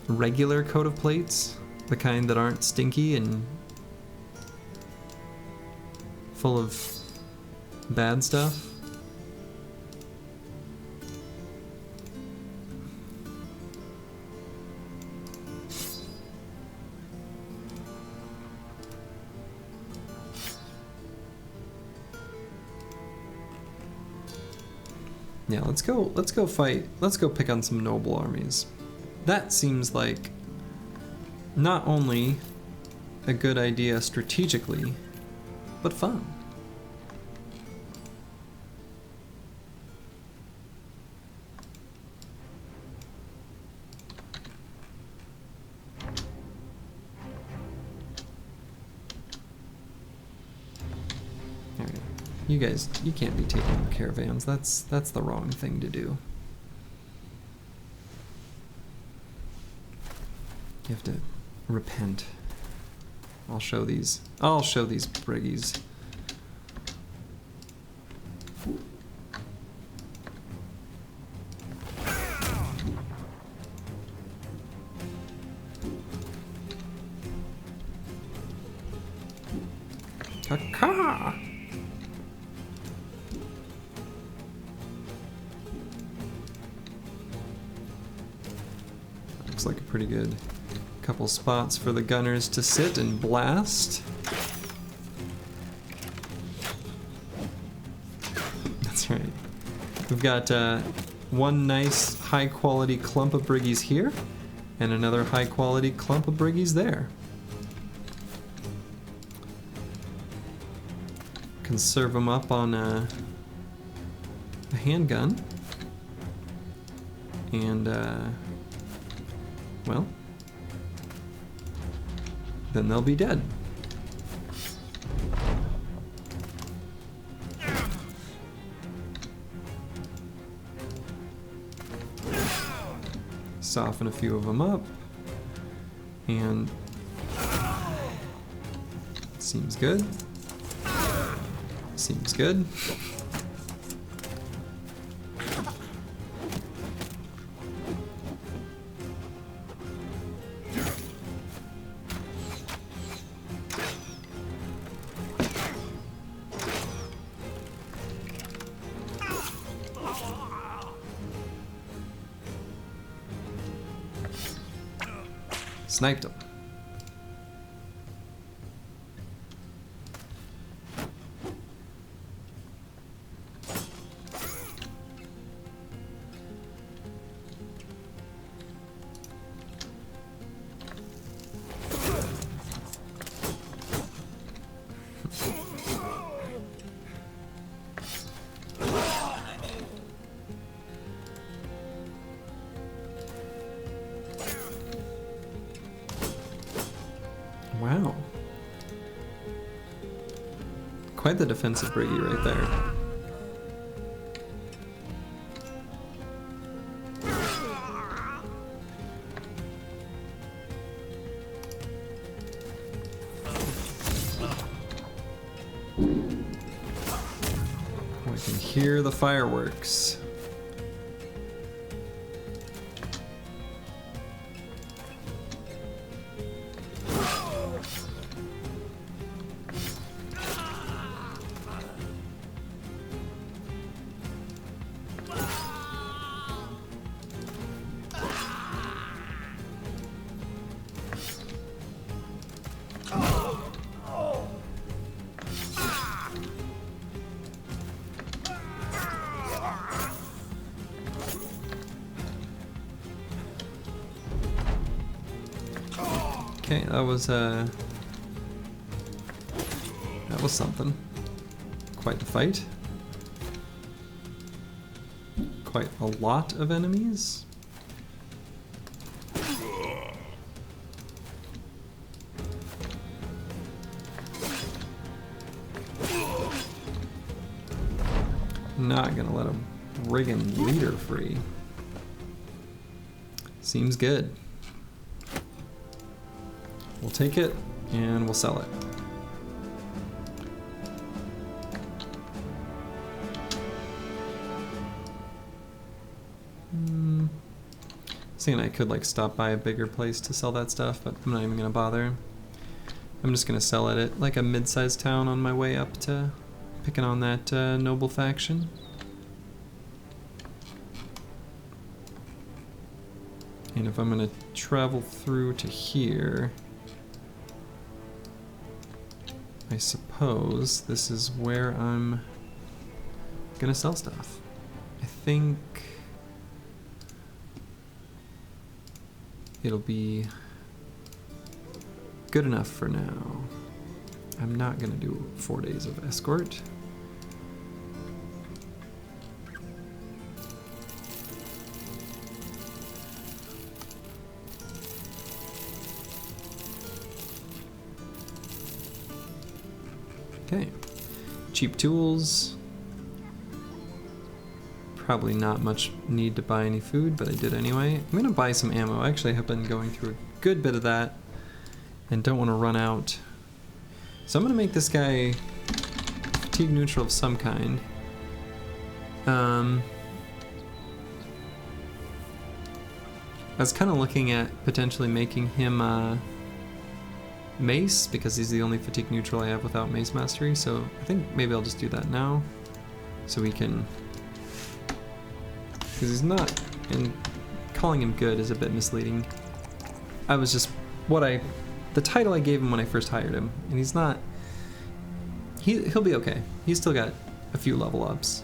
regular coat of plates, the kind that aren't stinky and full of bad stuff. Yeah, let's go fight. Let's go pick on some noble armies. That seems like not only a good idea strategically, but fun. You guys, you can't be taking caravans. That's the wrong thing to do. You have to repent. I'll show these briggies. Caca! Looks like a pretty good couple spots for the gunners to sit and blast. That's right. We've got one nice high quality clump of briggies here and another high quality clump of briggies there. Can serve them up on a handgun. And well, then they'll be dead. Soften a few of them up, and seems good. Seems good. Sniped him. Wow. Quite the defensive briggy right there. I can hear the fireworks. Okay, that was something. Quite the fight. Quite a lot of enemies. Not gonna let a friggin' leader free. Seems good. We'll take it and we'll sell it. was thinking I could like stop by a bigger place to sell that stuff, but I'm not even gonna bother. I'm just gonna sell it at like a mid-sized town on my way up to picking on that noble faction. And if I'm gonna travel through to here, I suppose this is where I'm gonna sell stuff. I think it'll be good enough for now. I'm not gonna do 4 days of escort. Okay, cheap tools. Probably not much need to buy any food, but I did anyway. I'm gonna buy some ammo. Actually, I have been going through a good bit of that and don't want to run out. So I'm gonna make this guy fatigue neutral of some kind. I was kind of looking at potentially making him mace, because he's the only fatigue neutral I have without mace mastery, so I think maybe I'll just do that now so we can, because he's not, and calling him good is a bit misleading. I was just the title I gave him when I first hired him, and he's not, he'll be okay. He's still got a few level ups.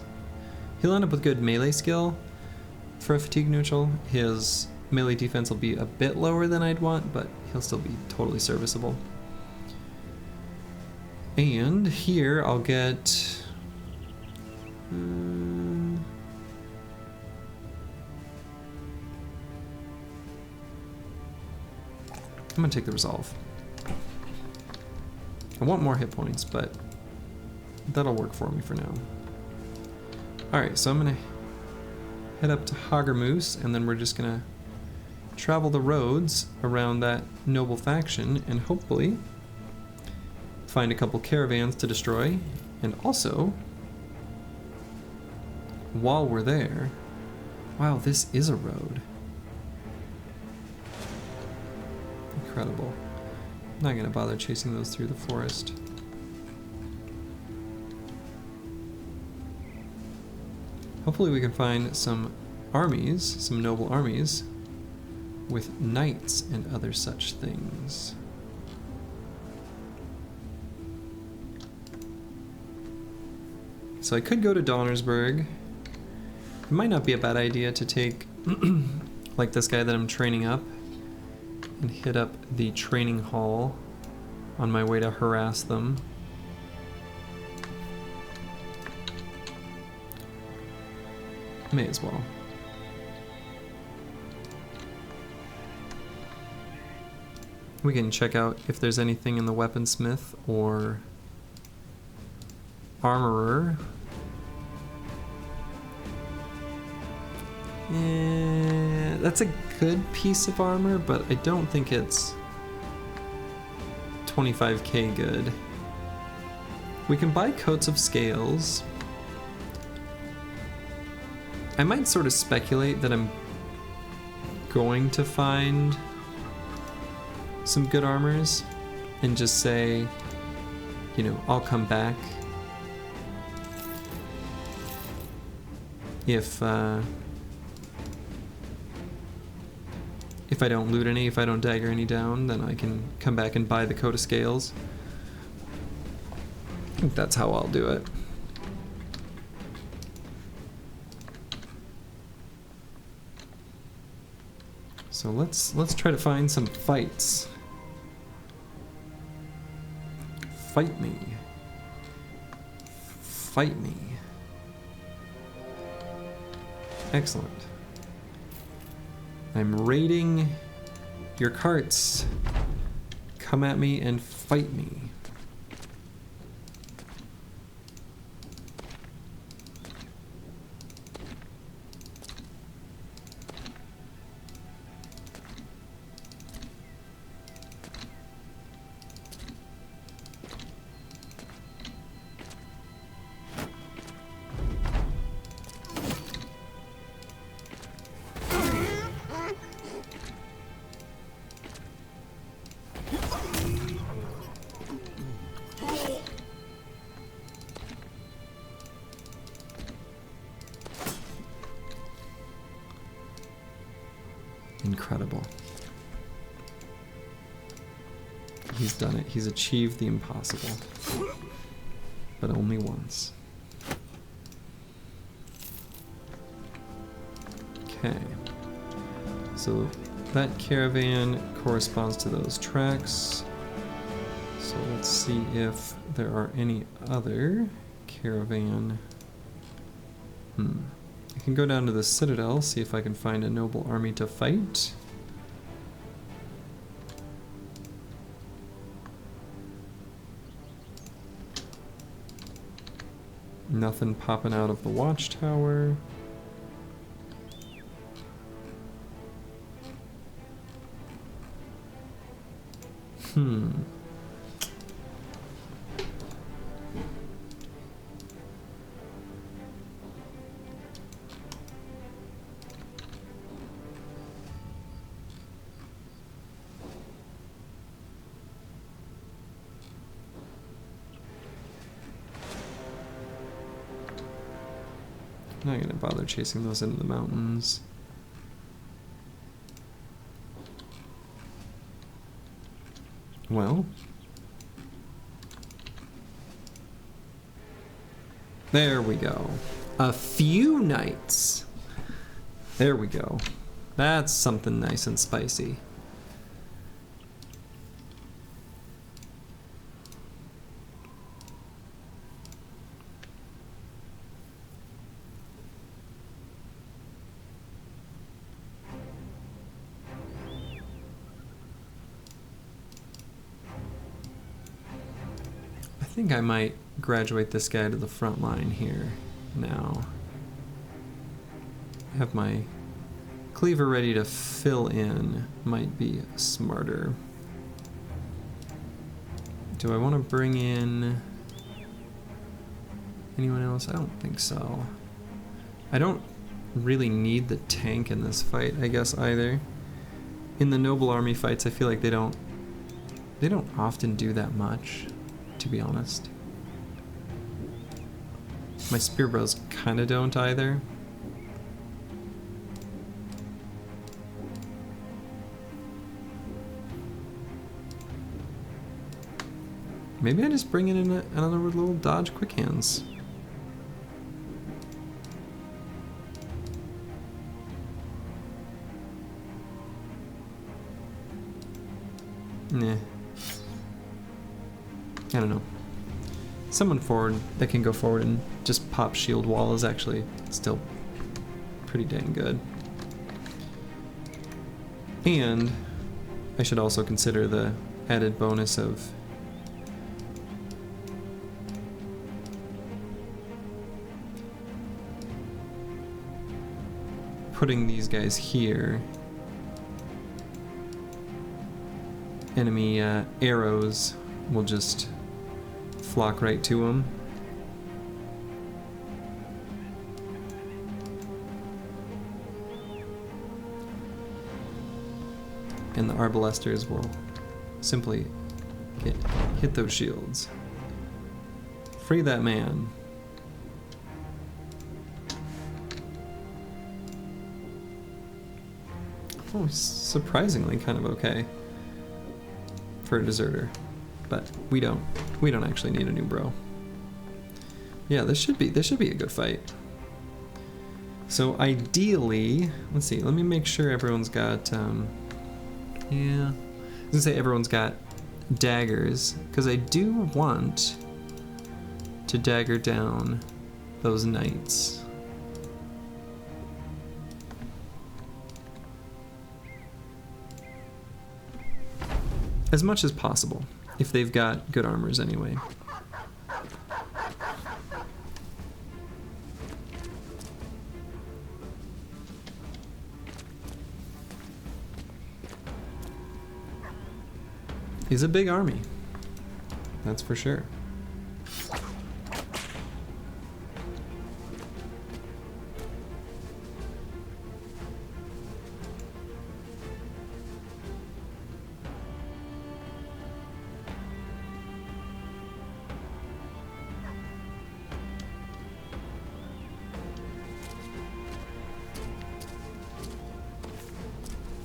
He'll end up with good melee skill for a fatigue neutral. His melee defense will be a bit lower than I'd want, but he'll still be totally serviceable. And here I'll get I'm gonna take the resolve. I want more hit points, but that'll work for me for now. Alright, so I'm gonna head up to Hagermoose, and then we're just gonna travel the roads around that noble faction and hopefully find a couple caravans to destroy. And also, while we're there, wow, this is a road. Incredible. I'm not gonna bother chasing those through the forest. Hopefully we can find some armies, some noble armies, with knights and other such things. So I could go to Donnersberg. It might not be a bad idea to take, like this guy that I'm training up, and hit up the training hall on my way to harass them. May as well. We can check out if there's anything in the weaponsmith or armorer. That's a good piece of armor, but I don't think it's 25k good. We can buy coats of scales. I might sort of speculate that I'm going to find some good armors and just say, you know, I'll come back if I don't loot any, if I don't dagger any down, then I can come back and buy the coat of scales. I think that's how I'll do it. So let's try to find some fights. Fight me. Fight me. Excellent. I'm raiding your carts. Come at me and fight me. incredible. He's done it. He's achieved the impossible. But only once. Okay. So that caravan corresponds to those tracks. So let's see if there are any other caravan. I can go down to the citadel, see if I can find a noble army to fight. Nothing popping out of the watchtower. I'm not gonna bother chasing those into the mountains. Well, there we go. A few knights. There we go. That's something nice and spicy. I think I might graduate this guy to the front line here now. Have my cleaver ready to fill in. Might be smarter. Do I want to bring in anyone else? I don't think so. I don't really need the tank in this fight, I guess, either. In the noble army fights, I feel like they don't often do that much, to be honest. My spear bros kind of don't either. Maybe I just bring in another little dodge quick hands. Nah. I don't know. Someone forward that can go forward and just pop shield wall is actually still pretty dang good. And I should also consider the added bonus of putting these guys here. Enemy arrows will just flock right to them. And the arbalesters will simply hit those shields. Free that man. Oh, surprisingly kind of okay for a deserter. But we don't actually need a new bro. Yeah, this should be a good fight. So ideally, let's see, let me make sure everyone's got yeah, I was gonna say everyone's got daggers, because I do want to dagger down those knights. As much as possible, if they've got good armors anyway. He's a big army, that's for sure.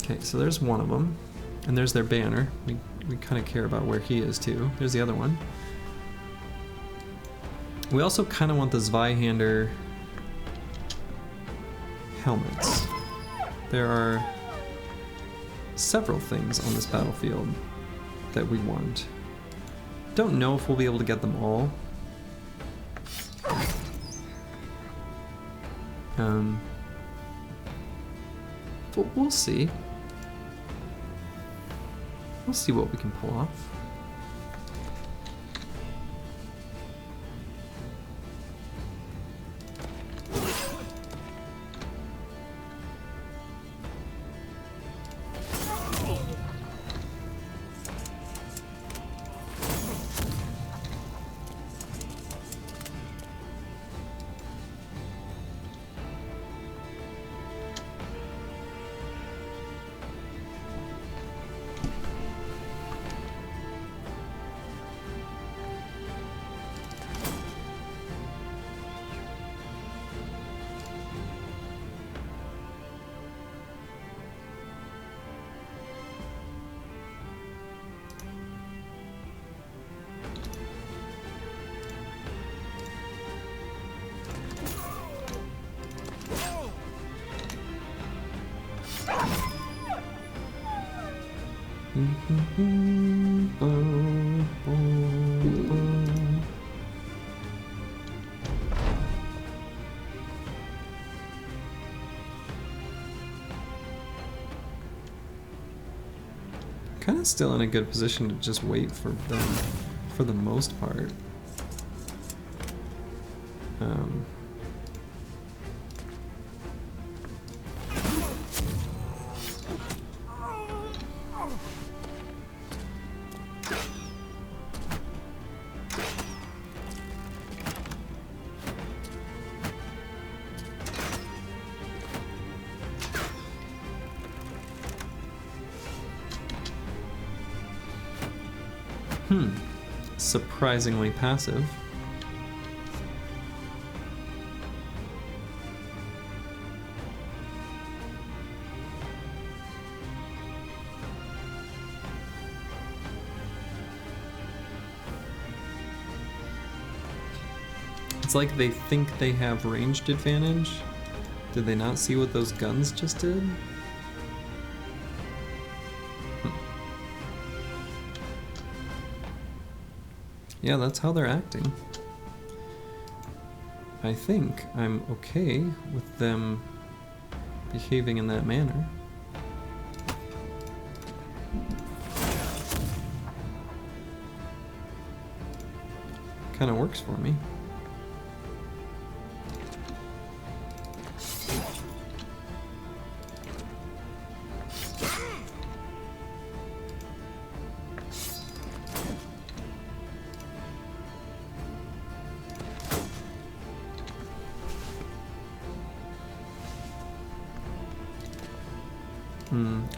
Okay, Okay, so there's one of them. And there's their banner. We kind of care about where he is too. There's the other one. We also kind of want the Zweihander helmets. There are several things on this battlefield that we want. Don't know if we'll be able to get them all. But we'll see. We'll see what we can pull off. Kind of still in a good position to just wait for them for the most part. Surprisingly passive. It's like they think they have ranged advantage. Did they not see what those guns just did? Yeah, that's how they're acting. I think I'm okay with them behaving in that manner. Kind of works for me.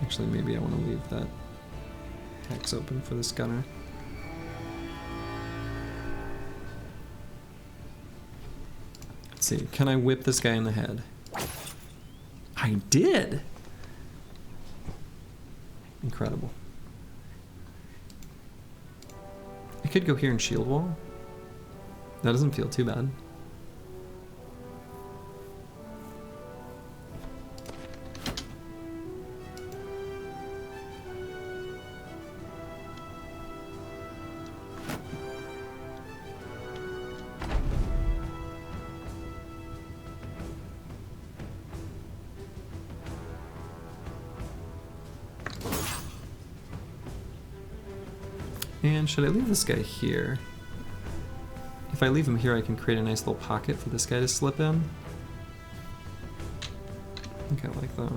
Actually, maybe I want to leave that hex open for this gunner. Let's see, can I whip this guy in the head? I did! Incredible. I could go here and shield wall. That doesn't feel too bad. And should I leave this guy here? If I leave him here, I can create a nice little pocket for this guy to slip in. I think I like that.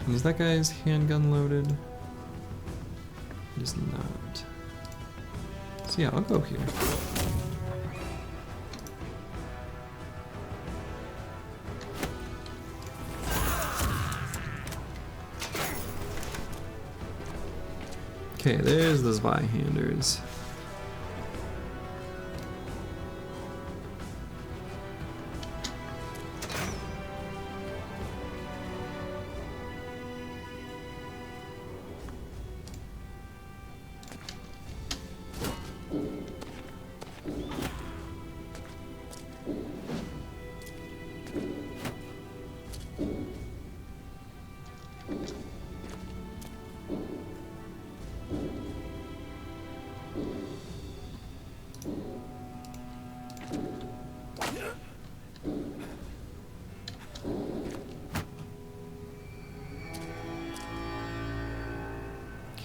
And is that guy's handgun loaded? It is not. So yeah, I'll go here. Okay, there's the Zweihanders.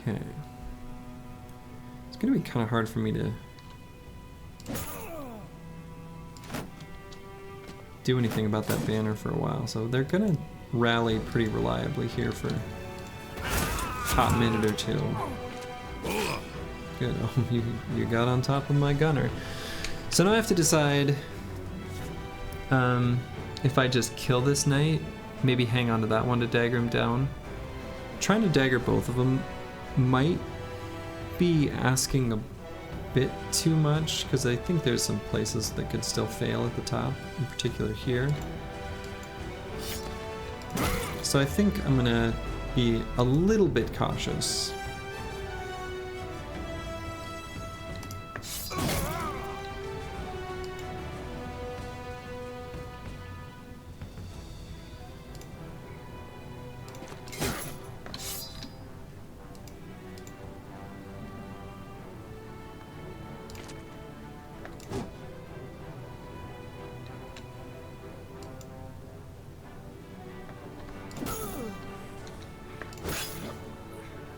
Okay. It's gonna be kind of hard for me to do anything about that banner for a while, so they're gonna rally pretty reliably here for a hot minute or two. Good. Oh, you got on top of my gunner. So now I have to decide if I just kill this knight, maybe hang on to that one to dagger him down. Trying to dagger both of them might be asking a bit too much, because I think there's some places that could still fail at the top, in particular here. So I think I'm gonna be a little bit cautious.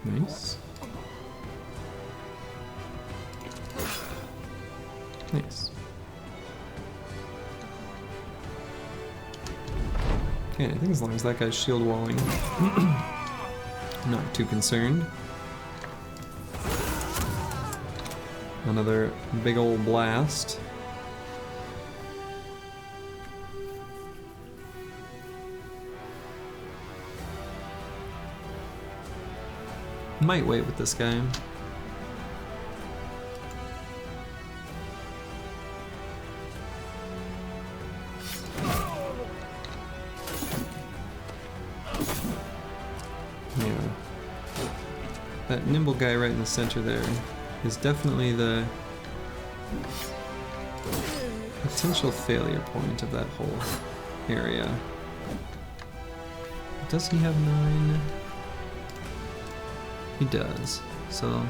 Nice. Nice. Okay, I think as long as that guy's shield walling, I'm not too concerned. Another big old blast. Might wait with this guy. Yeah. That nimble guy right in the center there is definitely the potential failure point of that whole area. Does he have 9? He does, so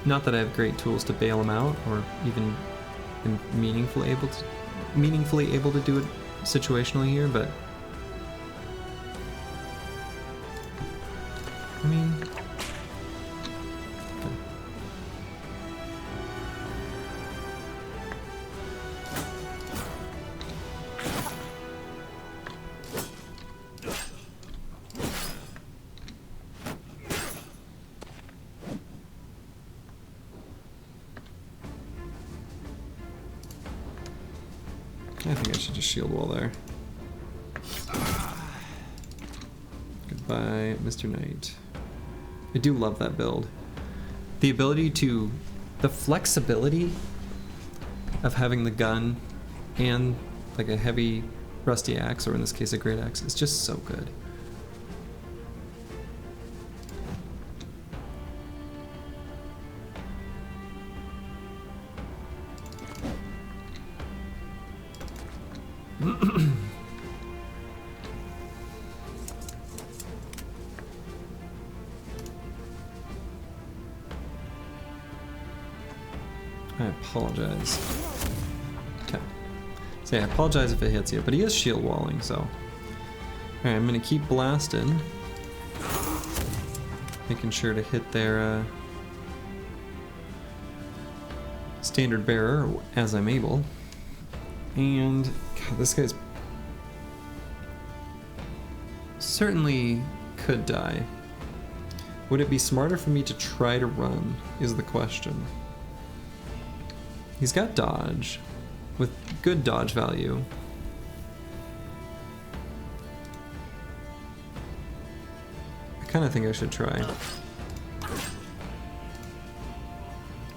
not that I have great tools to bail him out, or even meaningfully able to do it situationally here, but I mean, okay. I think I should just shield wall there. Goodbye, Mr. Knight. I do love that build. The ability to, the flexibility of having the gun and like a heavy rusty axe, or in this case a great axe, is just so good. I apologize. Okay. So yeah, I apologize if it hits you, but he is shield walling, so. Alright, I'm gonna keep blasting. Making sure to hit their standard bearer as I'm able. And God, this guy's certainly could die. Would it be smarter for me to try to run, is the question. He's got dodge, with good dodge value. I kind of think I should try.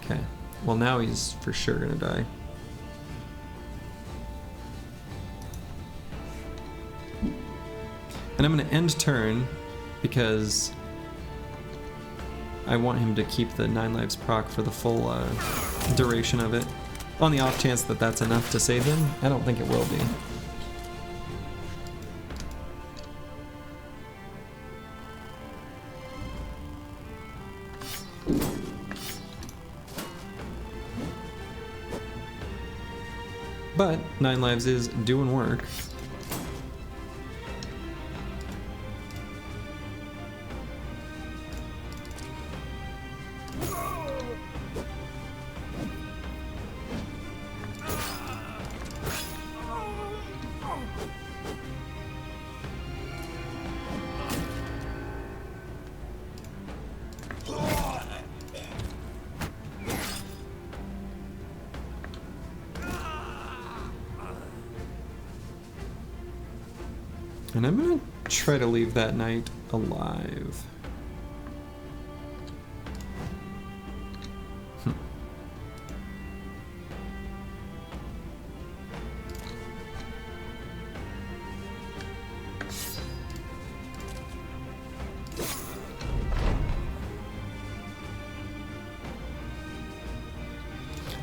Okay, well now he's for sure gonna die. And I'm gonna end turn because I want him to keep the 9 lives proc for the full duration of it. On the off chance that that's enough to save him, I don't think it will be. But 9 lives is doing work. And I'm gonna try to leave that knight alive.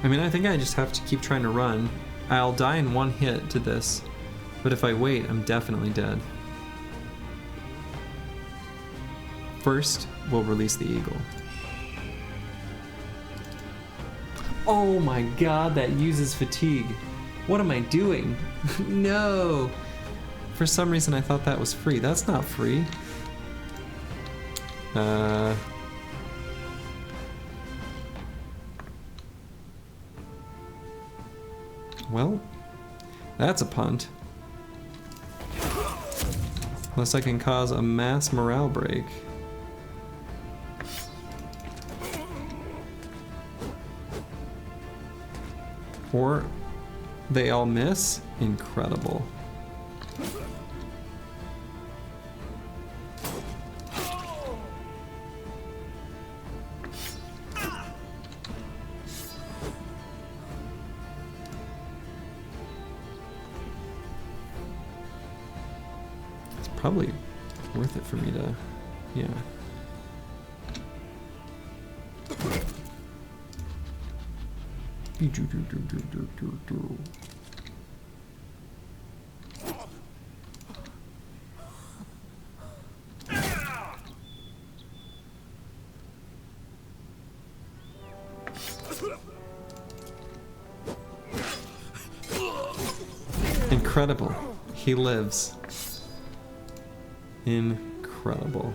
I mean, I think I just have to keep trying to run. I'll die in one hit to this, but if I wait, I'm definitely dead. First, we'll release the eagle. Oh my god, that uses fatigue. What am I doing? No! For some reason I thought that was free. That's not free. Well, that's a punt. Unless I can cause a mass morale break. Or they all miss? Incredible. Probably worth it for me to, yeah. Incredible. He lives. Incredible.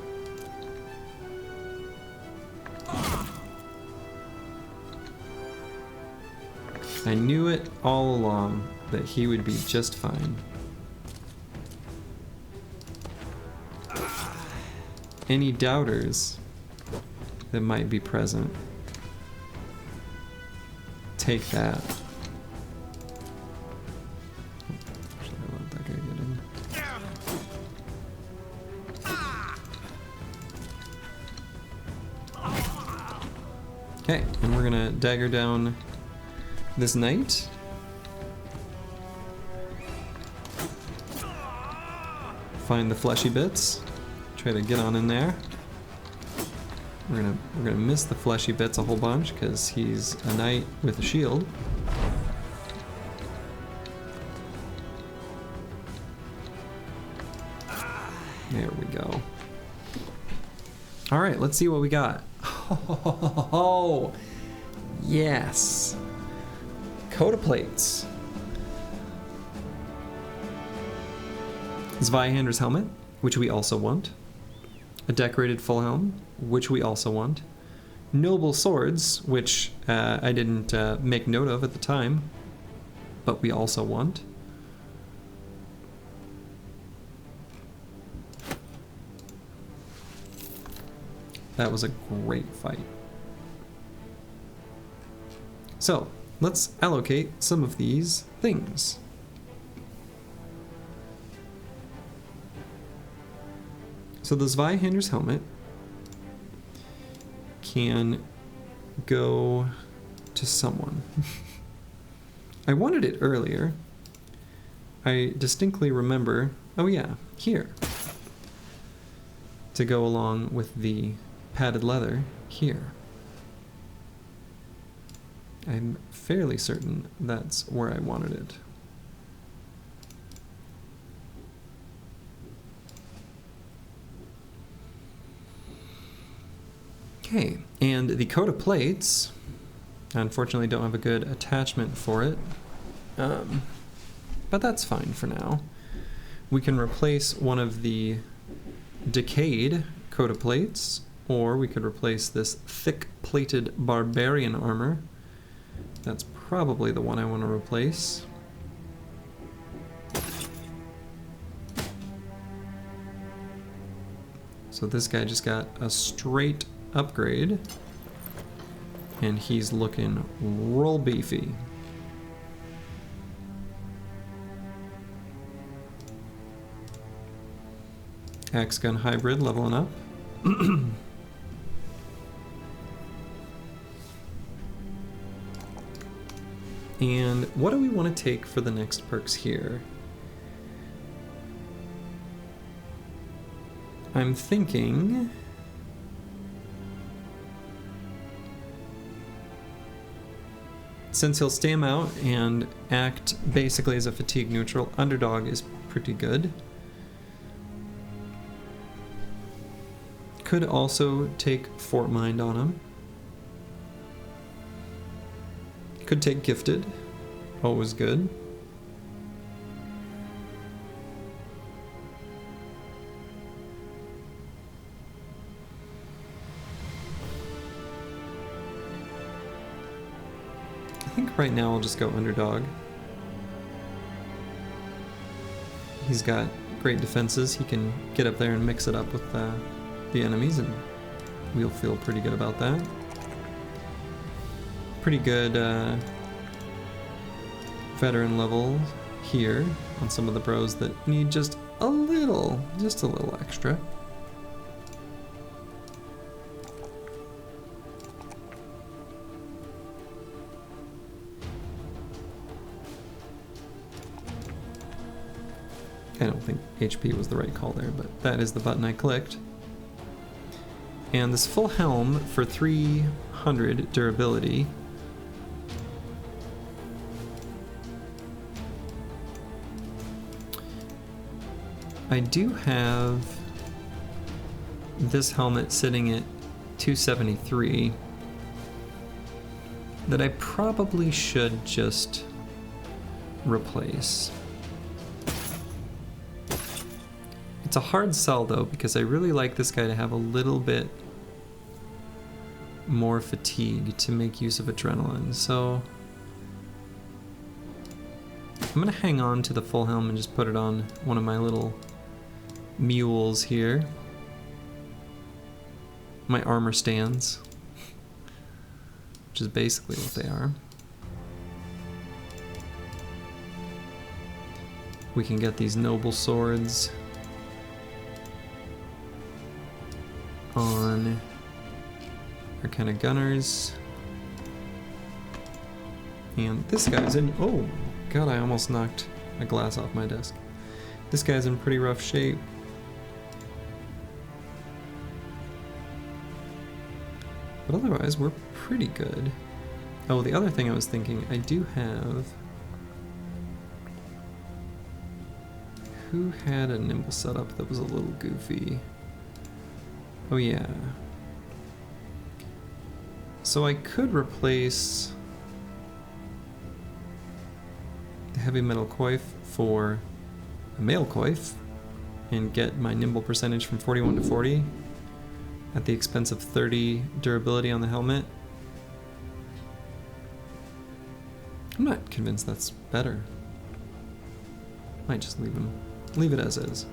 I knew it all along that he would be just fine. Any doubters that might be present, take that. Should I let that guy get in? Okay, and we're gonna dagger down this knight. Find the fleshy bits. Try to get on in there. We're gonna miss the fleshy bits a whole bunch because he's a knight with a shield. There we go. All right, let's see what we got. Oh, yes. Coda plates. Zweihander's helmet, which we also want. A decorated full helm, which we also want. Noble swords, which I didn't make note of at the time, but we also want. That was a great fight. So, let's allocate some of these things. So the Zweihander's helmet can go to someone. I wanted it earlier. I distinctly remember, oh yeah, here. To go along with the padded leather here. I'm fairly certain that's where I wanted it. Okay, and the Coda plates, I unfortunately don't have a good attachment for it, but that's fine for now. We can replace one of the decayed Coda plates, or we could replace this thick-plated barbarian armor. That's probably the one I want to replace. So this guy just got a straight upgrade, and he's looking real beefy. Axe gun hybrid leveling up. And what do we want to take for the next perks here? I'm thinking... since he'll stam out and act basically as a fatigue neutral, underdog is pretty good. Could also take Fort Mind on him. Could take Gifted, always good. I think right now I'll just go underdog. He's got great defenses. He can get up there and mix it up with the enemies, and we'll feel pretty good about that. Pretty good veteran level here on some of the bros that need just a little extra. I don't think HP was the right call there, but that is the button I clicked. And this full helm for 300 durability. I do have this helmet sitting at 273 that I probably should just replace. It's a hard sell though, because I really like this guy to have a little bit more fatigue to make use of adrenaline, so I'm gonna hang on to the full helm and just put it on one of my little mules here. My armor stands, which is basically what they are. We can get these noble swords on our kind of gunners. And this guy's in, oh god, I almost knocked a glass off my desk. This guy's in pretty rough shape. But otherwise, we're pretty good. Oh, the other thing I was thinking, I do have... Who had a nimble setup that was a little goofy? Oh yeah. So I could replace the heavy metal coif for a mail coif and get my nimble percentage from 41 to 40 at the expense of 30 durability on the helmet. I'm not convinced that's better. Might just leave it as is.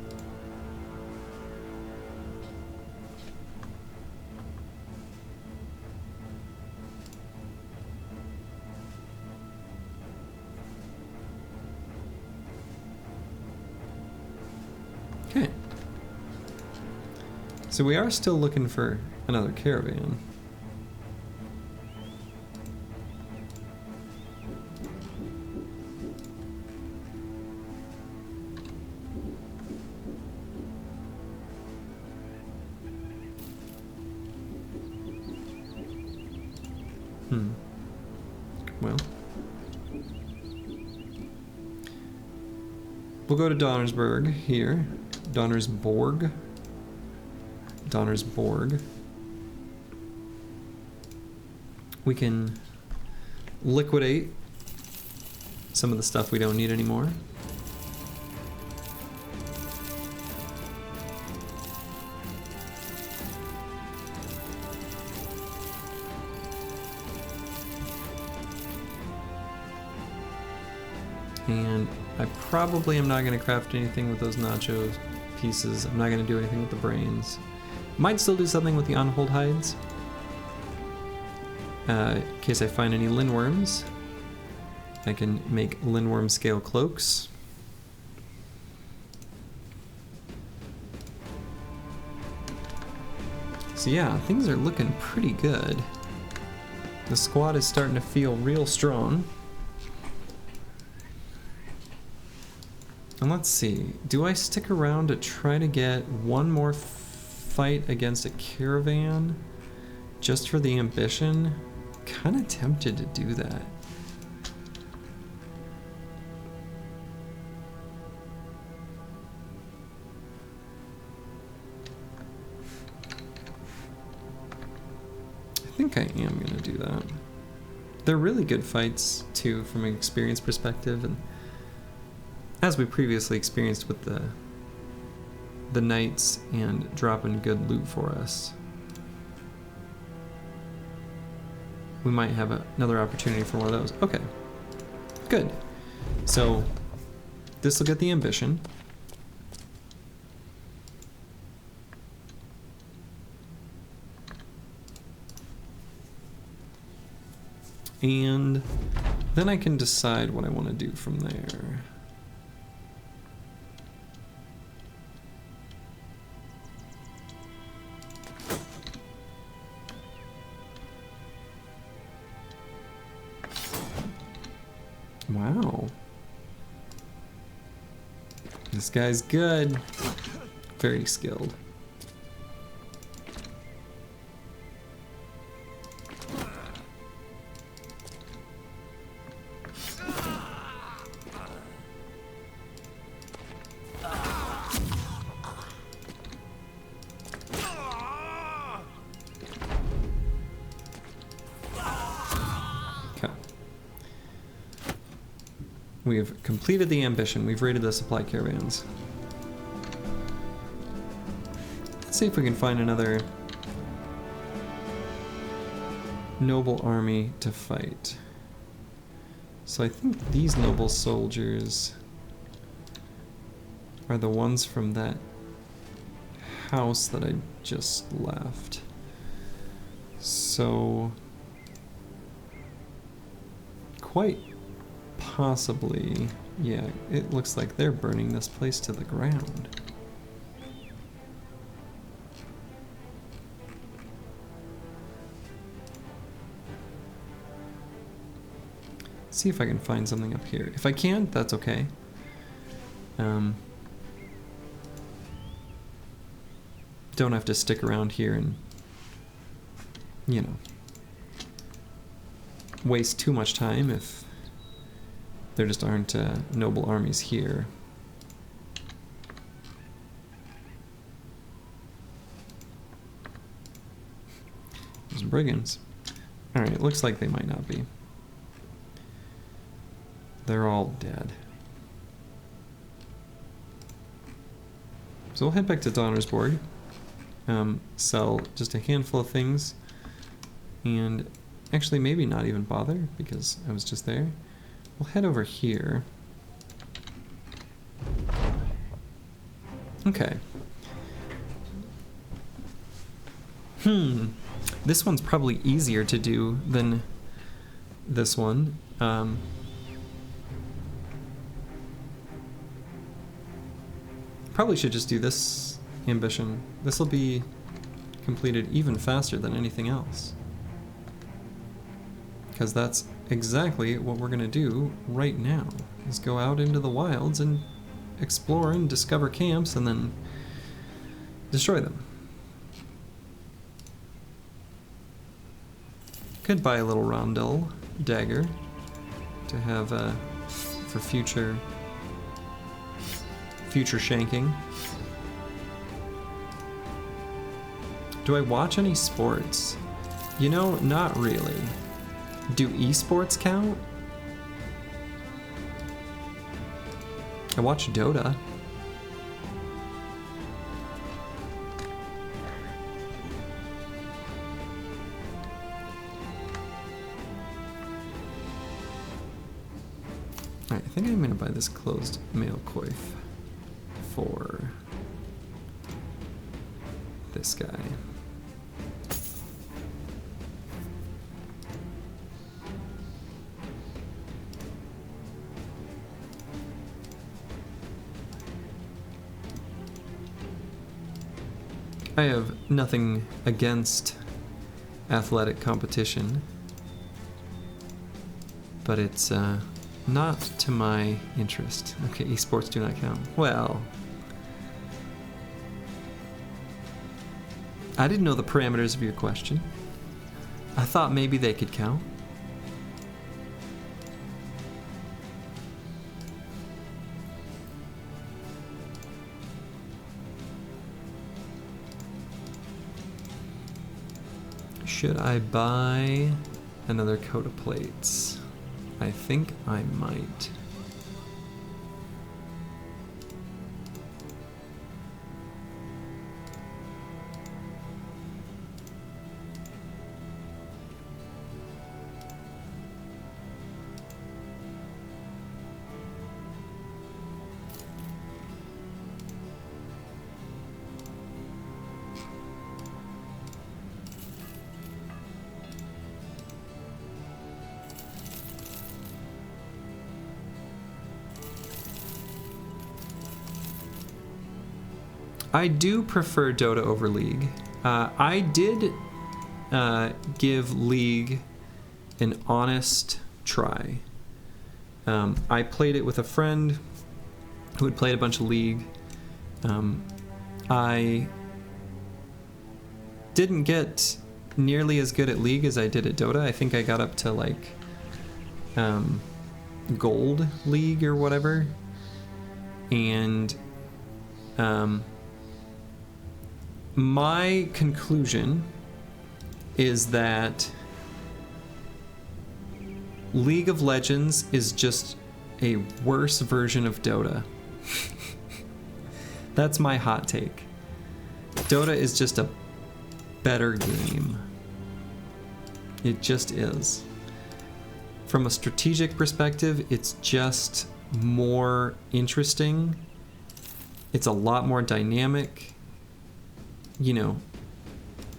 Okay. So we are still looking for another caravan. Well, we'll go to Donnersberg here. Donnersborg. We can liquidate some of the stuff we don't need anymore. And I probably am not going to craft anything with those nacho pieces. I'm not going to do anything with the brains. Might still do something with the unhold hides. In case I find any linworms. I can make linworm scale cloaks. So yeah, things are looking pretty good. The squad is starting to feel real strong. And let's see, do I stick around to try to get one more fight against a caravan just for the ambition? Kind of tempted to do that. I think I am gonna do that. They're really good fights too from an experience perspective, and as we previously experienced with the knights and dropping good loot for us. We might have another opportunity for one of those. Okay, good. So this will get the ambition. And then I can decide what I want to do from there. Wow. This guy's good. Very skilled. We've completed the ambition. We've raided the supply caravans. Let's see if we can find another noble army to fight. So I think these noble soldiers are the ones from that house that I just left. So quite possibly, yeah, it looks like they're burning this place to the ground. See if I can find something up here. If I can't, that's okay. Don't have to stick around here and, you know, waste too much time if there just aren't noble armies here. There's brigands. Alright, looks like they might not be. They're all dead. So we'll head back to Donnersborg, sell just a handful of things, and actually maybe not even bother because I was just there. We'll head over here. Okay. This one's probably easier to do than this one. Probably should just do this ambition. This will be completed even faster than anything else. Because that's exactly what we're going to do right now, is go out into the wilds and explore and discover camps and then destroy them. Could buy a little rondel dagger to have for future shanking. Do I watch any sports? You know, not really. Do esports count? I watch Dota. Alright, I think I'm gonna buy this closed mail coif for this guy. I have nothing against athletic competition, but it's not to my interest. Okay, esports do not count. Well, I didn't know the parameters of your question. I thought maybe they could count. Should I buy another coat of plates? I think I might. I do prefer Dota over League. I did give League an honest try. I played it with a friend who had played a bunch of League. I didn't get nearly as good at League as I did at Dota. I think I got up to like Gold League or whatever. And my conclusion is that League of Legends is just a worse version of Dota. That's my hot take. Dota is just a better game. It just is. From a strategic perspective, it's just more interesting. It's a lot more dynamic. You know,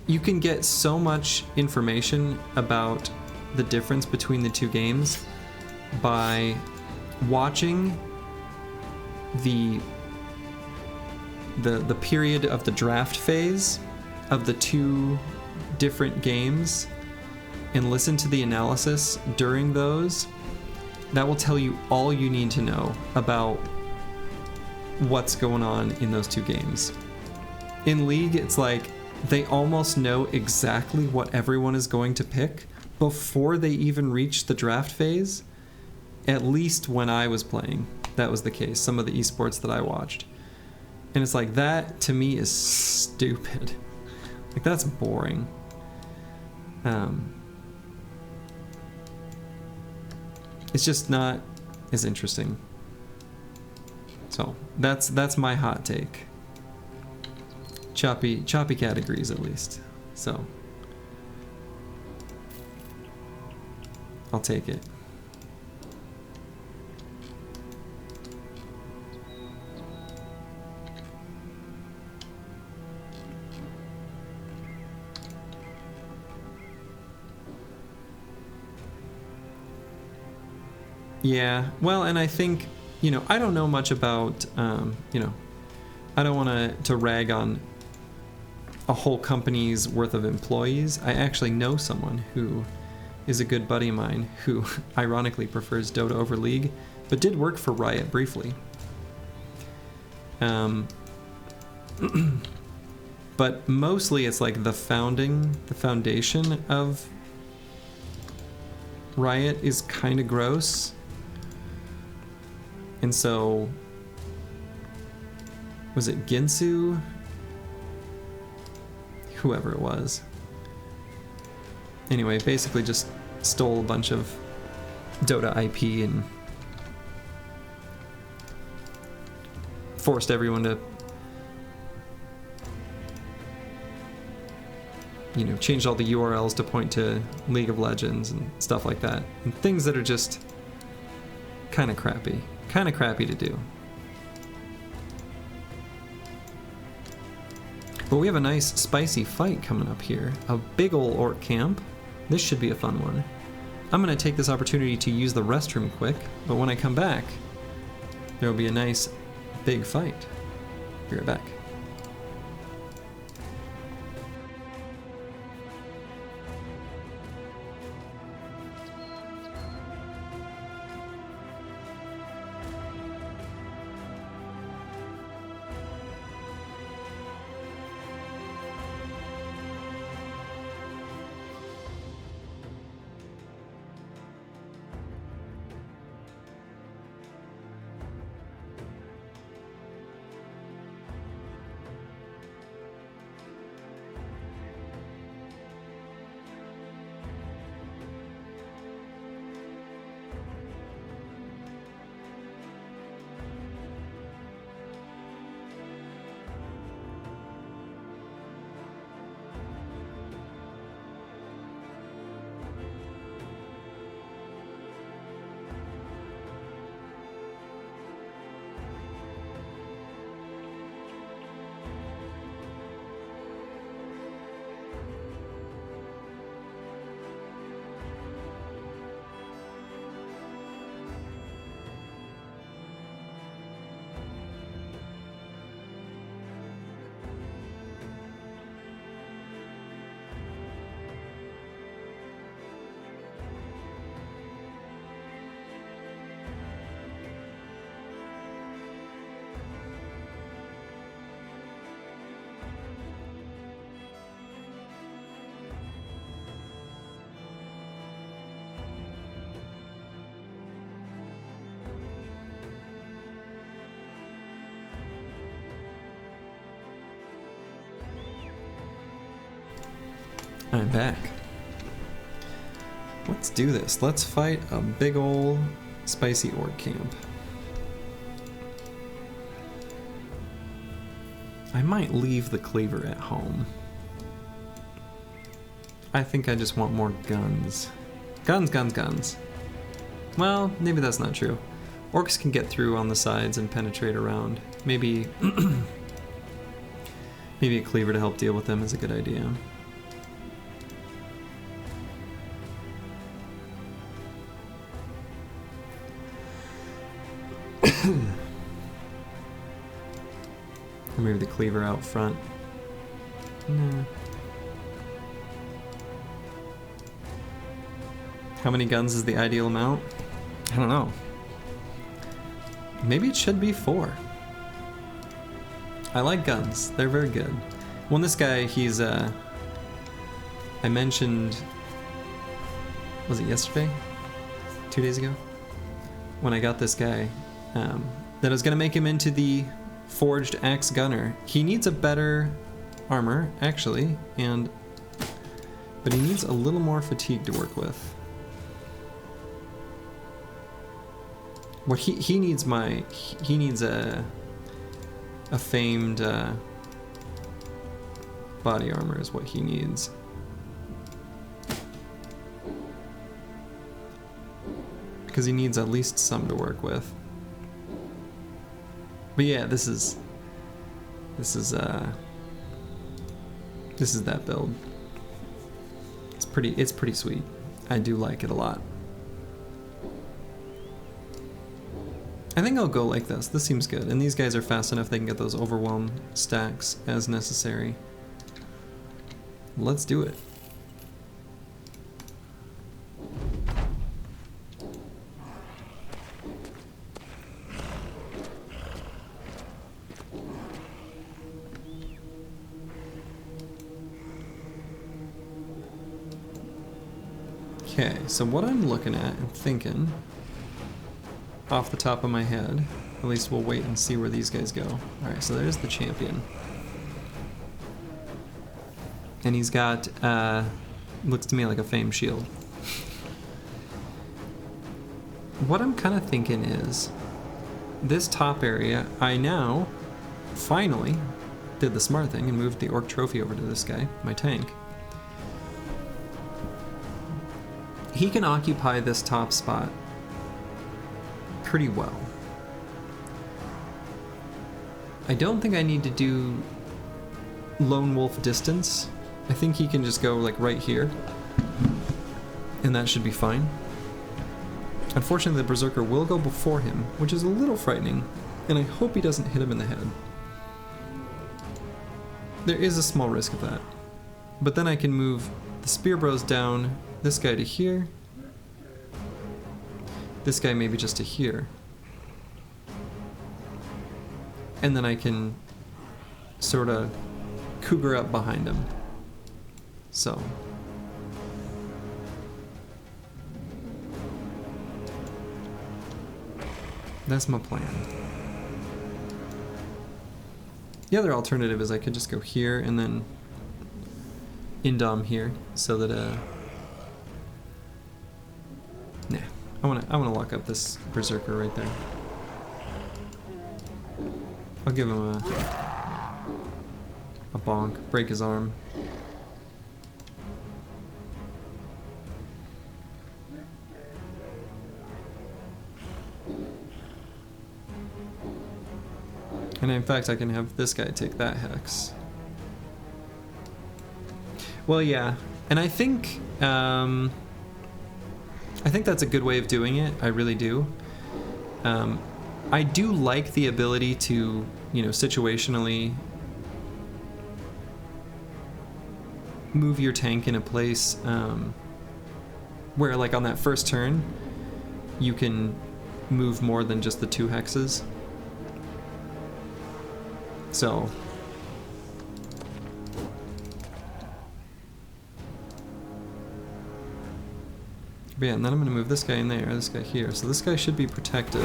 you can get so much information about the difference between the two games by watching the period of the draft phase of the two different games and listen to the analysis during those. That will tell you all you need to know about what's going on in those two games. In League, it's like they almost know exactly what everyone is going to pick before they even reach the draft phase. At least when I was playing, that was the case. Some of the esports that I watched. And it's like, that to me is stupid. Like, that's boring. It's just not as interesting. So that's my hot take. Choppy Cat agrees, at least. So I'll take it. Yeah, well, and I think, you know, I don't know much about, you know, I don't want to rag on a whole company's worth of employees. I actually know someone who is a good buddy of mine who ironically prefers Dota over League, but did work for Riot briefly. But mostly it's like the foundation of Riot is kind of gross. And so, was it Ginsu? Whoever it was. Anyway, basically just stole a bunch of Dota IP and forced everyone to, you know, change all the URLs to point to League of Legends and stuff like that. And things that are just kind of crappy. Kind of crappy to do. But we have a nice spicy fight coming up here. A big ol' orc camp. This should be a fun one. I'm going to take this opportunity to use the restroom quick, but when I come back, there will be a nice big fight. Be right back. I'm back. Let's do this. Let's fight a big ol' spicy orc camp. I might leave the cleaver at home. I think I just want more guns. Guns, guns, guns. Well, maybe that's not true. Orcs can get through on the sides and penetrate around. Maybe maybe a cleaver to help deal with them is a good idea. Or maybe the cleaver out front. No. How many guns is the ideal amount? I don't know. Maybe it should be 4. I like guns. They're very good. Well, this guy, he's, I mentioned, was it yesterday? 2 days ago? When I got this guy, that I was gonna make him into the forged axe gunner. He needs a better armor, actually, but he needs a little more fatigue to work with. What he needs he needs a famed body armor is what he needs. Because he needs at least some to work with. But yeah, this is that build. It's pretty sweet. I do like it a lot. I think I'll go like this. This seems good. And these guys are fast enough they can get those overwhelm stacks as necessary. Let's do it. Okay, so what I'm looking at and thinking, off the top of my head, at least we'll wait and see where these guys go. Alright, so there's the champion. And he's got, looks to me like a famed shield. What I'm kind of thinking is, this top area, I now, finally, did the smart thing and moved the orc trophy over to this guy, my tank. He can occupy this top spot pretty well. I don't think I need to do lone wolf distance. I think he can just go like right here, and that should be fine. Unfortunately, the berserker will go before him, which is a little frightening, and I hope he doesn't hit him in the head. There is a small risk of that. But then I can move the spear bros down, this guy to here, this guy maybe just to here, and then I can sort of cougar up behind him. So that's my plan. The other alternative is I could just go here and then indom here, so that nah, I wanna lock up this berserker right there. I'll give him a bonk, break his arm. And in fact, I can have this guy take that hex. Well, yeah, and I think that's a good way of doing it. I really do. I do like the ability to, you know, situationally move your tank in a place where, like, on that first turn, you can move more than just the 2 hexes. So but yeah, and then I'm going to move this guy in there, this guy here. So this guy should be protected.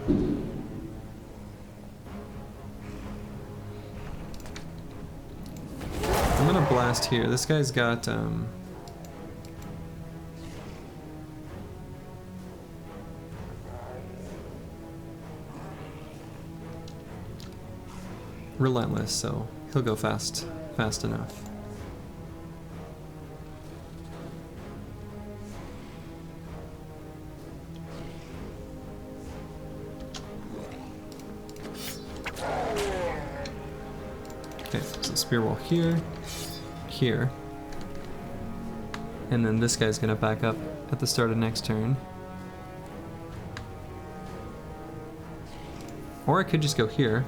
I'm gonna blast here. This guy's got relentless, so he'll go fast enough. Okay, so spear wall here, here, and then this guy's gonna back up at the start of next turn. Or I could just go here.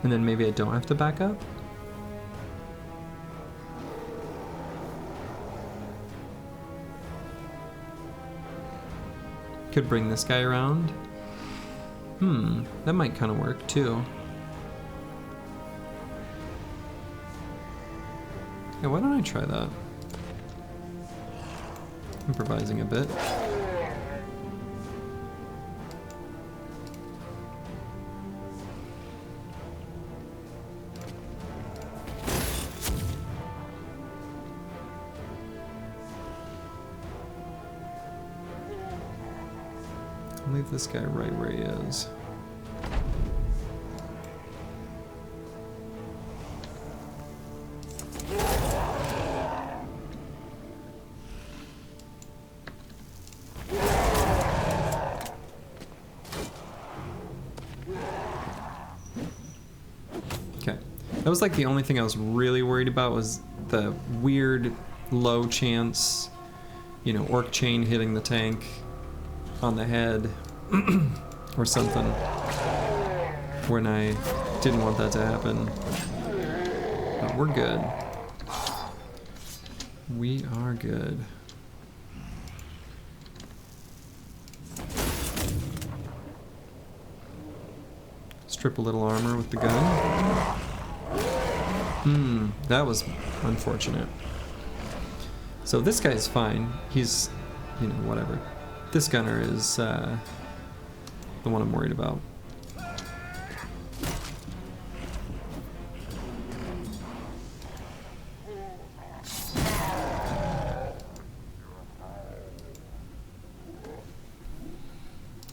And then maybe I don't have to back up? Could bring this guy around. That might kind of work too. Yeah, why don't I try that? Improvising a bit. Leave this guy right where he is. Okay, that was like the only thing I was really worried about was the weird low chance, you know, orc chain hitting the tank on the head or something when I didn't want that to happen. But we're good. We are good. Strip a little armor with the gun. That was unfortunate. So this guy's fine. He's, you know, whatever. This gunner is the one I'm worried about.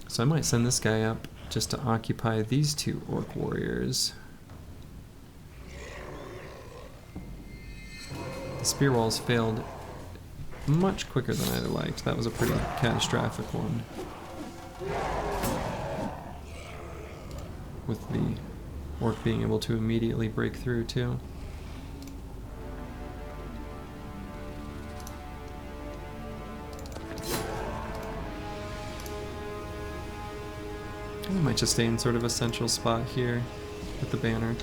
So I might send this guy up just to occupy these two orc warriors. The spear walls failed much quicker than I'd have liked. That was a pretty catastrophic one. With the orc being able to immediately break through too. I might just stay in sort of a central spot here with the banner.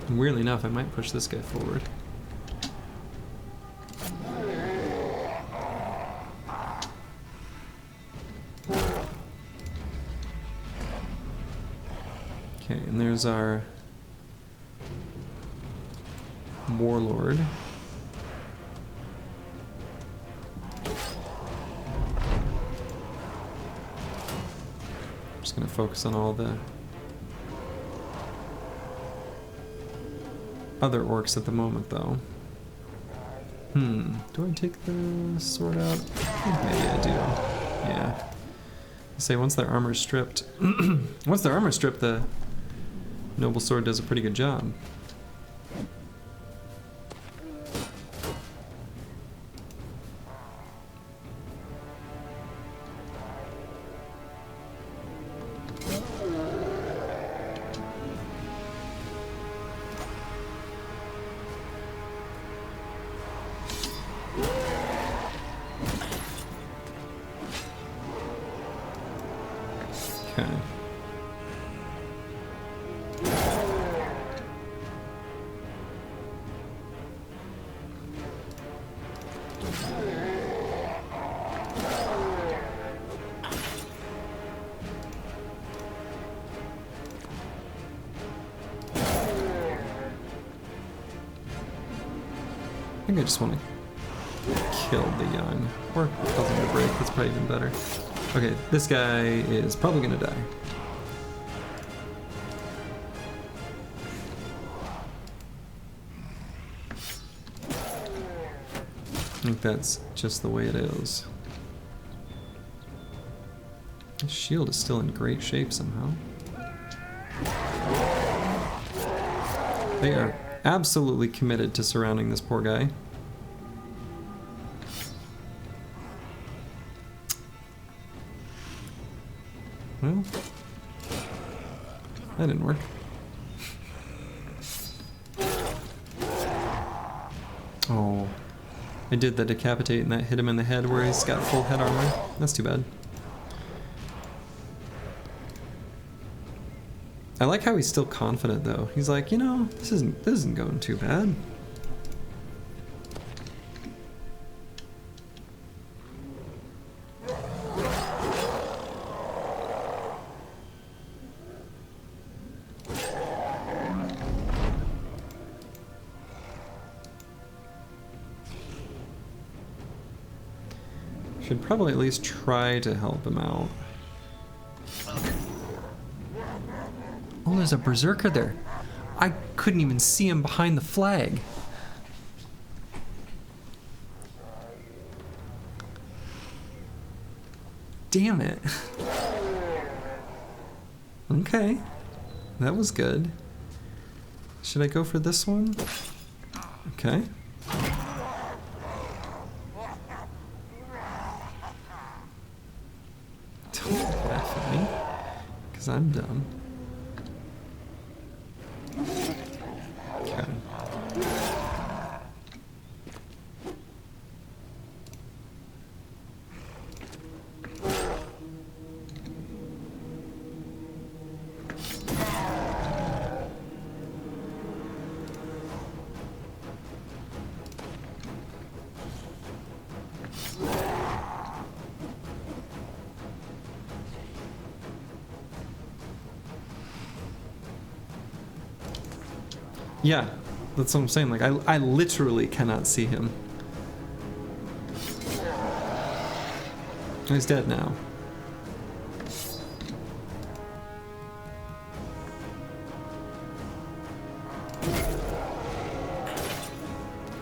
And weirdly enough, I might push this guy forward. Okay, and there's our warlord. Just gonna focus on all the other orcs at the moment, though. Do I take the sword out? Maybe I do. Yeah. I say once their armor's stripped, once their armor's stripped, the noble sword does a pretty good job. Okay. think I just want to kill the young. Or cause him to break, that's probably even better. Okay, this guy is probably gonna die. I think that's just the way it is. His shield is still in great shape somehow. They are absolutely committed to surrounding this poor guy. Well, that didn't work. Oh, I did the decapitate and that hit him in the head where he's got full head armor. That's too bad. I like how he's still confident though. He's like, you know, this isn't going too bad. Should probably at least try to help him out. Oh, there's a berserker there. I couldn't even see him behind the flag. Damn it. Okay. That was good. Should I go for this one? Okay. Don't laugh at me, because I'm dumb. Okay. Yeah, that's what I'm saying. Like, I literally cannot see him. He's dead now.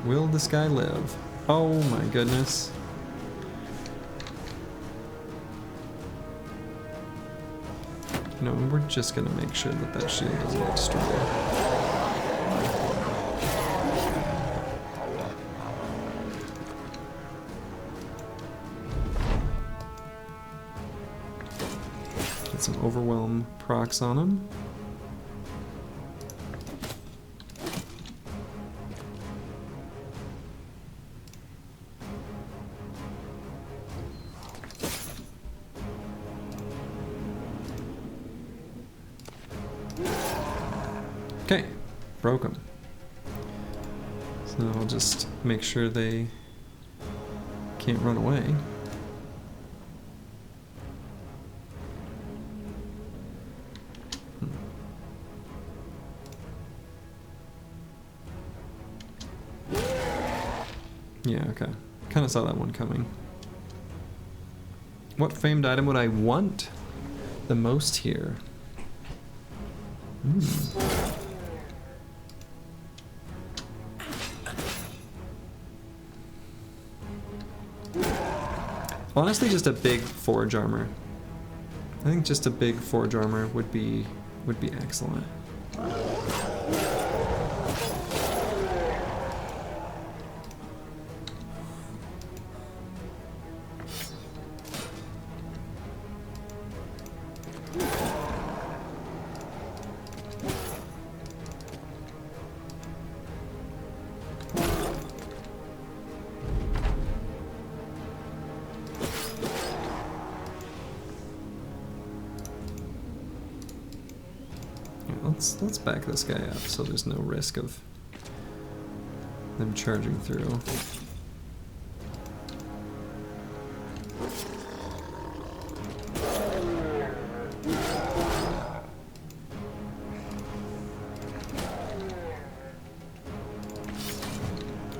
Will this guy live? Oh my goodness. You know, we're just gonna make sure that that shield doesn't get destroyed. Some overwhelm procs on him. Okay, broke him. So I'll just make sure they can't run away. Yeah, okay. Kind of saw that one coming. What famed item would I want the most here? Honestly, just a big forge armor. I think just a big forge armor would be excellent. Let's back this guy up so there's no risk of them charging through.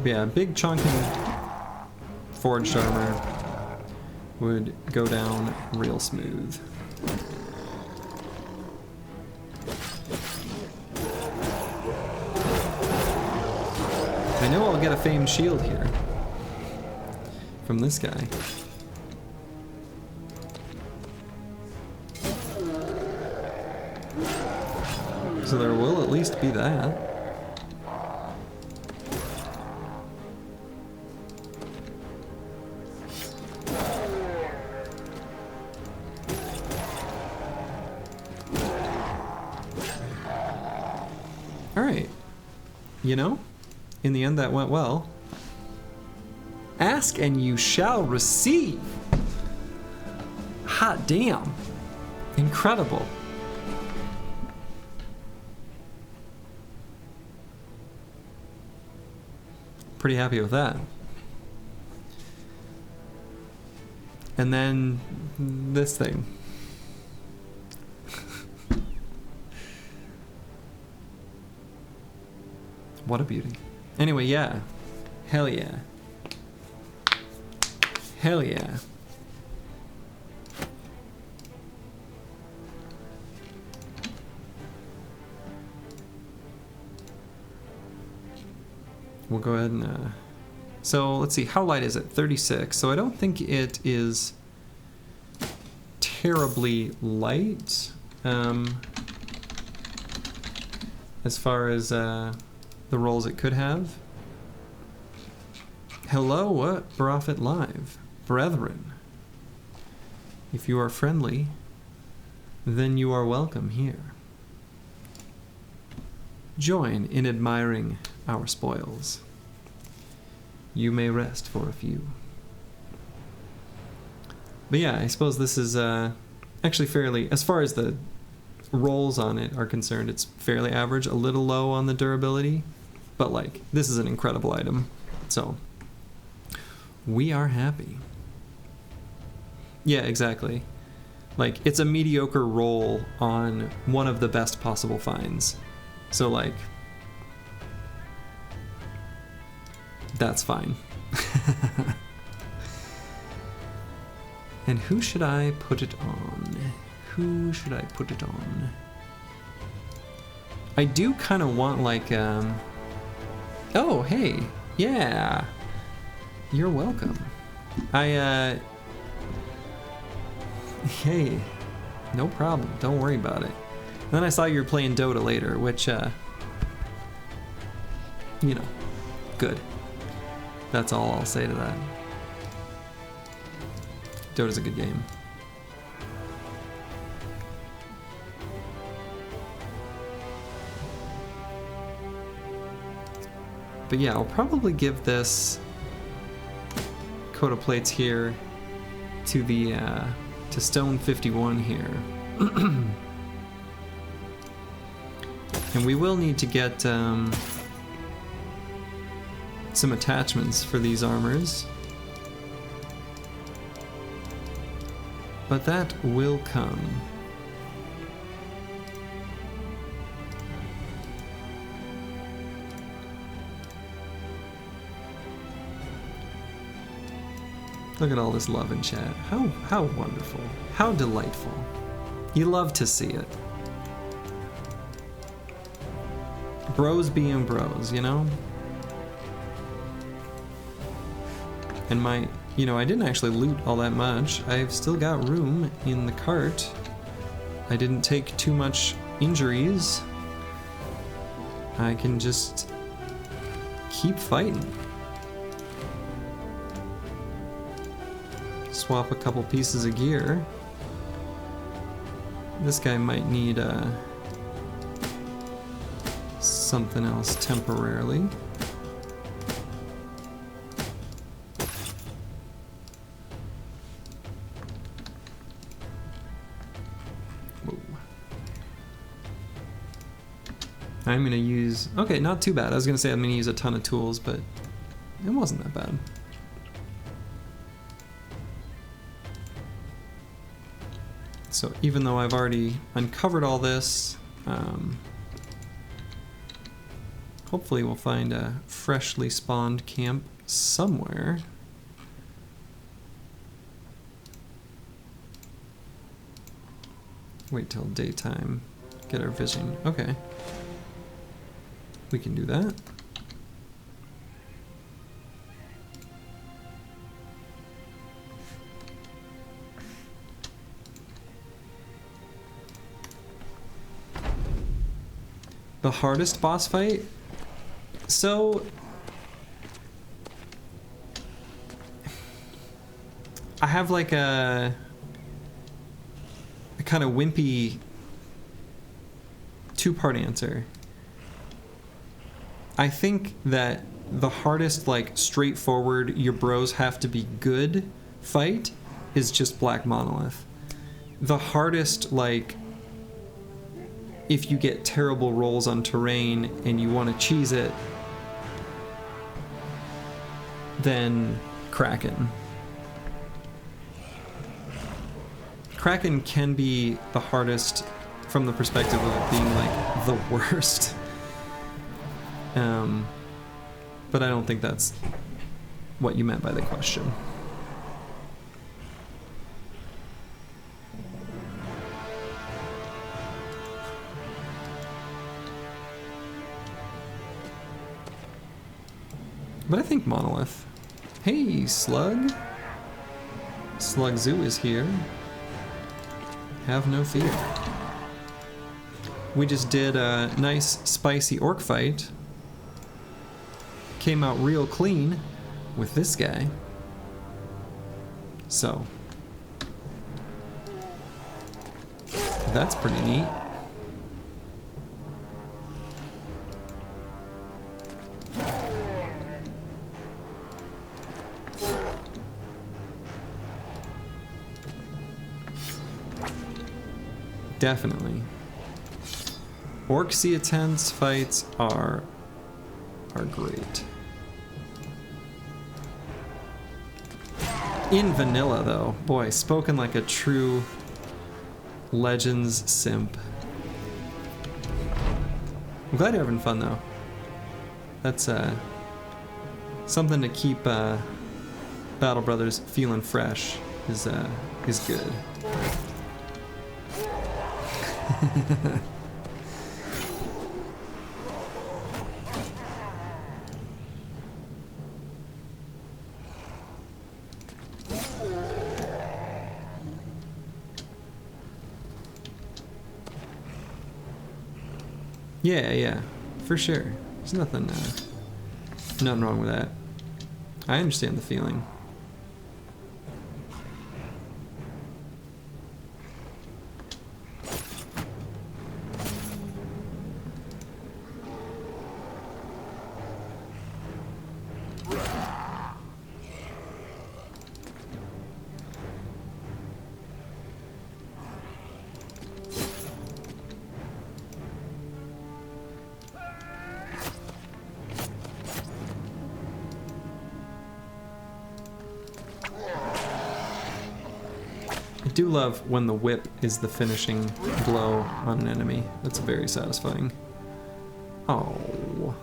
But yeah, big chunking forged armor would go down real smooth. I know I'll get a famed shield here from this guy. So there will at least be that. Alright. You know, in the end that went well. Ask and you shall receive. Hot damn. Incredible. Pretty happy with that. And then this thing. What a beauty. Anyway, yeah. Hell yeah. Hell yeah. We'll go ahead and, so let's see, how light is it? 36. So I don't think it is terribly light, as far as, the roles it could have. Hello, what? Prophet Live. Brethren. If you are friendly, then you are welcome here. Join in admiring our spoils. You may rest for a few. But yeah, I suppose this is actually fairly, as far as the rolls on it are concerned, it's fairly average, a little low on the durability, but like, this is an incredible item, so we are happy. Yeah, exactly. Like, it's a mediocre roll on one of the best possible finds. So like, that's fine. And who should I put it on? Who should I put it on? I do kind of want like, oh, hey, yeah, you're welcome. Hey, no problem, don't worry about it. And then I saw you were playing Dota later, which, you know, good. That's all I'll say to that. Dota's a good game. But yeah, I'll probably give this coat of plates here to the to Stone 51 here. And we will need to get some attachments for these armors. But that will come. Look at all this love in chat. How wonderful. How delightful. You love to see it. Bros being bros, you know? And my, you know, I didn't actually loot all that much. I've still got room in the cart. I didn't take too much injuries. I can just keep fighting. Swap a couple pieces of gear. This guy might need something else temporarily. Whoa. I'm gonna use, okay, not too bad. I was gonna say I'm gonna use a ton of tools, but it wasn't that bad. So even though I've already uncovered all this, Hopefully we'll find a freshly spawned camp somewhere. Wait till daytime. Get our vision. Okay. We can do that. The hardest boss fight? So I have like a kind of wimpy two-part answer. I think that the hardest, like, straightforward, your bros have to be good fight is just Black Monolith. The hardest, like, if you get terrible rolls on terrain and you want to cheese it, then Kraken. Kraken can be the hardest from the perspective of it being like the worst. But I don't think that's what you meant by the question. But I think Monolith. Hey, Slug. Slug Zoo is here. Have no fear. We just did a nice spicy orc fight. Came out real clean with this guy. So that's pretty neat. Definitely. Orc Sea Attends fights are great. In vanilla, though, boy, spoken like a true Legends simp. I'm glad you're having fun, though. That's something to keep Battle Brothers feeling fresh. Is good. Yeah, for sure. There's nothing wrong with that. I understand the feeling. I do love when the whip is the finishing blow on an enemy. That's very satisfying. Oh.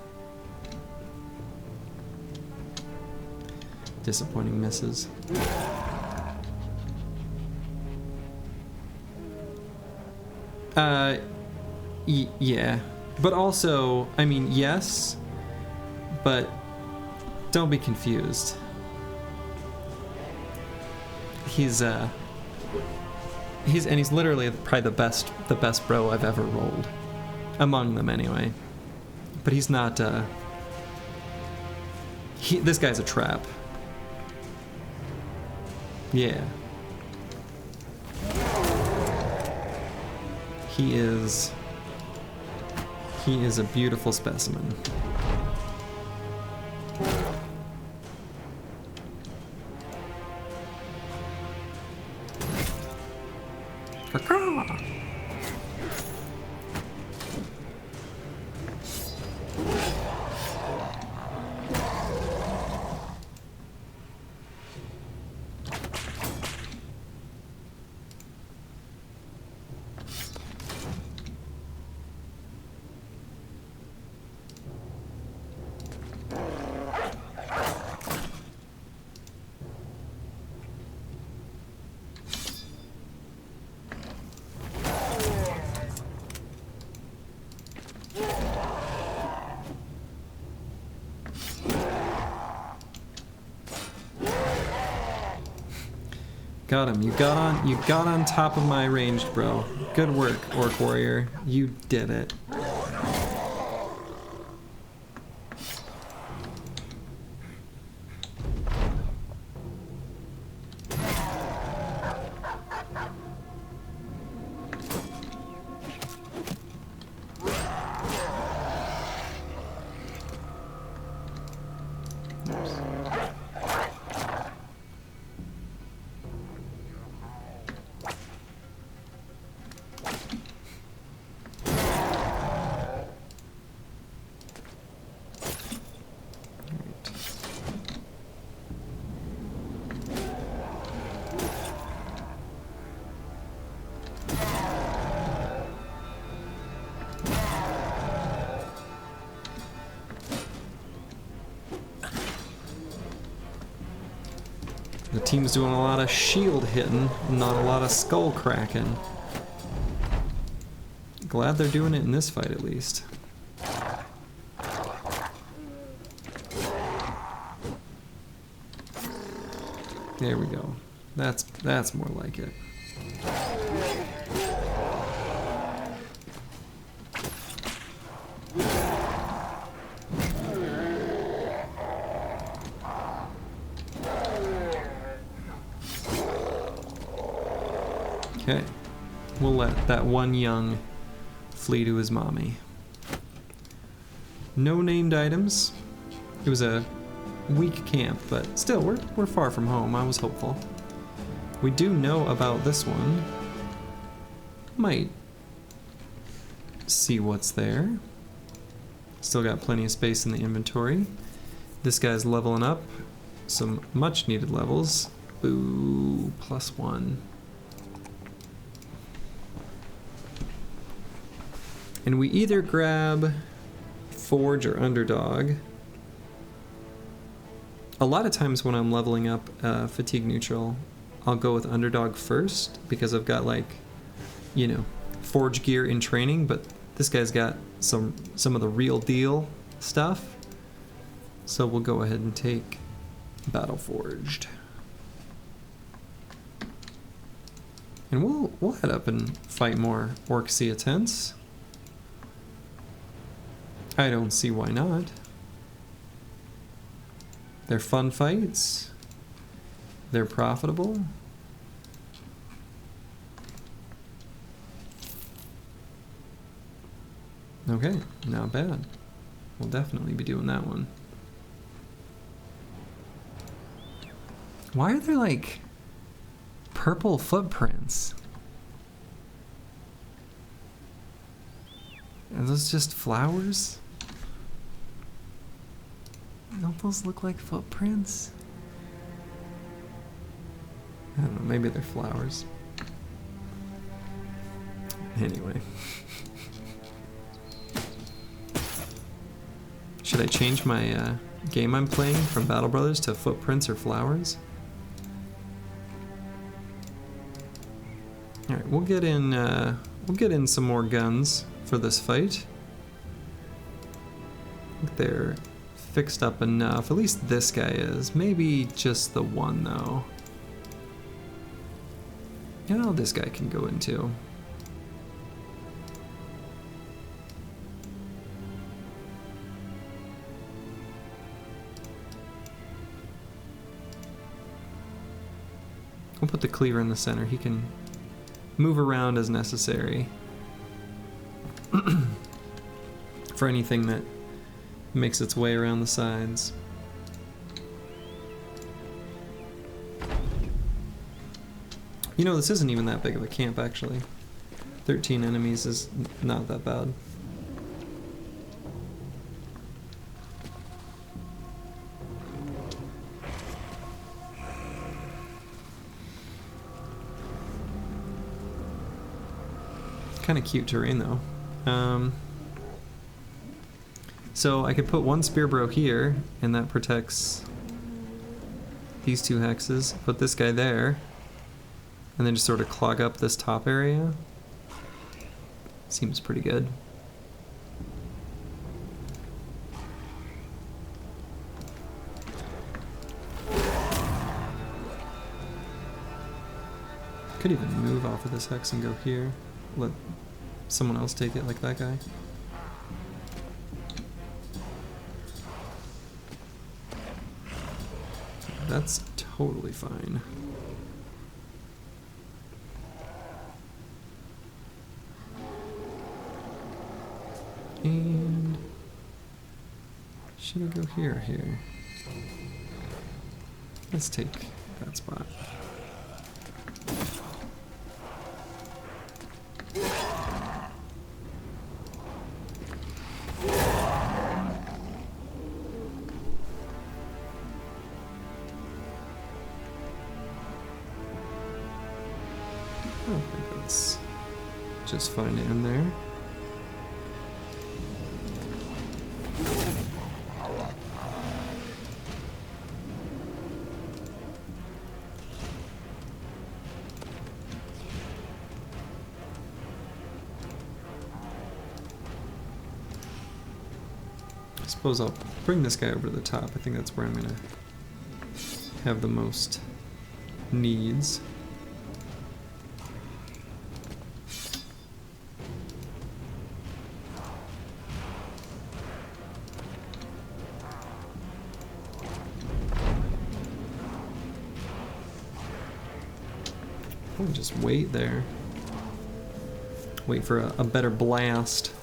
Disappointing misses. Yeah. But also, I mean, yes, but don't be confused. He's literally probably the best bro I've ever rolled. Among them, anyway. But he's not, this guy's a trap. Yeah. He is a beautiful specimen. Got him. You got on top of my ranged, bro. Good work, Orc Warrior. You did it. The team's doing a lot of shield hitting, not a lot of skull cracking. Glad they're doing it in this fight at least. There we go. That's more like it. Okay, we'll let that one young flee to his mommy. No named items. It was a weak camp, but still, we're far from home. I was hopeful. We do know about this one. Might see what's there. Still got plenty of space in the inventory. This guy's leveling up. Some much needed levels. Boo, +1. And we either grab Forge or Underdog. A lot of times when I'm leveling up Fatigue Neutral, I'll go with Underdog first because I've got, like, you know, Forge gear in training, but this guy's got some of the real deal stuff. So we'll go ahead and take Battle Forged. And we'll head up and fight more Orc Sea Tents. I don't see why not. They're fun fights. They're profitable. Okay, not bad. We'll definitely be doing that one. Why are there, like, purple footprints? Are those just flowers? Don't those look like footprints? I don't know, maybe they're flowers. Anyway. Should I change my game I'm playing from Battle Brothers to footprints or flowers? Alright, we'll get in some more guns for this fight. I think they're fixed up enough. At least this guy is. Maybe just the one, though. Oh, this guy can go in too. We'll put the cleaver in the center. He can move around as necessary. For anything that makes its way around the sides. You know, this isn't even that big of a camp, actually. 13 enemies is not that bad. Kind of cute terrain, though. So I could put one Spearbro here, and that protects these two hexes. Put this guy there, and then just sort of clog up this top area. Seems pretty good. Could even move off of this hex and go here. Let someone else take it, like that guy. That's totally fine. And should I go here or here? Let's take that spot. I think that's just fine to end there. I suppose I'll bring this guy over to the top. I think that's where I'm gonna have the most needs. I'll just wait there. Wait for a better blast.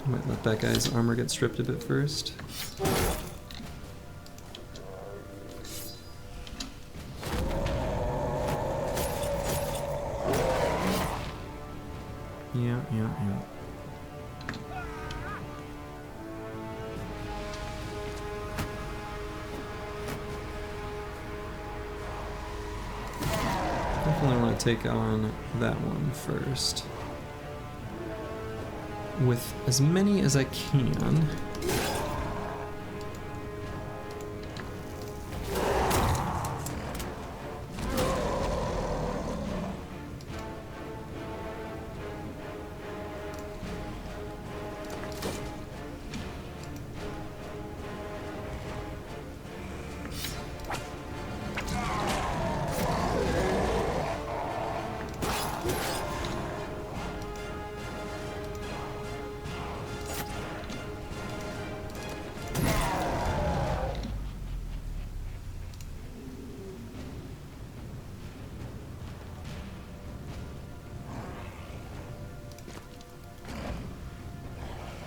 Might let that guy's armor get stripped a bit first. Yeah. Definitely want to take on that one first. With as many as I can.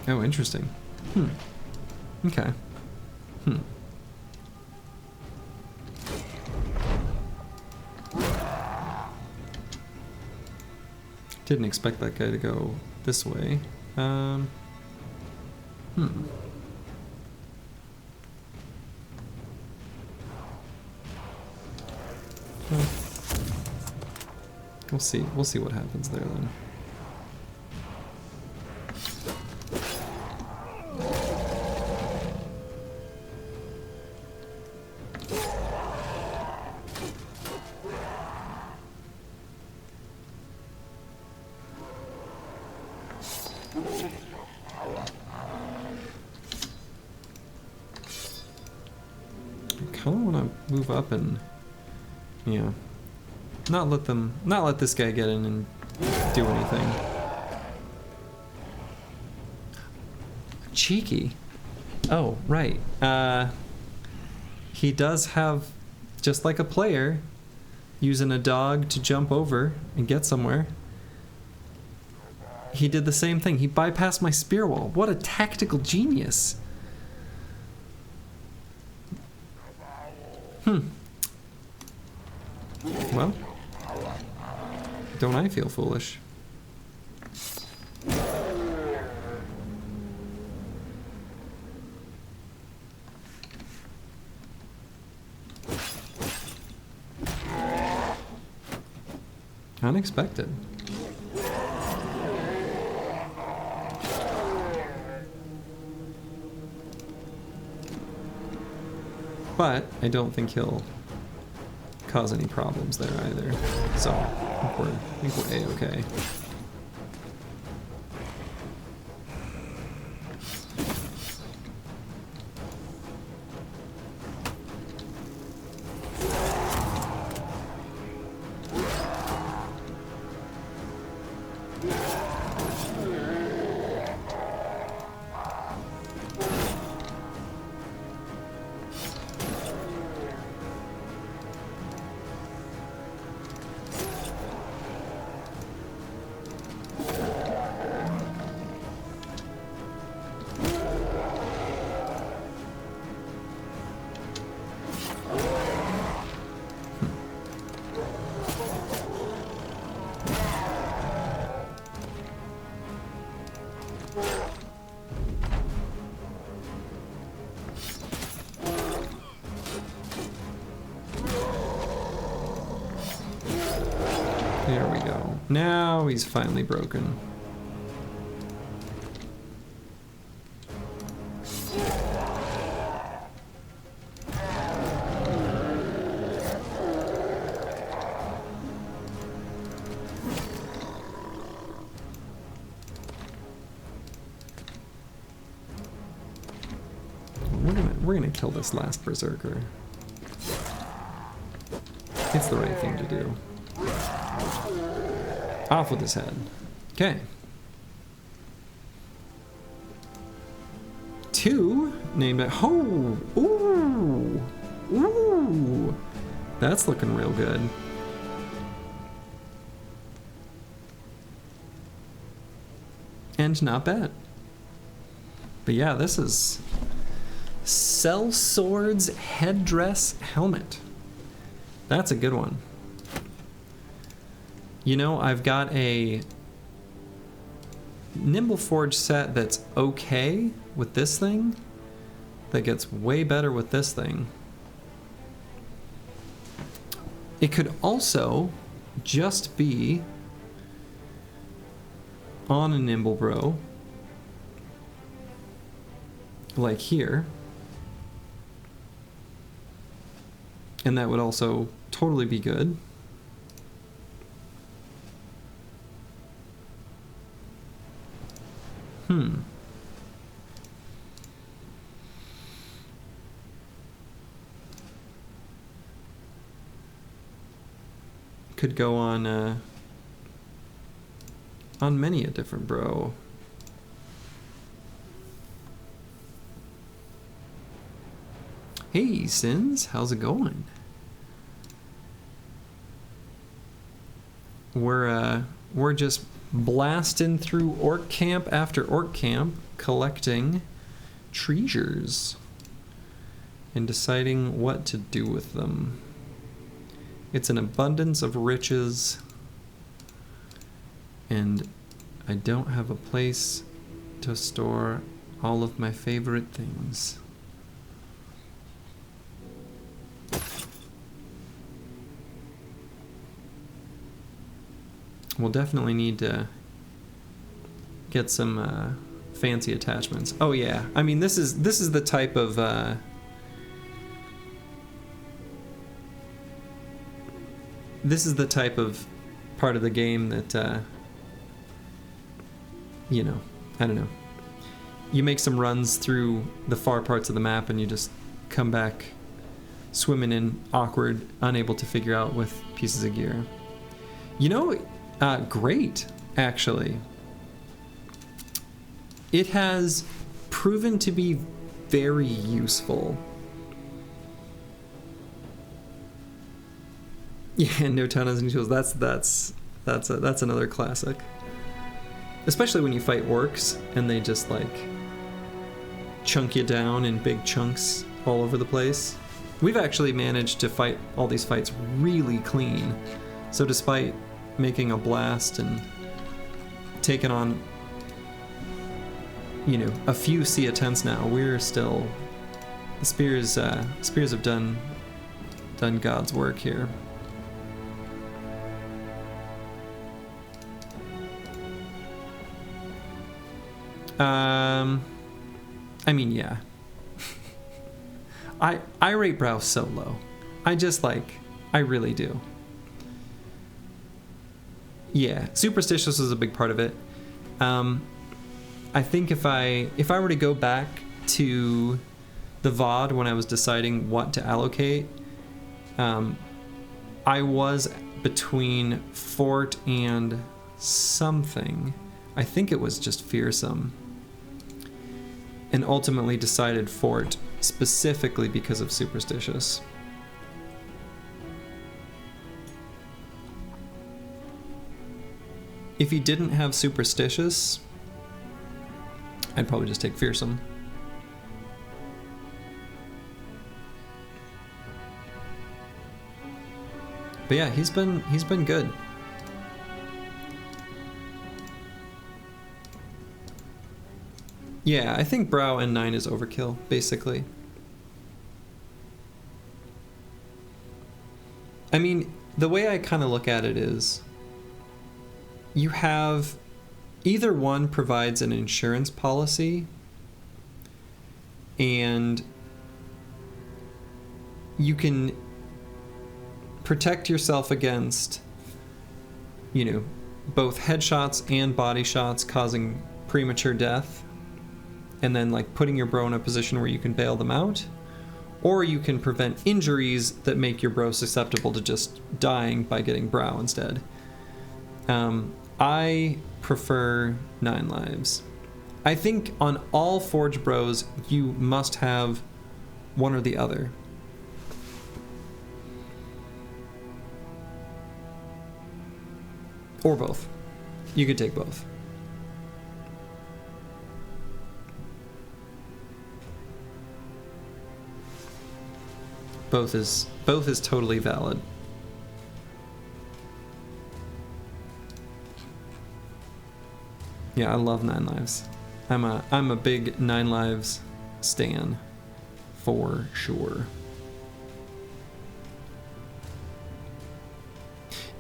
Oh, interesting. Okay. Didn't expect that guy to go this way. We'll see. We'll see what happens there then. I kind of want to move up and, yeah, not let this guy get in and do anything. Cheeky. Oh, right. He does have, just like a player, using a dog to jump over and get somewhere. He did the same thing. He bypassed my spear wall. What a tactical genius. Well, don't I feel foolish? Unexpected. But I don't think he'll cause any problems there either. So I think we're A-okay. There we go. Now he's finally broken. We're gonna kill this last berserker. It's the right thing to do. Off with his head. Okay. 2 named it. Oh, ooh, ooh. That's looking real good. And not bad. But yeah, this is Sellsword's headdress helmet. That's a good one. You know, I've got a Nimble Forge set that's okay with this thing, that gets way better with this thing. It could also just be on a Nimble Bro, like here. And that would also totally be good. Could go on many a different bro. Hey, Sins, how's it going? We're just blasting through orc camp after orc camp, collecting treasures and deciding what to do with them. It's an abundance of riches, and I don't have a place to store all of my favorite things. We'll definitely need to get some fancy attachments. Oh yeah, I mean this is the type of this is the type of part of the game that you know, I don't know. You make some runs through the far parts of the map and you just come back swimming in awkward, unable to figure out with pieces of gear. You know, great, actually. It has proven to be very useful. Yeah, no tunnels and tools. That's another classic. Especially when you fight orcs and they just like chunk you down in big chunks all over the place. We've actually managed to fight all these fights really clean. So despite making a blast and taking on, you know, a few sea attempts now, we're still, the spears have done God's work here. I mean, yeah. I rate Brow so low. I really do. Yeah, superstitious is a big part of it. I think if I were to go back to the VOD when I was deciding what to allocate, I was between Fort and something. I think it was just Fearsome. And ultimately decided Fort specifically because of superstitious. If you didn't have superstitious, I'd probably just take Fearsome. But yeah, he's been good. Yeah, I think Brow N9 is overkill, basically. I mean, the way I kind of look at it is, you have either one provides an insurance policy, and you can protect yourself against, you know, both headshots and body shots causing premature death, and then like putting your bro in a position where you can bail them out, or you can prevent injuries that make your bro susceptible to just dying by getting brow instead. I prefer 9 lives. I think on all Forge Bros, you must have one or the other. Or both. You could take both. Both is totally valid. Yeah, I love 9 lives. I'm a big 9 lives stan, for sure.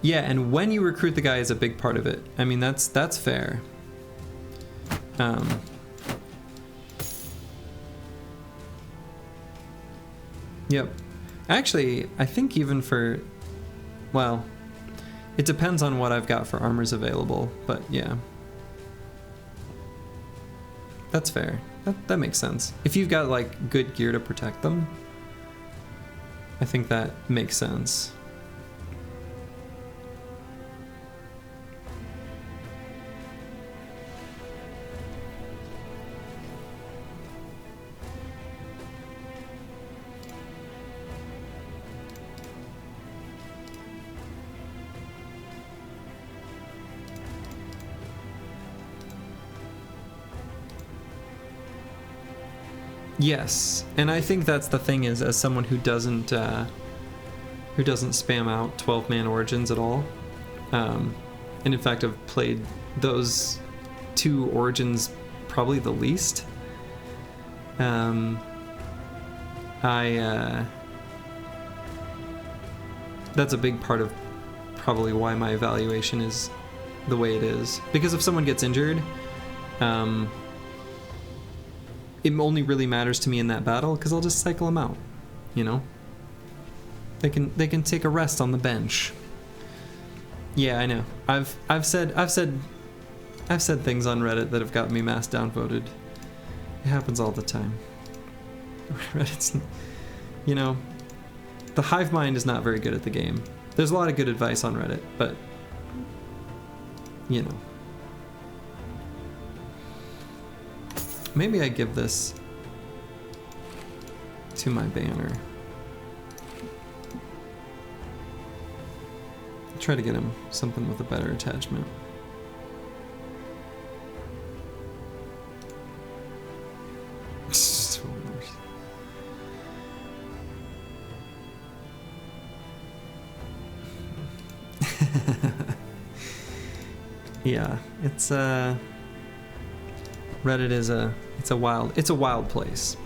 Yeah, and when you recruit the guy is a big part of it. I mean, that's fair. Yep. Actually, I think even for, well, it depends on what I've got for armors available, but yeah. That's fair. That makes sense. If you've got like good gear to protect them, I think that makes sense. Yes, and I think that's the thing is, as someone who doesn't spam out 12-man origins at all, and in fact have played those 2 origins probably the least, that's a big part of probably why my evaluation is the way it is. Because if someone gets injured, it only really matters to me in that battle because I'll just cycle them out, you know? They can take a rest on the bench. Yeah, I know. I've said things on Reddit that have gotten me mass downvoted. It happens all the time. Reddit's, you know, the hive mind is not very good at the game. There's a lot of good advice on Reddit, but you know. Maybe I give this to my banner. Try to get him something with a better attachment. Yeah, it's Reddit is it's a wild place.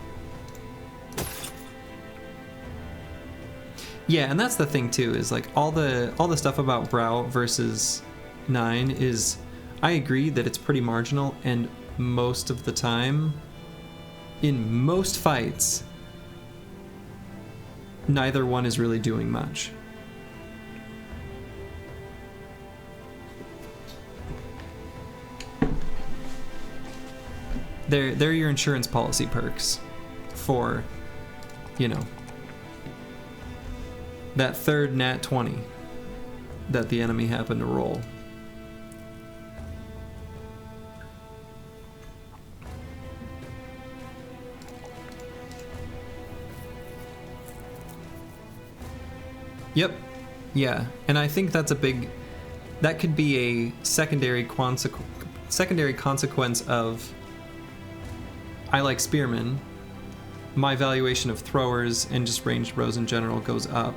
Yeah, and that's the thing too, is like all the stuff about Brow versus 9 is, I agree that it's pretty marginal, and most of the time, in most fights, neither one is really doing much. They're your insurance policy perks for, you know, that third nat 20 that the enemy happened to roll. Yep. Yeah, and I think that's that could be a secondary consequence of, I like spearmen, my valuation of throwers and just ranged bros in general goes up.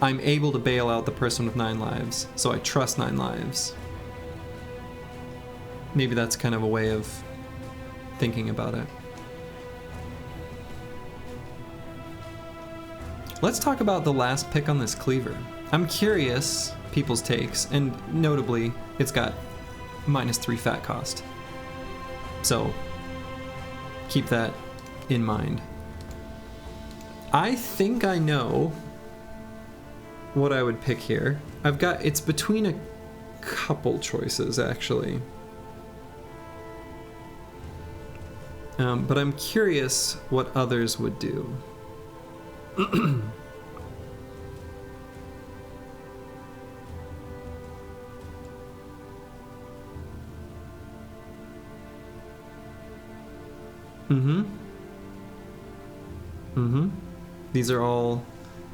I'm able to bail out the person with 9 lives, so I trust 9 lives. Maybe that's kind of a way of thinking about it. Let's talk about the last pick on this cleaver. I'm curious people's takes, and notably, it's got -3 fat cost. So keep that in mind. I think I know what I would pick here. It's between a couple choices actually. But I'm curious what others would do.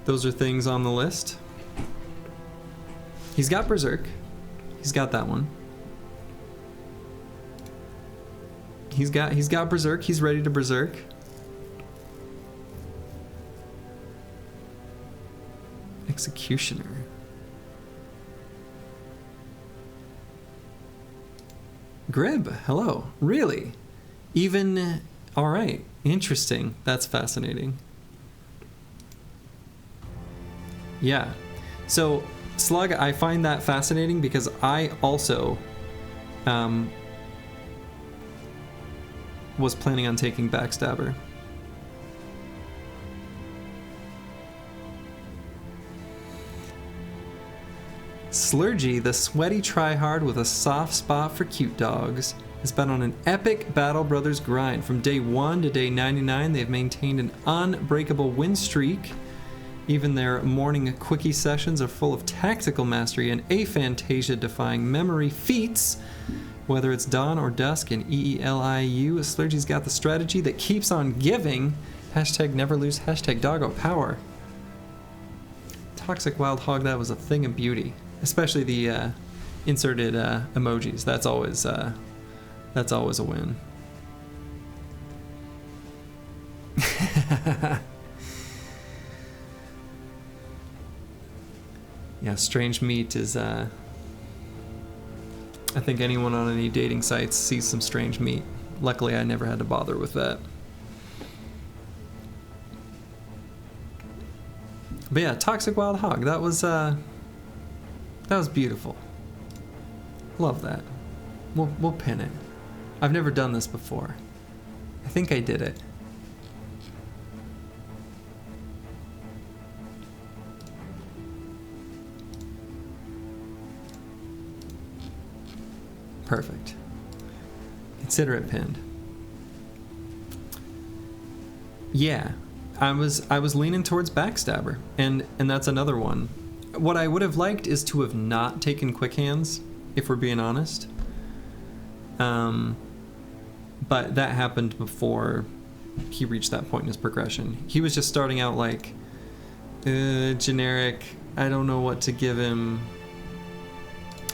Those are things on the list. He's got Berserk. He's got that one. He's got Berserk. He's ready to Berserk. Executioner. Grib, hello. Really? Even... Alright, interesting. That's fascinating. Yeah. So, Slug, I find that fascinating because I also was planning on taking Backstabber. Slurgy, the sweaty tryhard with a soft spot for cute dogs, has been on an epic Battle Brothers grind. From day 1 to day 99, they've maintained an unbreakable win streak. Even their morning quickie sessions are full of tactical mastery and aphantasia-defying memory feats. Whether it's dawn or dusk in EELIU, Slurgy's got the strategy that keeps on giving. Hashtag never lose, hashtag doggo power. Toxic Wild Hog, that was a thing of beauty. Especially the inserted emojis. That's always a win. Yeah, strange meat is, I think anyone on any dating sites sees some strange meat. Luckily, I never had to bother with that. But yeah, Toxic Wild Hog, that was beautiful. Love that. We'll pin it. I've never done this before. I think I did it. Perfect. Consider it pinned. Yeah, I was leaning towards Backstabber, and that's another one. What I would have liked is to have not taken Quick Hands, if we're being honest. But that happened before he reached that point in his progression. He was just starting out like generic. I don't know what to give him.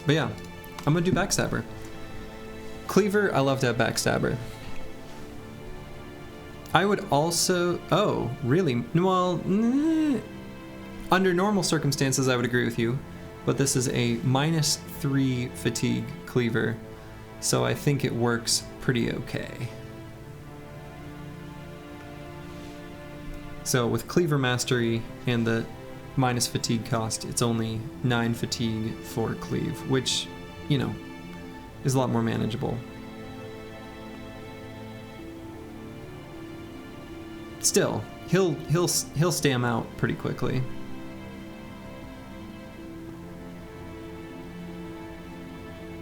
But yeah, I'm gonna do Backstabber. Cleaver, I love to have Backstabber. I would also... Oh, really? Well, under normal circumstances, I would agree with you. But this is a -3 fatigue cleaver, so I think it works pretty okay. So with Cleaver Mastery and the minus fatigue cost, it's only 9 fatigue for Cleave, which, you know, is a lot more manageable. Still, he'll stam out pretty quickly.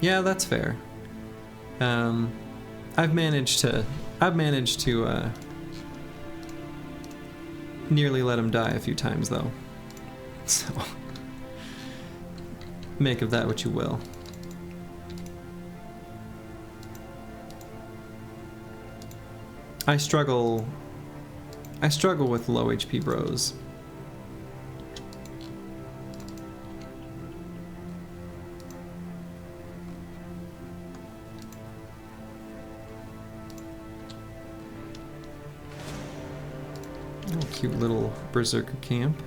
Yeah, that's fair. I've managed to nearly let him die a few times though. So make of that what you will. I struggle with low HP bros. Oh, cute little berserker camp.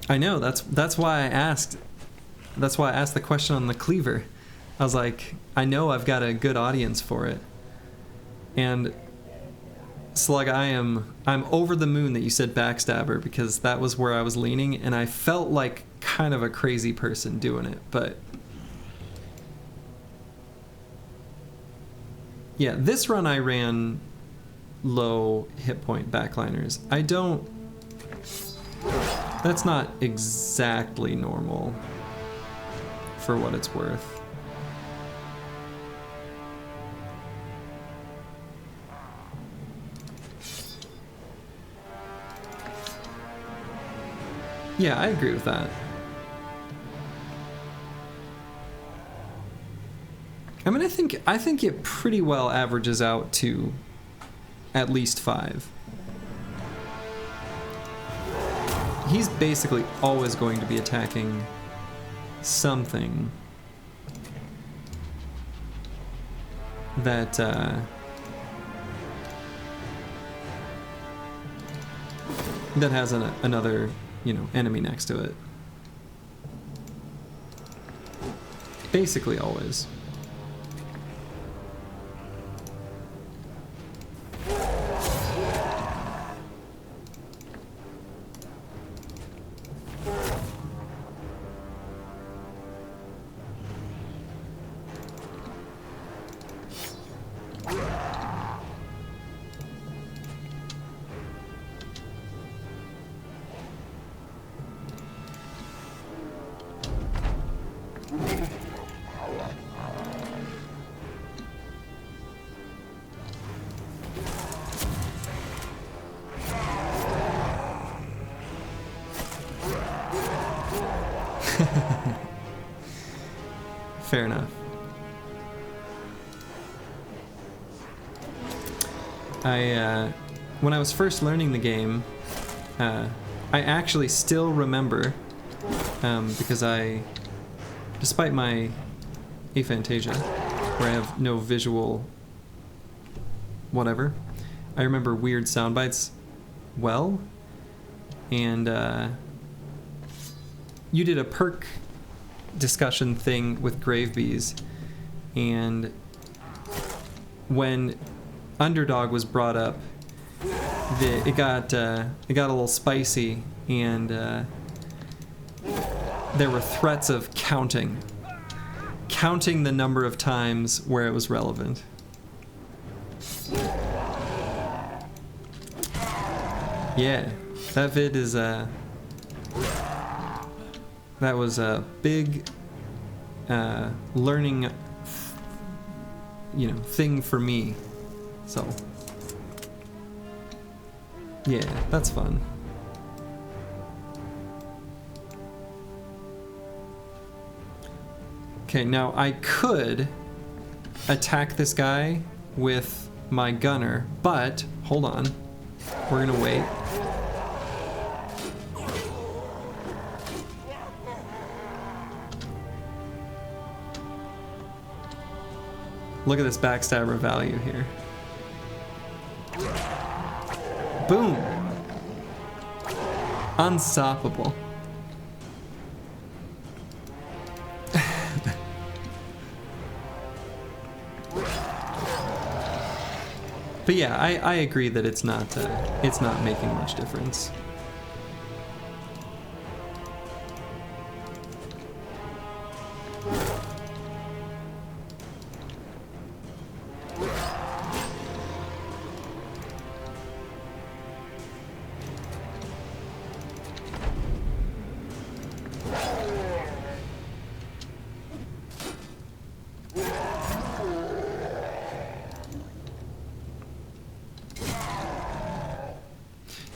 I know, that's why I asked. That's why I asked the question on the cleaver. I was like, I know I've got a good audience for it. And Slug, I'm over the moon that you said backstabber, because that was where I was leaning, and I felt like kind of a crazy person doing it, but yeah, this run I ran low hit point backliners. I don't... That's not exactly normal, for what it's worth. Yeah, I agree with that. I mean, I think it pretty well averages out to at least 5. He's basically always going to be attacking something that that has another, you know, enemy next to it. Basically always. Fair enough. When I was first learning the game, I actually still remember, because despite my aphantasia, where I have no visual whatever, I remember weird sound bites well, and you did a perk discussion thing with grave bees, and when Underdog was brought up, it got a little spicy, and there were threats of counting the number of times where it was relevant. Yeah, that vid is that was a big learning, you know, thing for me. So yeah, that's fun. Okay, now I could attack this guy with my gunner, but hold on, we're gonna wait. Look at this backstabber value here. Boom! Unstoppable. But yeah, I agree that it's not making much difference.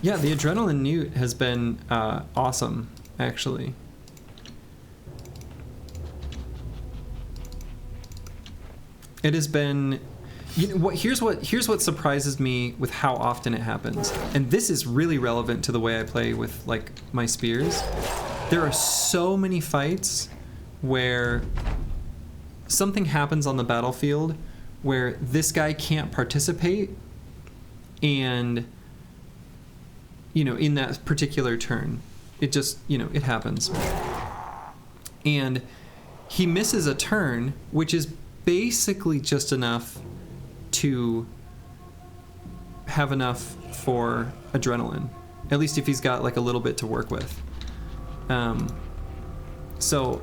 Yeah, the Adrenaline Newt has been awesome, actually. It has been, you know, here's what surprises me with how often it happens, and this is really relevant to the way I play with like my spears. There are so many fights where something happens on the battlefield where this guy can't participate, and you know, in that particular turn, it just, you know, it happens. And he misses a turn, which is basically just enough to have enough for adrenaline. At least if he's got like a little bit to work with. So,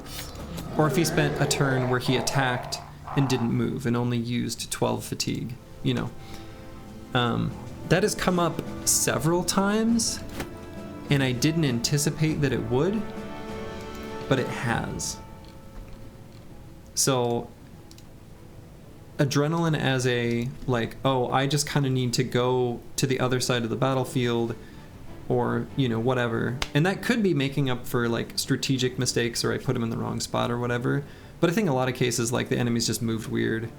or if he spent a turn where he attacked and didn't move and only used 12 fatigue, you know. That has come up several times, and I didn't anticipate that it would, but it has. So, adrenaline as a, like, oh, I just kind of need to go to the other side of the battlefield, or, you know, whatever. And that could be making up for, like, strategic mistakes, or I put him in the wrong spot or whatever. But I think a lot of cases, like, the enemies just moved weird,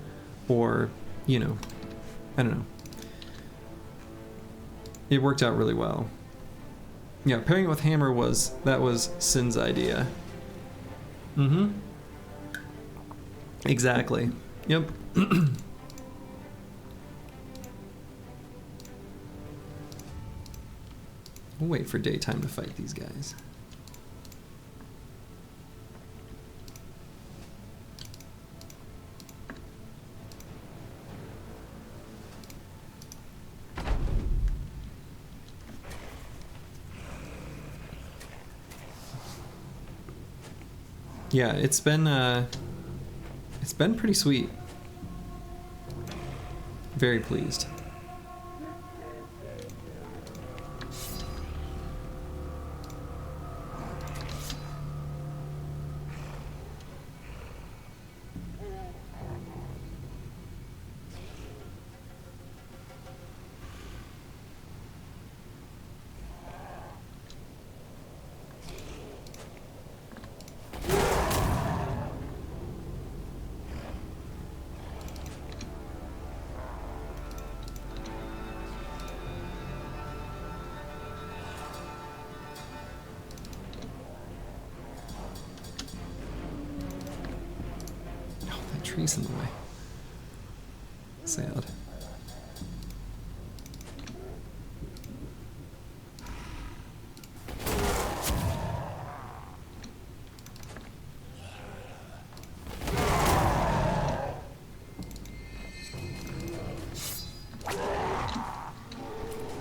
or, you know, I don't know. It worked out really well. Yeah, pairing it with hammer was Sin's idea. Mm-hmm. Exactly. Yep. We'll wait for daytime to fight these guys. Yeah, it's been pretty sweet. Very pleased. Trees in the way. Sad.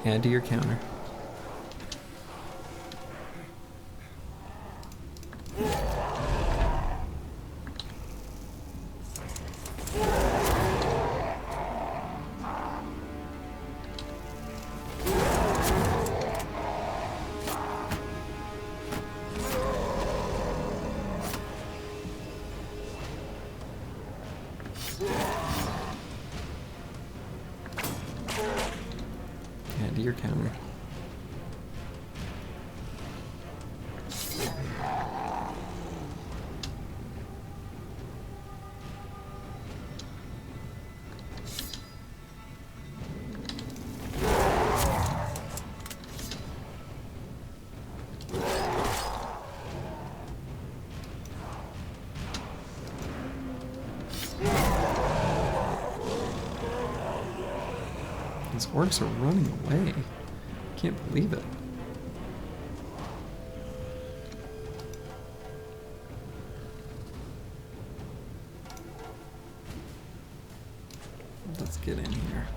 Add to your counter. Add to your counter. These orcs are running away. Can't believe it. Let's get in here.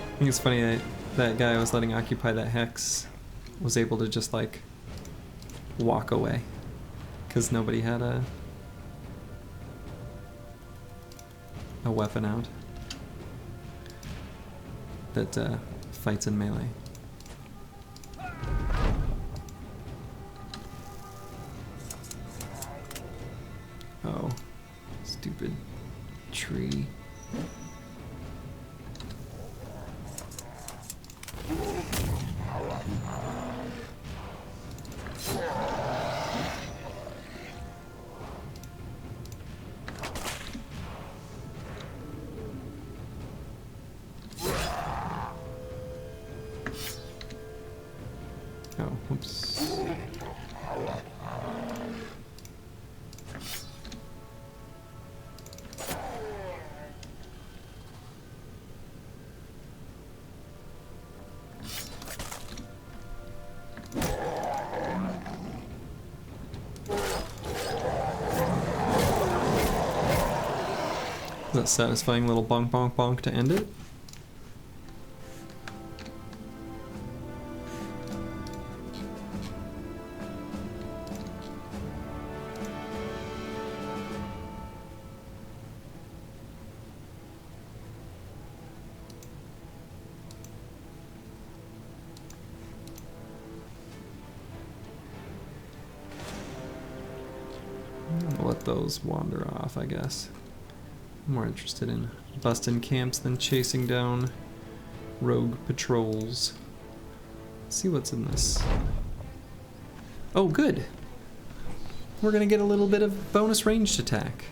I think it's funny that that guy I was letting occupy that hex was able to just like walk away because nobody had a a weapon out that fights in melee. Oh, stupid tree. Oh, whoops. Is that satisfying little bonk bonk bonk to end it? I'll let those wander off, I guess. I'm more interested in busting camps than chasing down rogue patrols. Let's see what's in this. Oh, good! We're gonna get a little bit of bonus ranged attack.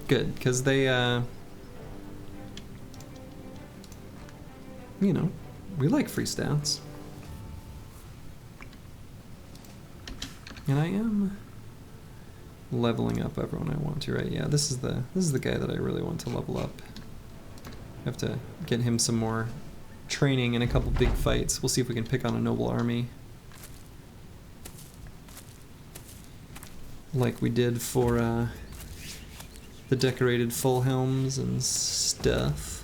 Good, because they, you know, we like free stats. And I am leveling up everyone I want to, right? Yeah, this is the guy that I really want to level up. I have to get him some more training and a couple big fights. We'll see if we can pick on a noble army. Like we did for the decorated full helms and stuff.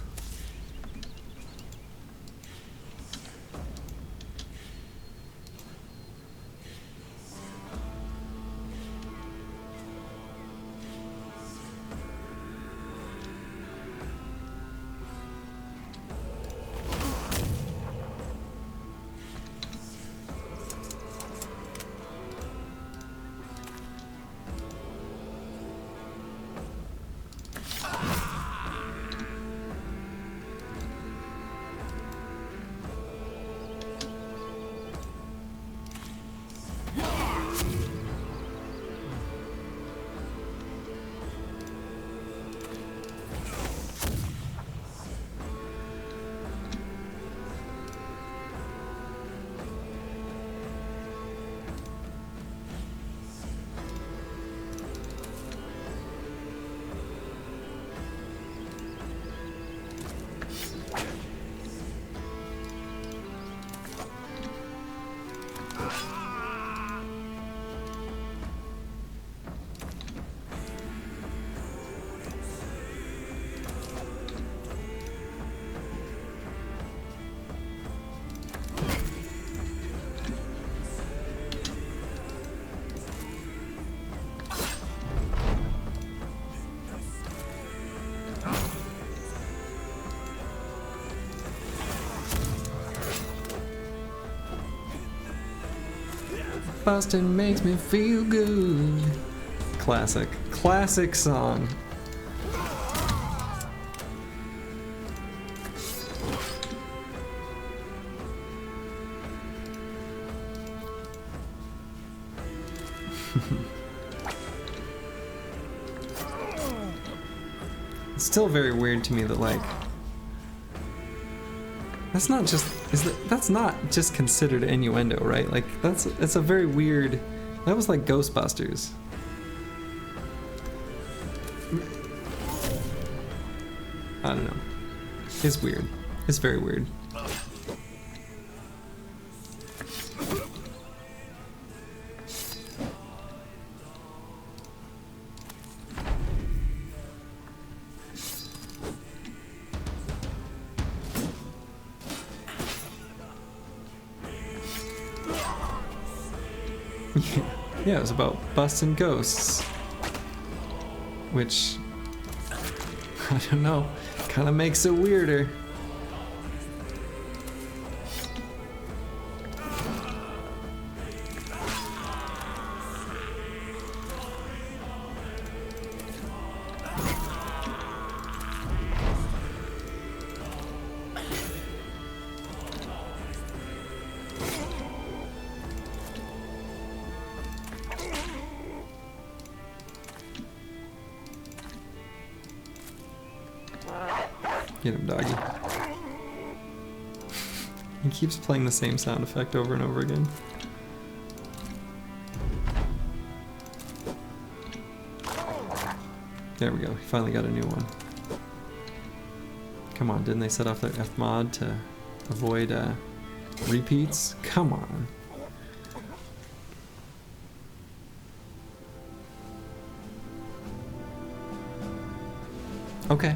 Boston makes me feel good. Classic. Classic song. It's still very weird to me that, like, that's not just considered innuendo, right? Like, that's a very weird. That was like Ghostbusters. I don't know. It's weird. It's very weird. Yeah, it was about busting ghosts. Which I don't know. Kind of makes it weirder. Get him, doggy. He keeps playing the same sound effect over and over again. There we go, he finally got a new one. Come on, didn't they set off their F-mod to avoid repeats? Come on. Okay.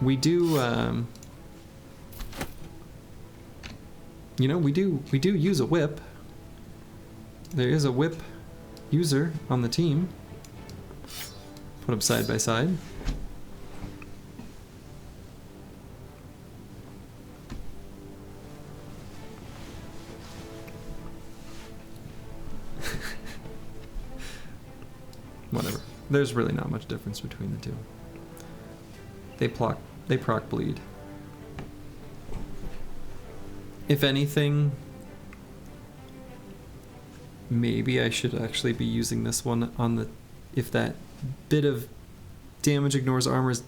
We do, you know, we do use a whip. There is a whip user on the team. Put them side by side. Whatever. There's really not much difference between the two. They proc bleed. If anything, maybe I should actually be using this one on the, if that bit of damage ignores armor is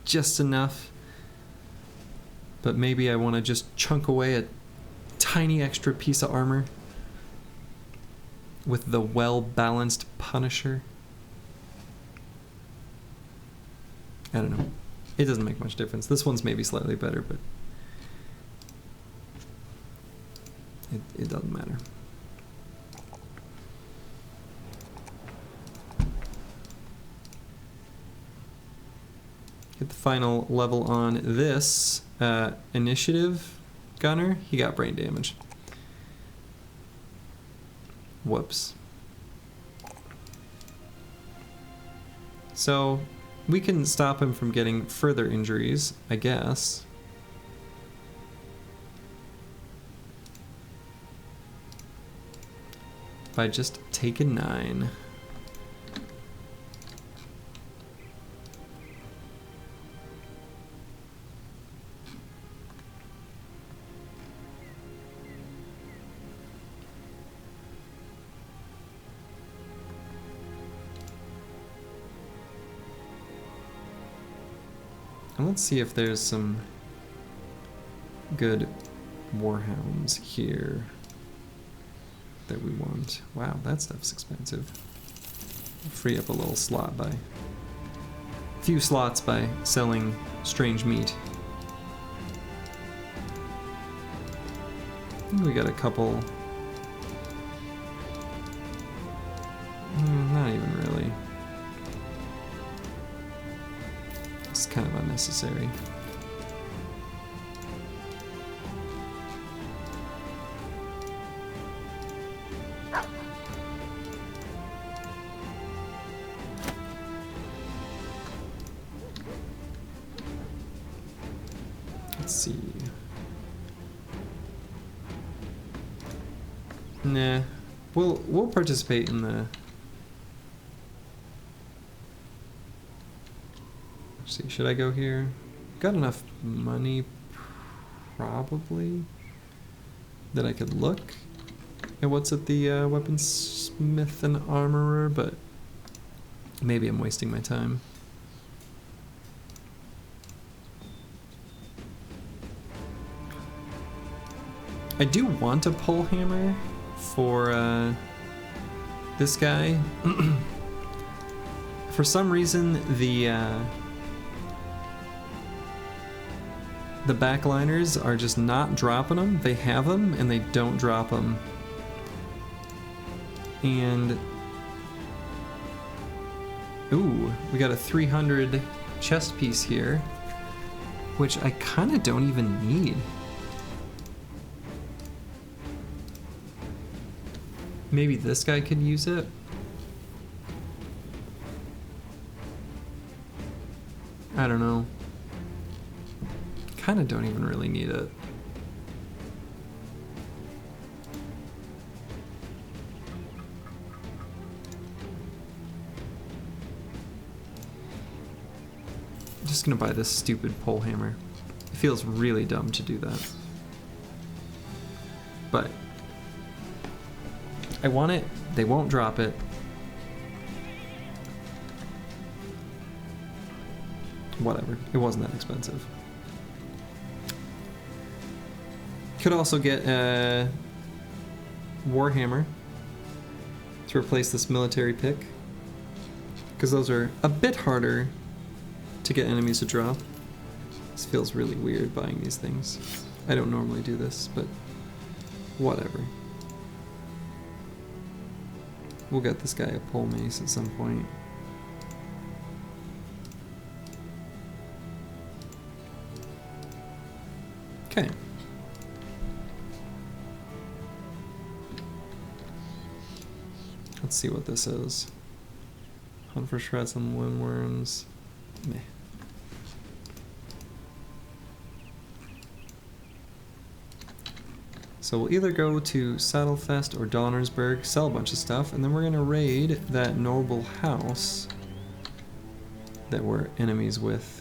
just enough. But maybe I want to just chunk away a tiny extra piece of armor with the well-balanced Punisher. I don't know. It doesn't make much difference. This one's maybe slightly better, but it doesn't matter. Get the final level on this initiative gunner. He got brain damage. Whoops. So we can stop him from getting further injuries, I guess. By just taking 9. And let's see if there's some good warhounds here that we want. Wow, that stuff's expensive. Free up a little slot by, a few slots by selling strange meat. I think we got a couple. Not even really. It's kind of unnecessary. Let's see. Nah, we'll participate in the. See, should I go here? Got enough money, probably, that I could look at what's at the weaponsmith and armorer, but maybe I'm wasting my time. I do want a pole hammer for this guy. For some reason, the backliners are just not dropping them. They have them and they don't drop them. And ooh, we got a 300 chest piece here, which I kind of don't even need. Maybe this guy could use it. I don't know. Kind of don't even really need it. I'm just gonna buy this stupid pole hammer. It feels really dumb to do that. But I want it, they won't drop it. Whatever, it wasn't that expensive. Could also get a Warhammer to replace this military pick, because those are a bit harder to get enemies to drop. This feels really weird buying these things. I don't normally do this, but whatever. We'll get this guy a pole mace at some point. Okay. Let's see what this is. Hunt for shreds and windworms. Meh. So we'll either go to Saddlefest or Donnersberg, sell a bunch of stuff, and then we're gonna raid that noble house that we're enemies with.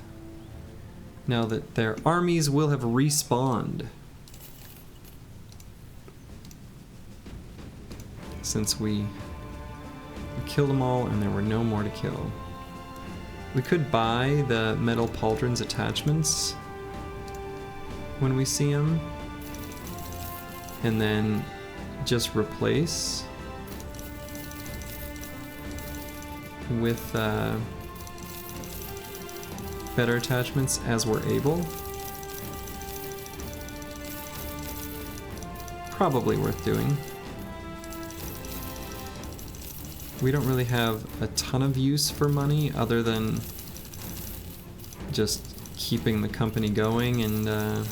Now that their armies will have respawned. Since we killed them all and there were no more to kill. We could buy the metal pauldrons attachments when we see them. And then just replace with better attachments as we're able. Probably worth doing. We don't really have a ton of use for money other than just keeping the company going and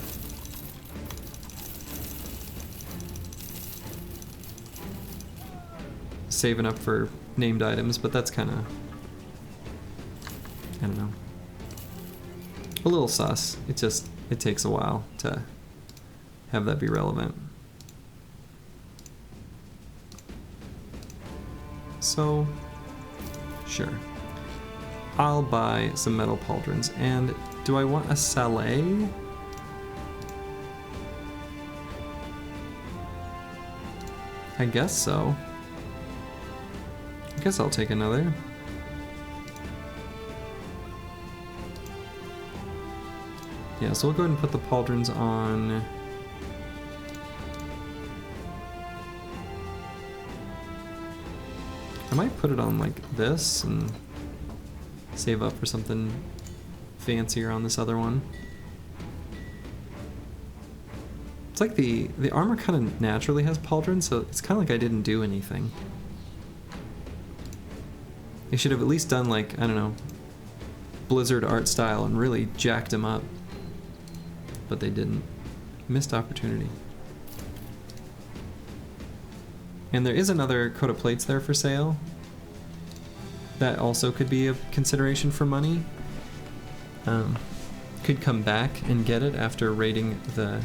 saving up for named items, but that's kind of, I don't know, a little sus. It takes a while to have that be relevant. So, sure. I'll buy some metal pauldrons. And do I want a Saleh? I guess so. I guess I'll take another. Yeah, so we'll go ahead and put the pauldrons on. I might put it on like this and save up for something fancier on this other one. It's like the armor kind of naturally has pauldrons, so it's kind of like I didn't do anything. They should have at least done like, I don't know, Blizzard art style and really jacked them up. But they didn't. Missed opportunity. And there is another coat of plates there for sale. That also could be a consideration for money. Could come back and get it after raiding the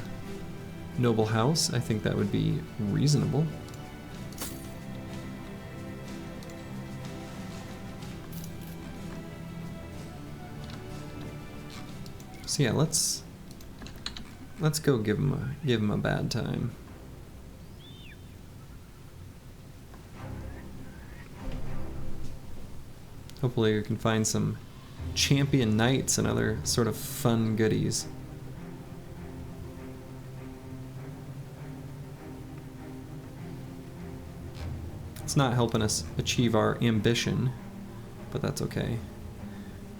noble house. I think that would be reasonable. So yeah, let's go give him a bad time. Hopefully we can find some champion knights and other sort of fun goodies. It's not helping us achieve our ambition, but that's okay.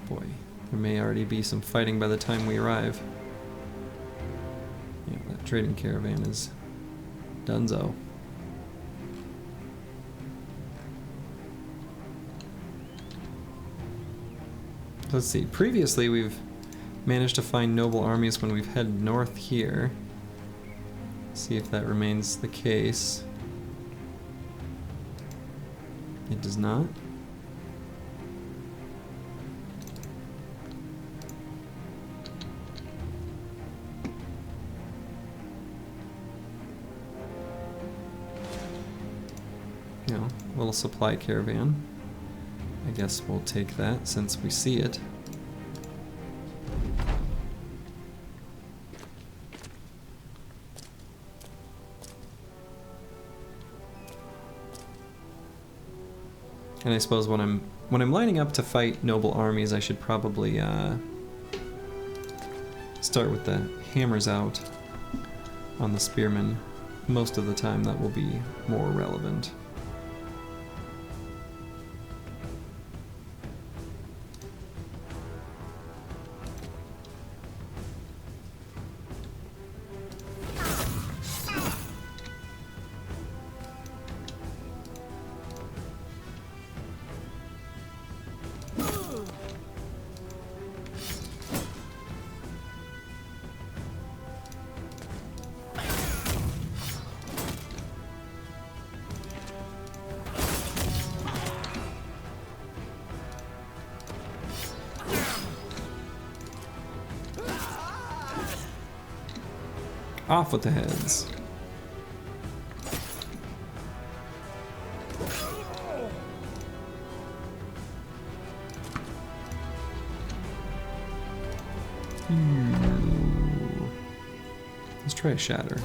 Boy, there may already be some fighting by the time we arrive. Yeah, that trading caravan is donezo. Let's see, previously we've managed to find noble armies when we've headed north here. See if that remains the case. It does not. you know, little supply caravan. I guess we'll take that since we see it. And I suppose when I'm lining up to fight noble armies, I should probably start with the hammers out on the spearmen. Most of the time that will be more relevant. Off with the heads. Let's try a shatter.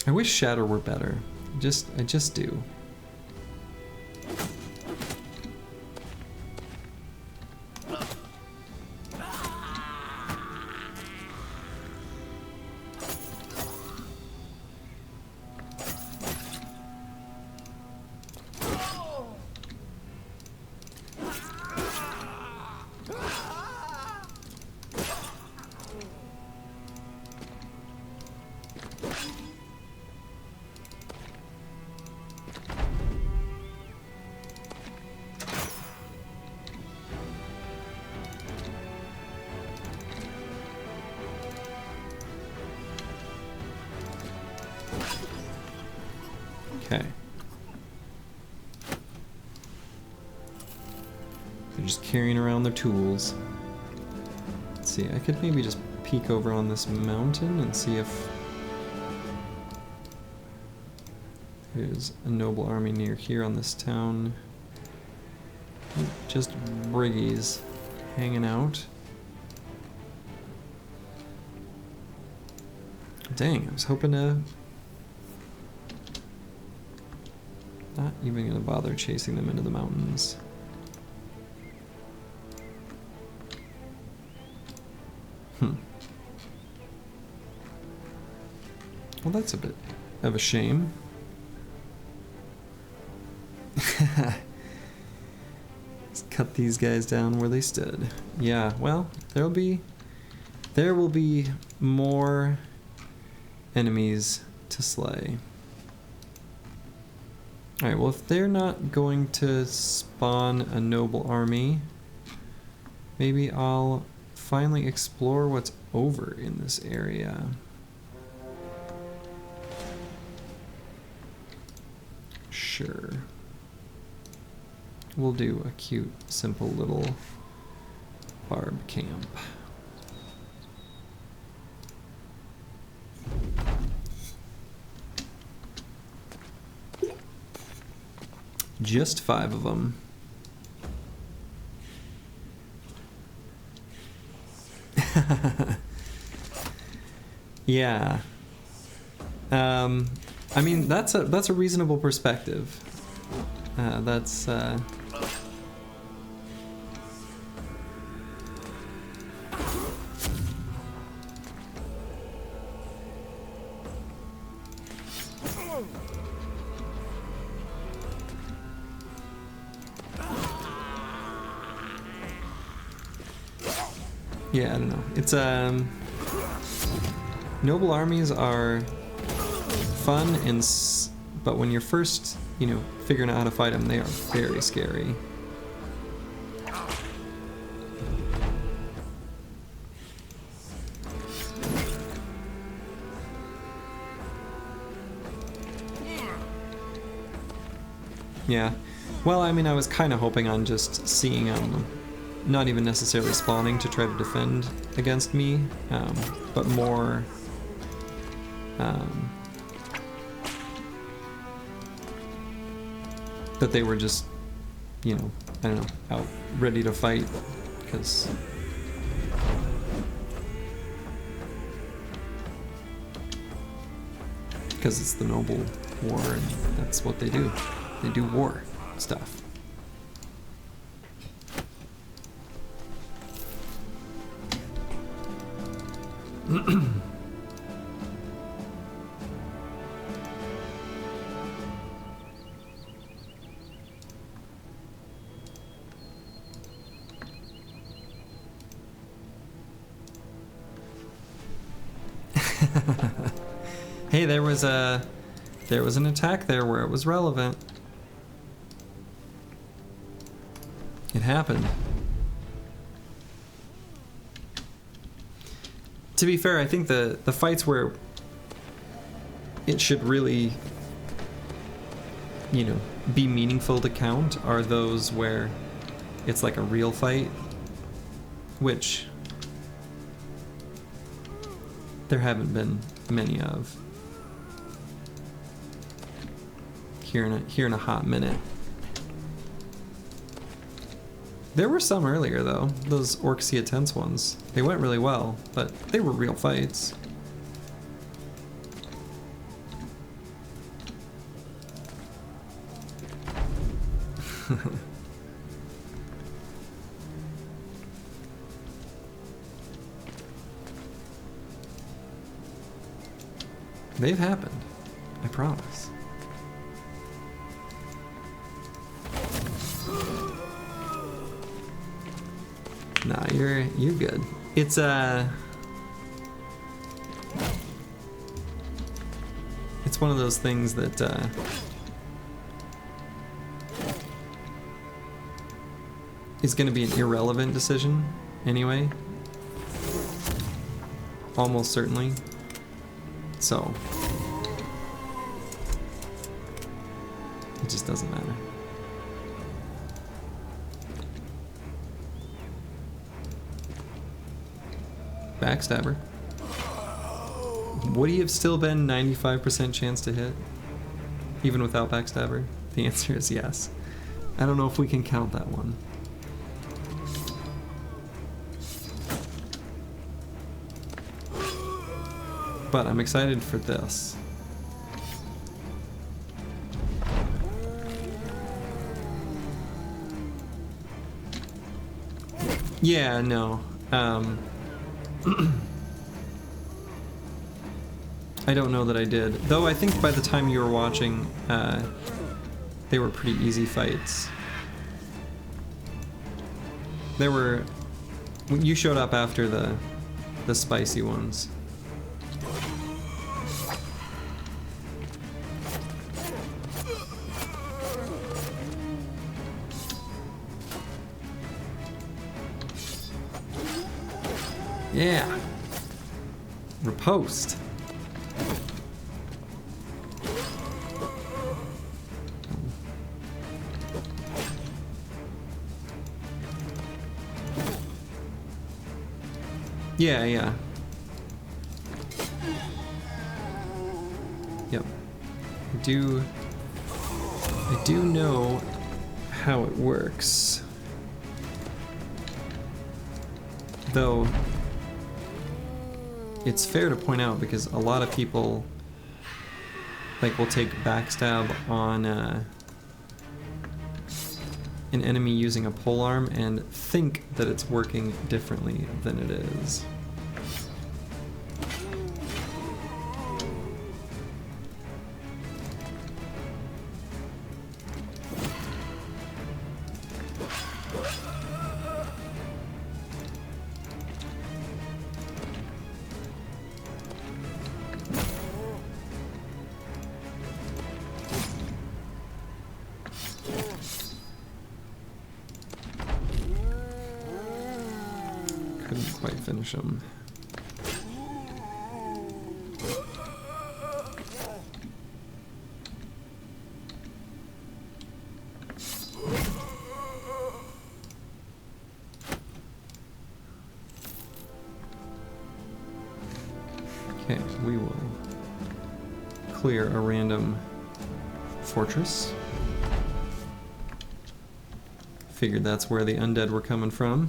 I wish shatter were better. I just do. Okay. They're just carrying around their tools. Let's see, I could maybe just peek over on this mountain and see if there's a noble army near here on this town. Just briggies hanging out. Dang, I was hoping to... Not even gonna bother chasing them into the mountains. Well, that's a bit of a shame. Let's cut these guys down where they stood. Yeah, well, there will be more enemies to slay. Alright, well, if they're not going to spawn a noble army, maybe I'll finally explore what's over in this area. Sure. We'll do a cute, simple little barb camp. Just 5 of them. Yeah. I mean, that's a reasonable perspective. That's yeah, I don't know. It's noble armies are fun but when you're first, you know, figuring out how to fight them, they are very scary. Yeah. Well, I mean, I was kind of hoping on just seeing them, not even necessarily spawning to try to defend against me, but more that they were just, you know, I don't know, out ready to fight, because it's the noble war, and that's what they do. They do war stuff. Hey, there was an attack there where it was relevant. It happened. To be fair, I think the fights where it should really, you know, be meaningful to count are those where it's like a real fight, which there haven't been many of here in a hot minute. There were some earlier though, those Orxia Tense ones. They went really well, but they were real fights. They've happened, I promise. Nah, you're good. It's one of those things that is going to be an irrelevant decision anyway. Almost certainly. So it just doesn't matter. Backstabber. Would he have still been 95% chance to hit? Even without Backstabber? The answer is yes. I don't know if we can count that one. But I'm excited for this. Yeah, no. I don't know that I did. Though I think by the time you were watching, they were pretty easy fights. There were... You showed up after the spicy ones. Yeah. Riposte. Yeah, yeah. Yep. I do know how it works. Though it's fair to point out, because a lot of people like will take backstab on an enemy using a polearm and think that it's working differently than it is. Couldn't quite finish him. Okay, we will clear a random fortress. Figured that's where the undead were coming from.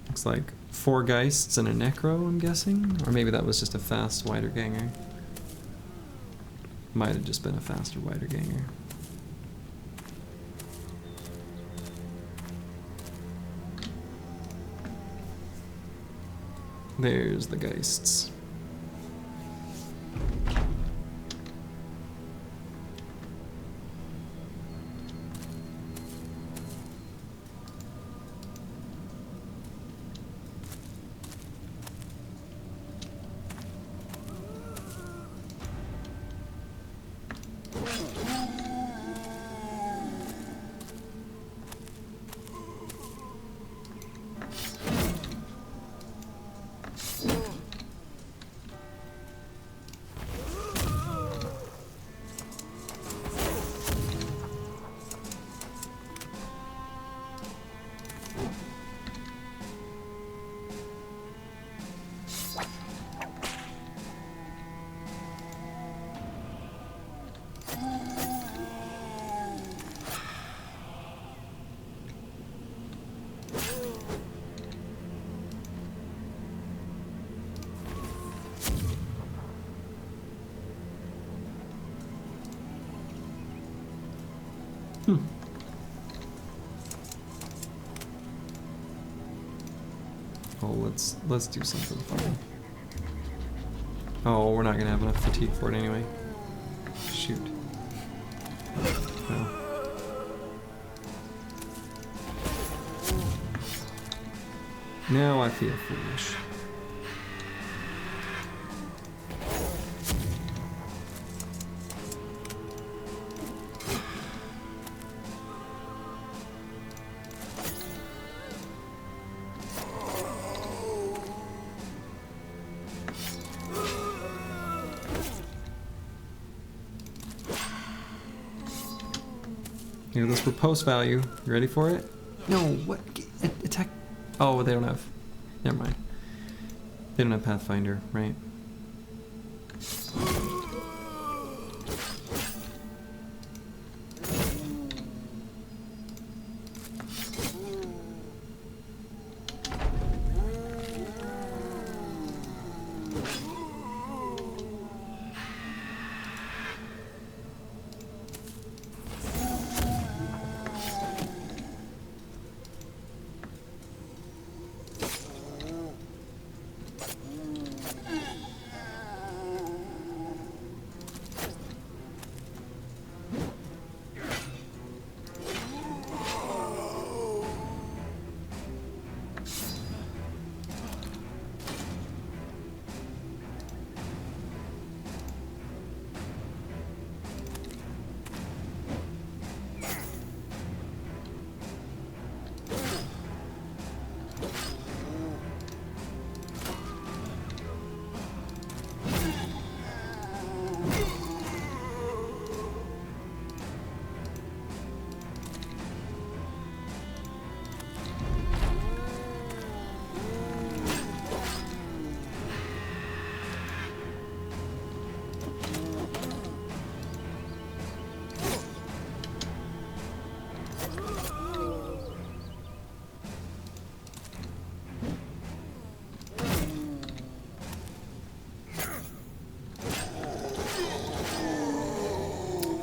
Looks like 4 Geists and a Necro, I'm guessing? Or maybe that was just a fast wiederganger. Might have just been a faster wiederganger. There's the Geists. Oh, let's do something fun. Oh, we're not gonna have enough fatigue for it anyway. Shoot. No. Now I feel foolish. Here, this repose value. You ready for it? No, what? Attack. Oh, they don't have. Never mind. They don't have Pathfinder, right?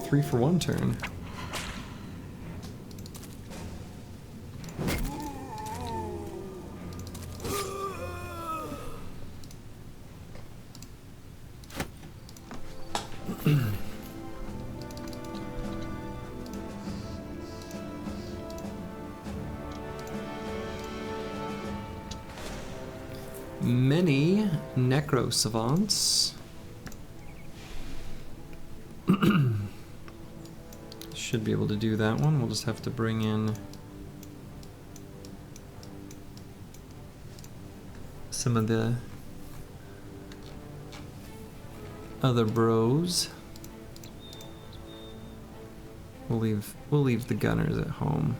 Three for one turn. Many necro savants. Should be able to do that one. We'll just have to bring in some of the other bros. We'll leave the gunners at home.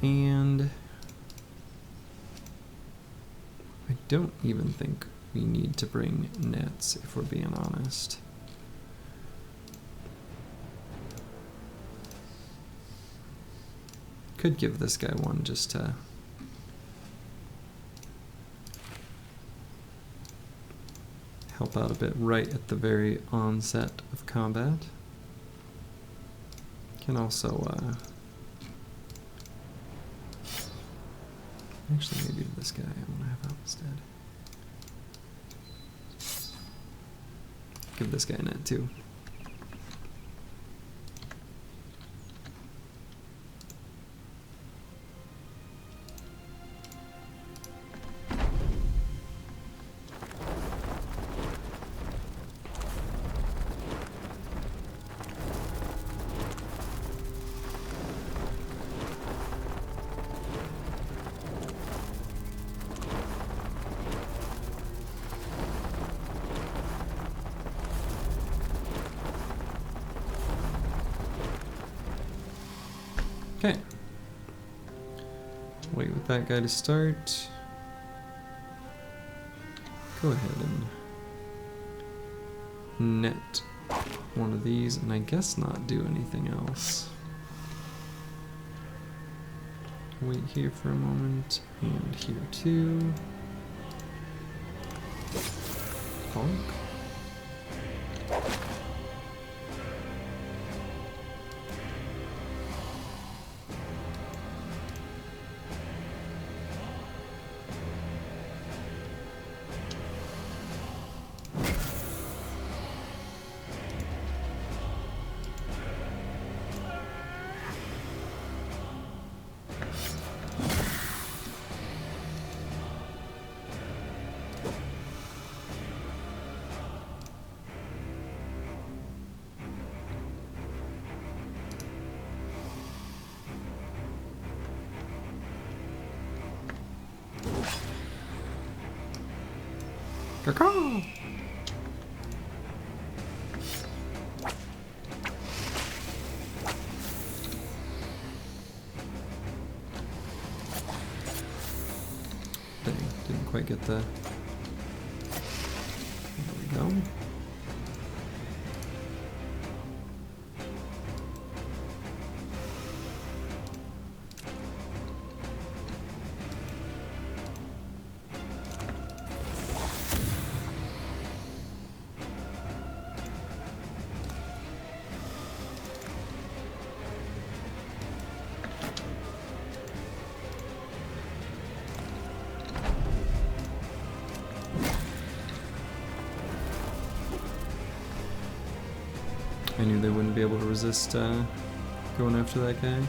And I don't even think we need to bring nets, if we're being honest. Could give this guy one just to help out a bit right at the very onset of combat. Can also actually, maybe this guy I want to have out instead. Give this guy a net too. Okay. Wait with that guy to start. Go ahead and net one of these, and I guess not do anything else. Wait here for a moment, and here too. Bonk. Caw-caw! Dang, didn't quite get the... There we go. I knew they wouldn't be able to resist going after that guy.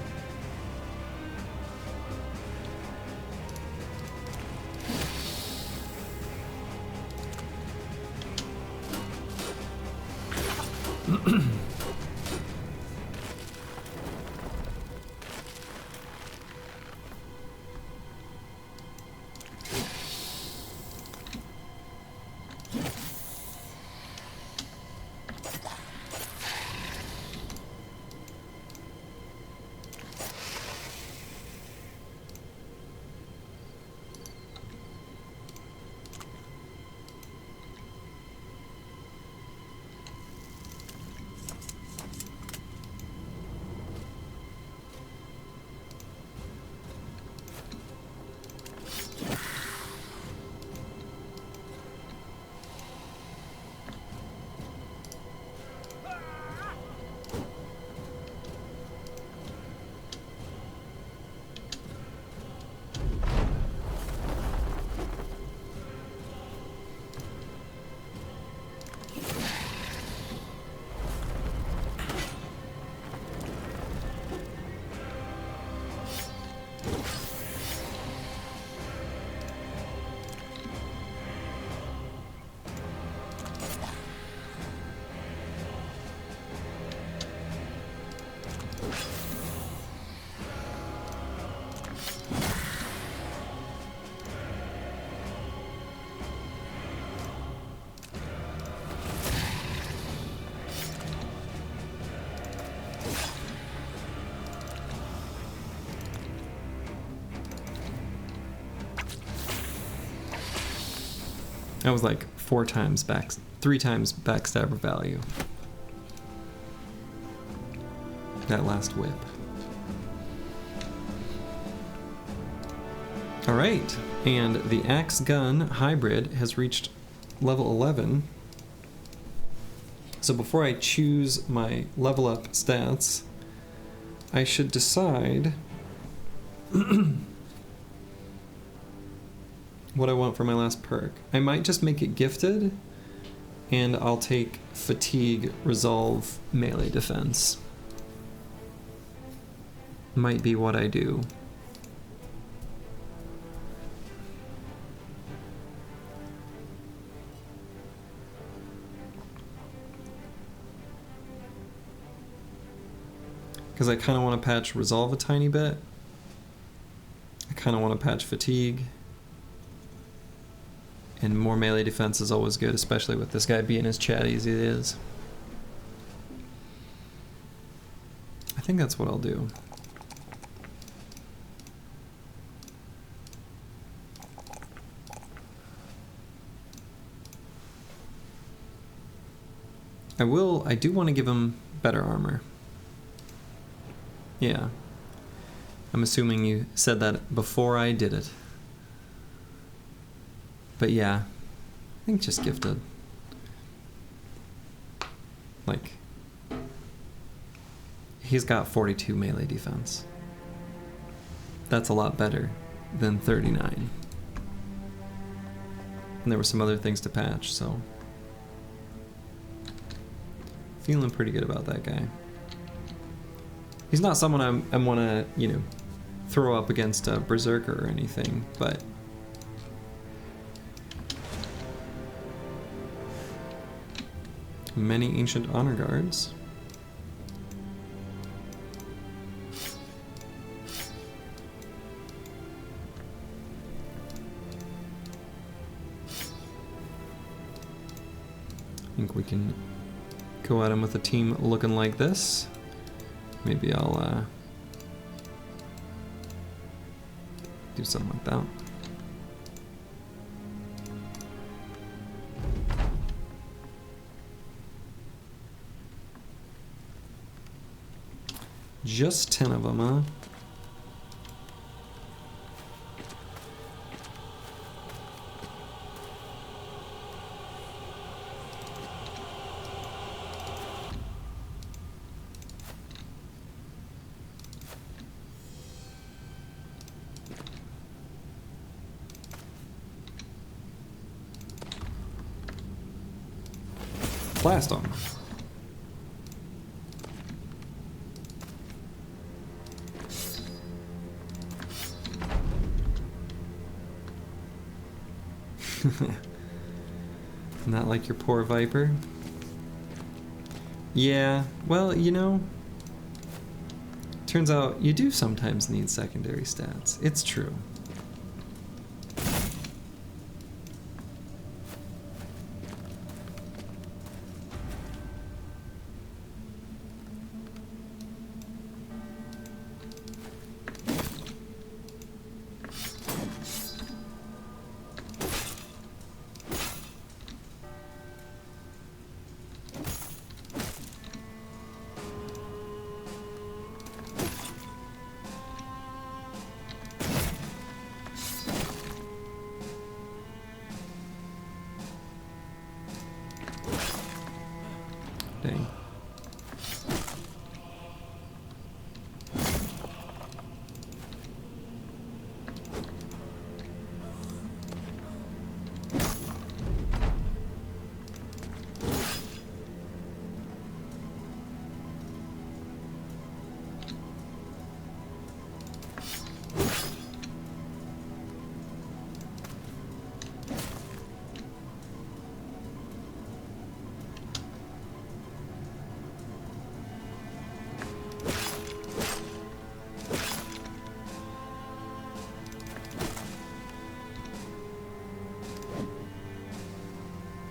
That was like 3 times backstabber value. That last whip. Alright, and the axe gun hybrid has reached level 11. So before I choose my level up stats, I should decide what I want for my last perk. I might just make it gifted, and I'll take fatigue, resolve, melee defense. Might be what I do. Because I kind of want to patch resolve a tiny bit. I kind of want to patch fatigue. And more melee defense is always good, especially with this guy being as chatty as he is. I think that's what I'll do. I do want to give him better armor. Yeah. I'm assuming you said that before I did it. But yeah, I think just gifted. Like, he's got 42 melee defense. That's a lot better than 39. And there were some other things to patch, so feeling pretty good about that guy. He's not someone I want to, you know, throw up against a berserker or anything, but many ancient honor guards. I think we can go at him with a team looking like this. Maybe I'll do something like that. Just 10 of them, huh? Blast on. Not like your poor Viper. Yeah, well, you know, turns out you do sometimes need secondary stats. It's true. Dang.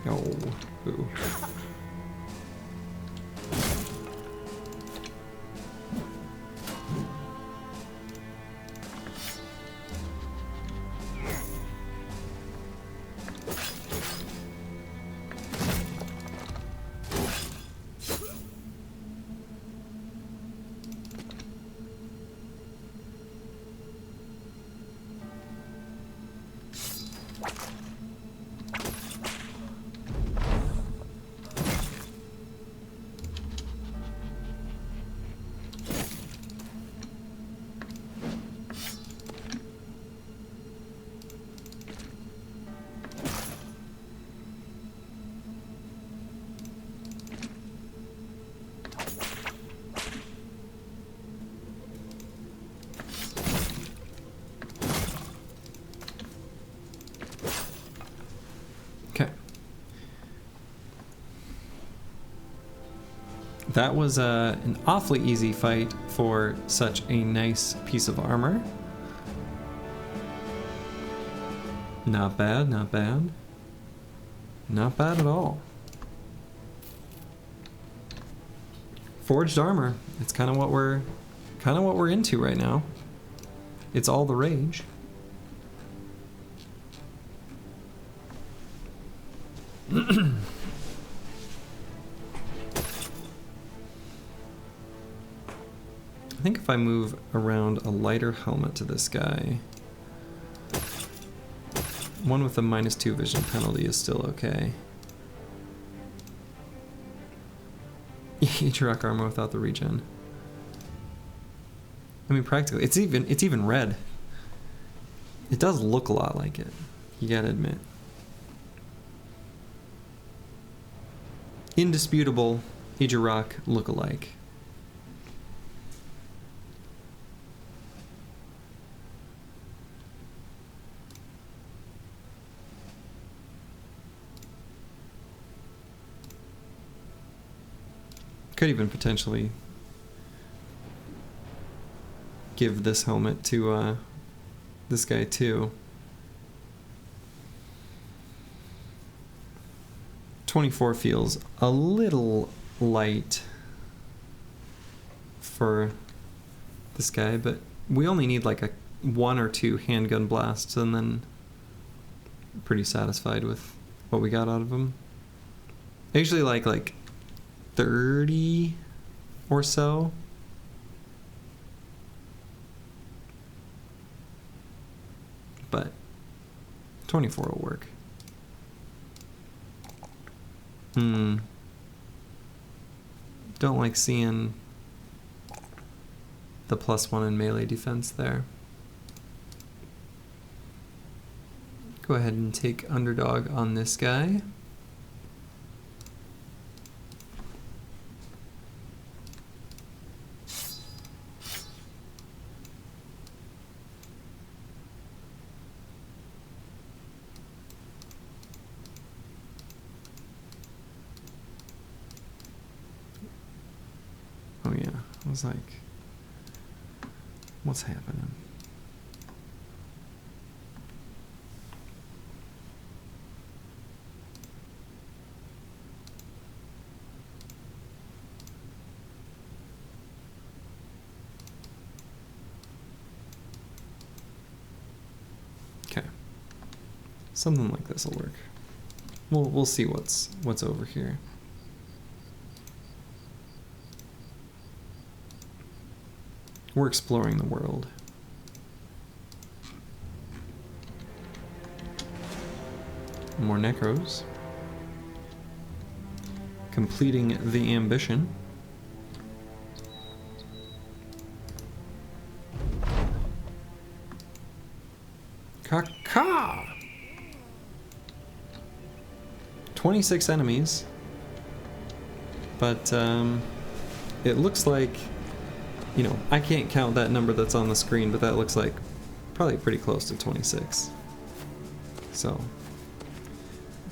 Oh, boo. That was an awfully easy fight for such a nice piece of armor. Not bad, not bad. Not bad at all. Forged armor. It's kind of what we're into right now. It's all the rage. I think if I move around a lighter helmet to this guy, one with a -2 vision penalty is still okay. H-Rock armor without the regen. I mean, practically, it's even red. It does look a lot like it. You gotta admit. Indisputable H-Rock look-alike. Could even potentially give this helmet to this guy too. 24 feels a little light for this guy, but we only need like a 1 or 2 handgun blasts, and then pretty satisfied with what we got out of him. I usually like 30 or so. But 24 will work. Don't like seeing the +1 in melee defense there. Go ahead and take underdog on this guy. Oh yeah, I was like, what's happening? Okay, something like this will work. We'll see what's over here. We're exploring the world. More necros. Completing the ambition. Caca! 26 enemies. But it looks like, you know, I can't count that number that's on the screen, but that looks like probably pretty close to 26. So,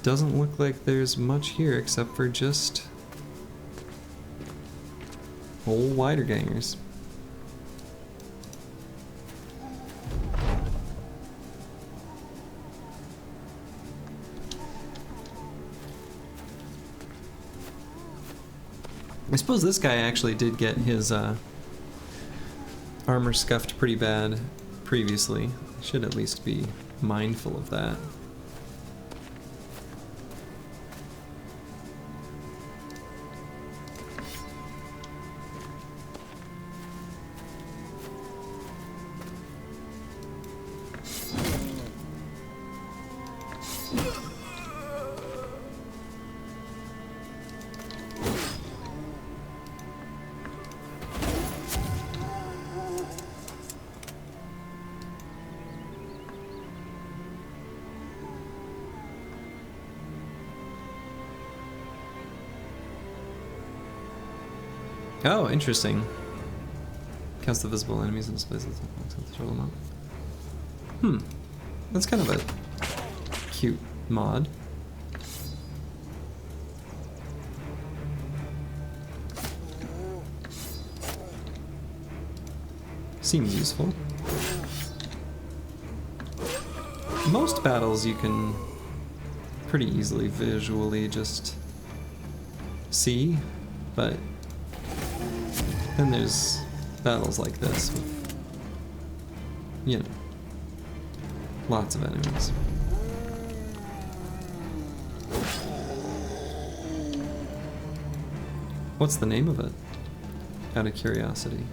doesn't look like there's much here except for just old wiedergangers. I suppose this guy actually did get his armor scuffed pretty bad previously. Should at least be mindful of that. Oh, interesting. Counts the visible enemies in space. The total amount. Hmm. That's kind of a cute mod. Seems useful. Most battles you can pretty easily visually just see, but then there's battles like this with, you know, lots of enemies. What's the name of it? Out of curiosity.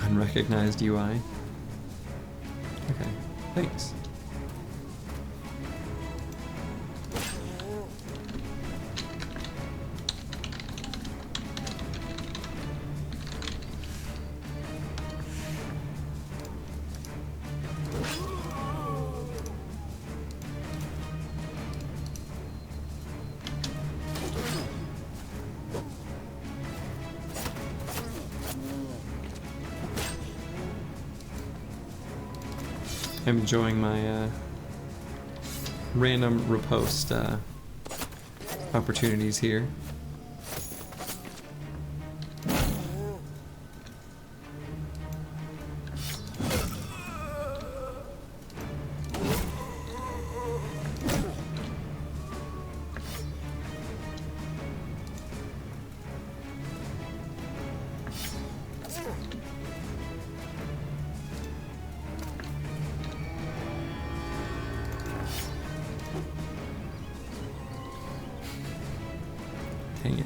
Unrecognized UI. Okay, thanks. I'm enjoying my random repost opportunities here. Dang it.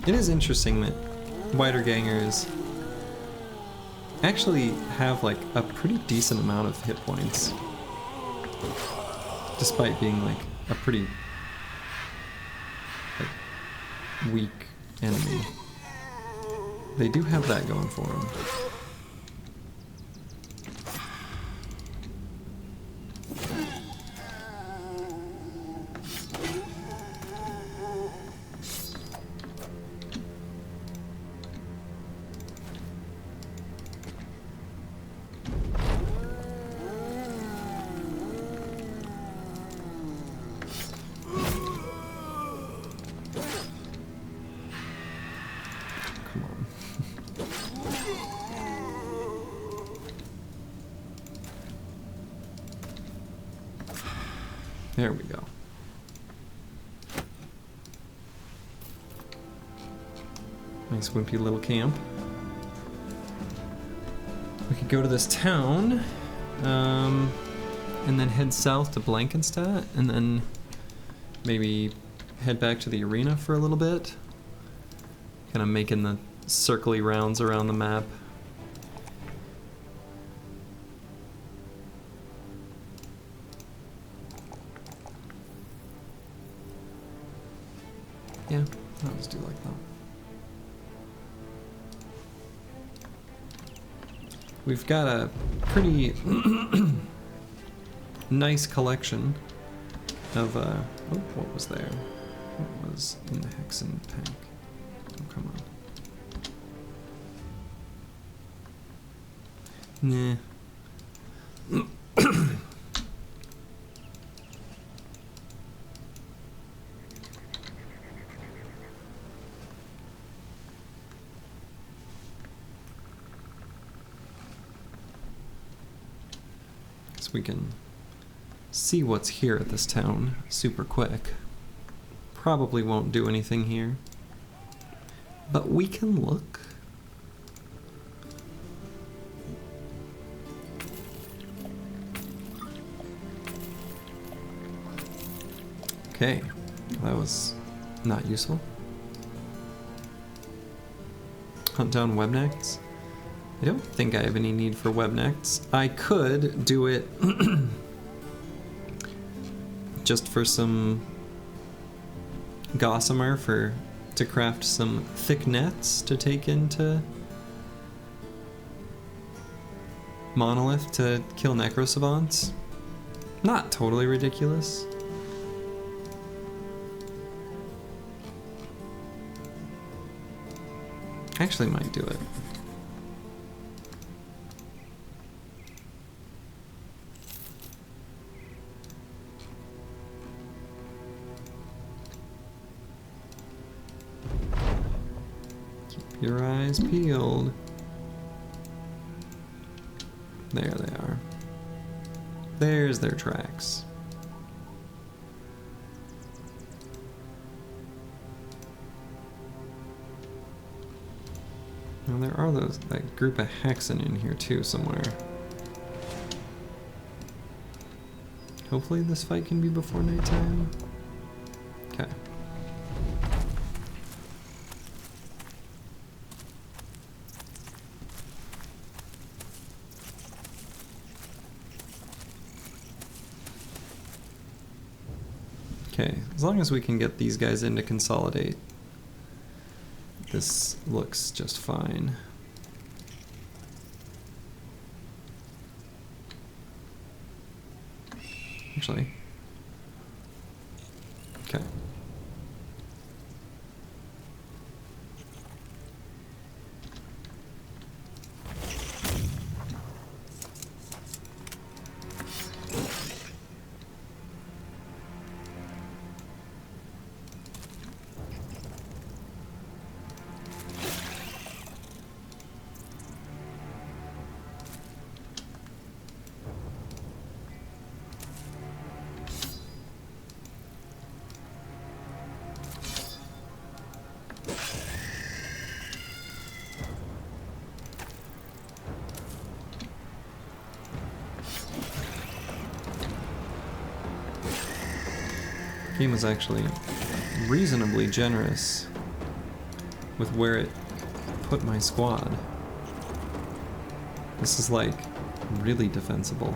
It is interesting that wiedergangers actually have like a pretty decent amount of hit points, despite being like a pretty like, weak enemy. They do have that going for them. There we go. Nice wimpy little camp. We could go to this town, and then head south to Blankenstadt, and then maybe head back to the arena for a little bit. Kind of making the circly rounds around the map. Yeah, I'll just do like that. We've got a pretty nice collection of, oh, what was there? What was in the Hexen tank? Oh, come on. Nah. So we can see what's here at this town super quick. Probably won't do anything here, but we can look. Okay, that was not useful. Hunt down webnects. I don't think I have any need for webnects. I could do it just for some gossamer to craft some thick nets to take into Monolith to kill necrosavants. Not totally ridiculous. Actually might do it. Keep your eyes peeled. There they are. There's their tracks. Now there are that group of Hexen in here too somewhere. Hopefully this fight can be before nighttime. Okay. Okay, as long as we can get these guys in to consolidate, this looks just fine. Actually. Okay. Game was actually reasonably generous with where it put my squad. This is like really defensible.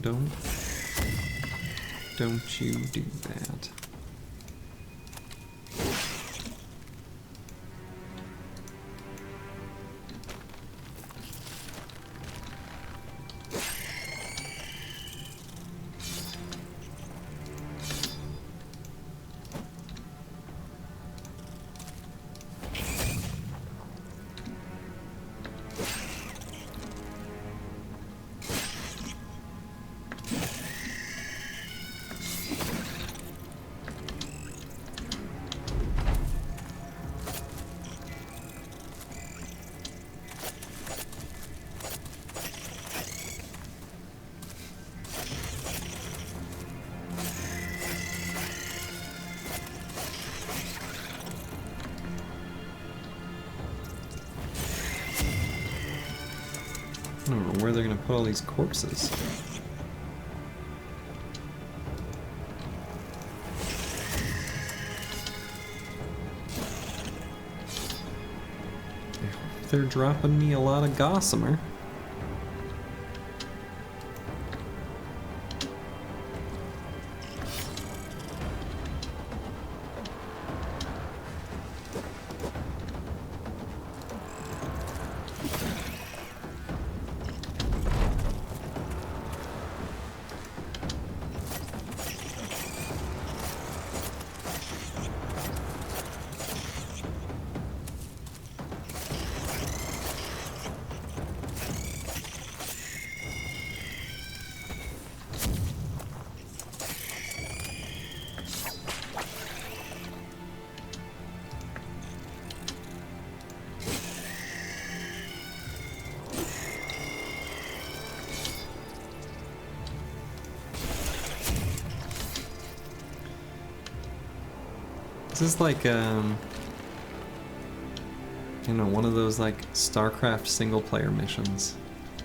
No, don't you do that. where they're gonna put all these corpses. They're dropping me a lot of gossamer. This is like, you know, one of those like StarCraft single player missions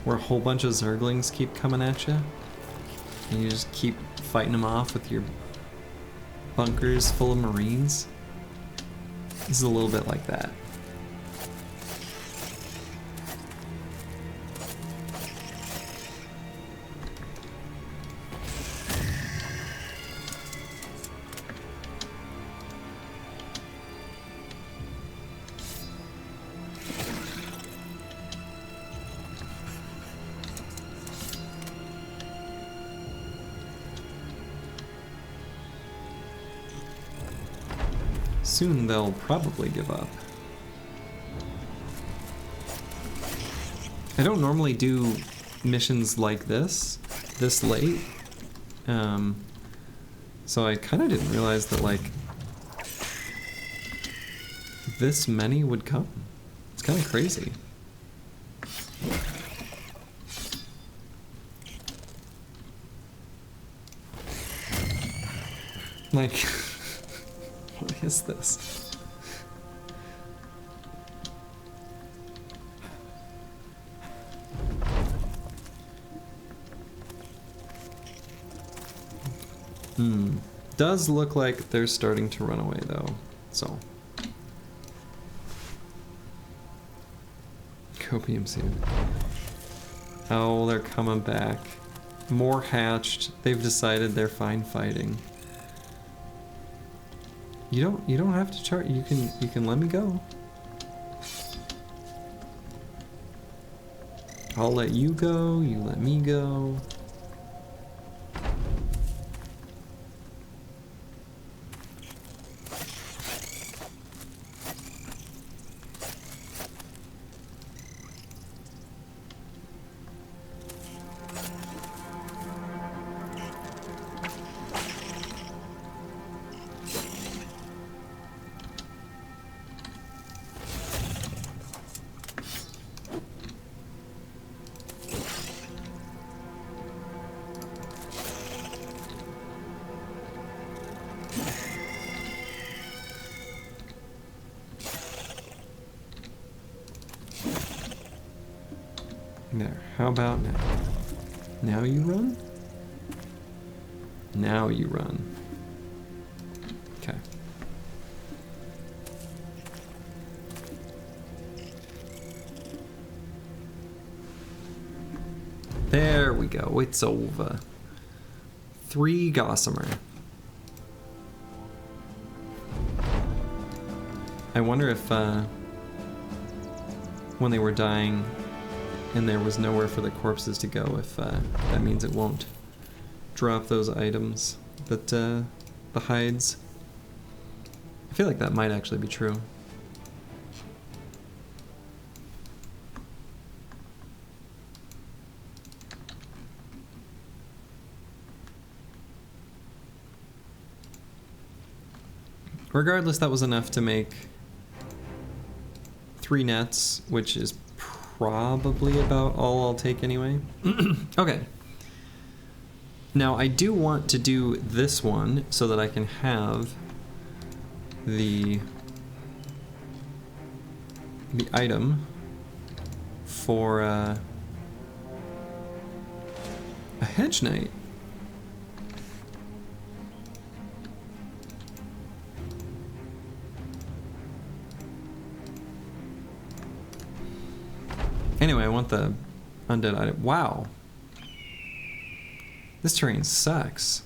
where a whole bunch of Zerglings keep coming at you and you just keep fighting them off with your bunkers full of Marines. This is a little bit like that. Soon they'll probably give up. I don't normally do missions like this late, so I kind of didn't realize that like this many would come. It's kind of crazy. Like, what is this? Does look like they're starting to run away though, so. Copium seed. Oh, they're coming back. More hatched. They've decided they're fine fighting. You don't have to chart. You can let me go. I'll let you go. You let me go. There, how about now? Now you run? Now you run. Okay. There we go, it's over. 3 gossamer. I wonder if, when they were dying, and there was nowhere for the corpses to go, if that means it won't drop those items, but the hides. I feel like that might actually be true. Regardless, that was enough to make 3 nets, which is probably about all I'll take anyway. Okay. Now I do want to do this one so that I can have the item for A hedge knight? Anyway, I want the undead item. Wow. This terrain sucks.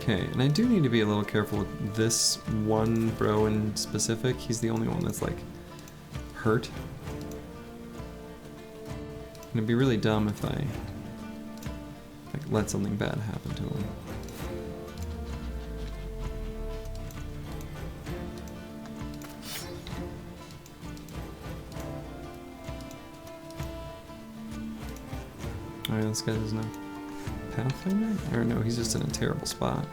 Okay, and I do need to be a little careful with this one bro in specific. He's the only one that's like hurt. It'd be really dumb if I like let something bad happen to him. Alright, this guy doesn't know. Pathfinder? Or no, he's just in a terrible spot.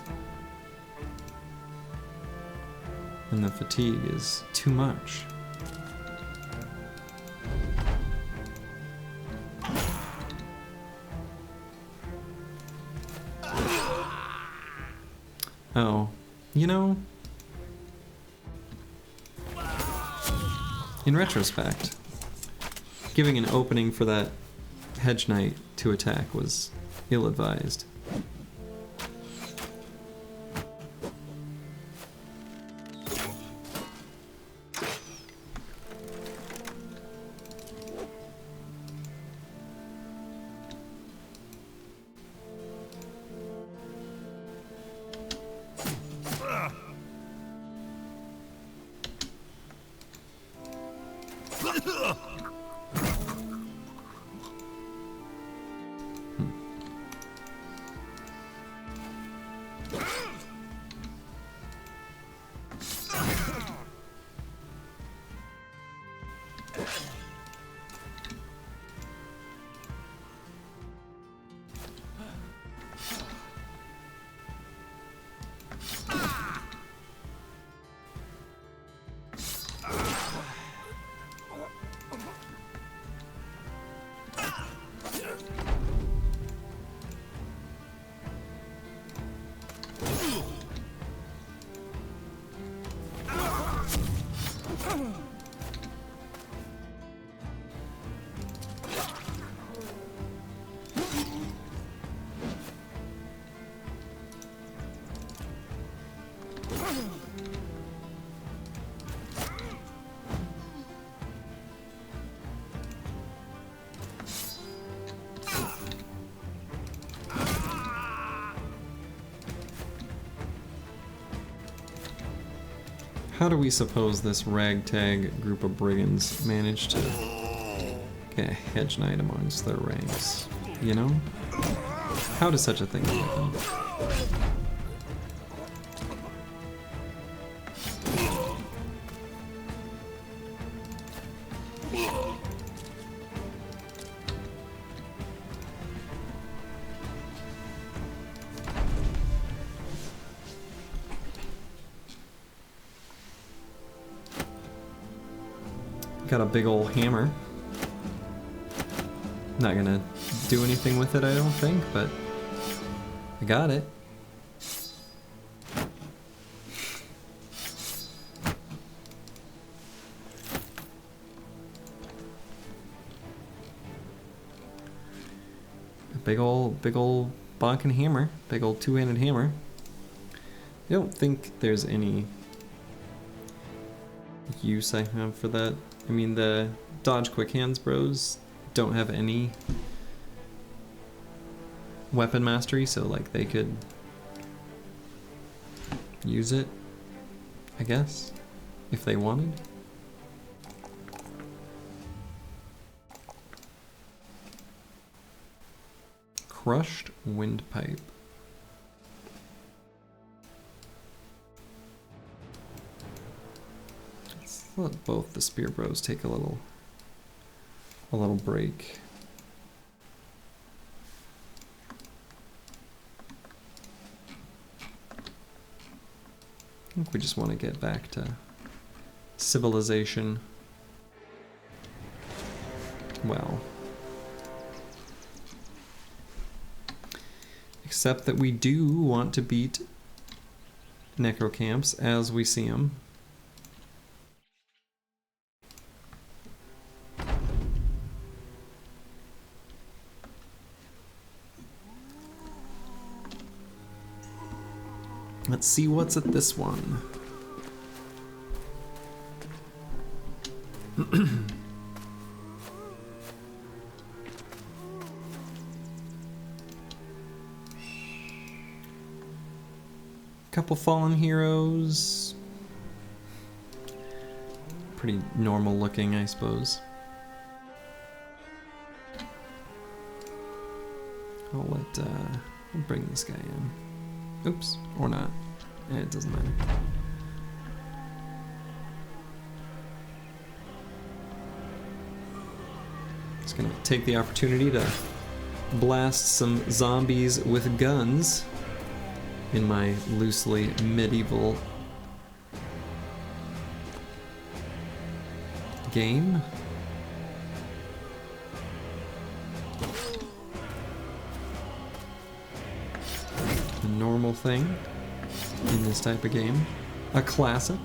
And the fatigue is too much. Oh, you know, in retrospect, giving an opening for that hedge knight to attack was ill-advised. How do we suppose this ragtag group of brigands managed to get a hedge knight amongst their ranks? You know? How does such a thing happen? Got a big old hammer. Not gonna do anything with it, I don't think, but I got it. A big old bonking hammer, big old two-handed hammer. I don't think there's any use I have for that. I mean, the dodge quick hands bros don't have any weapon mastery, so like they could use it, I guess, if they wanted. Crushed windpipe. Let's let both the spear bros take a little break. I think we just want to get back to civilization. Well, except that we do want to beat necrocamps as we see them. Let's see what's at this one. Couple fallen heroes. Pretty normal looking, I suppose. I'll bring this guy in. Oops, or not. It doesn't matter. Just gonna take the opportunity to blast some zombies with guns in my loosely medieval game. A normal thing in this type of game. A classic.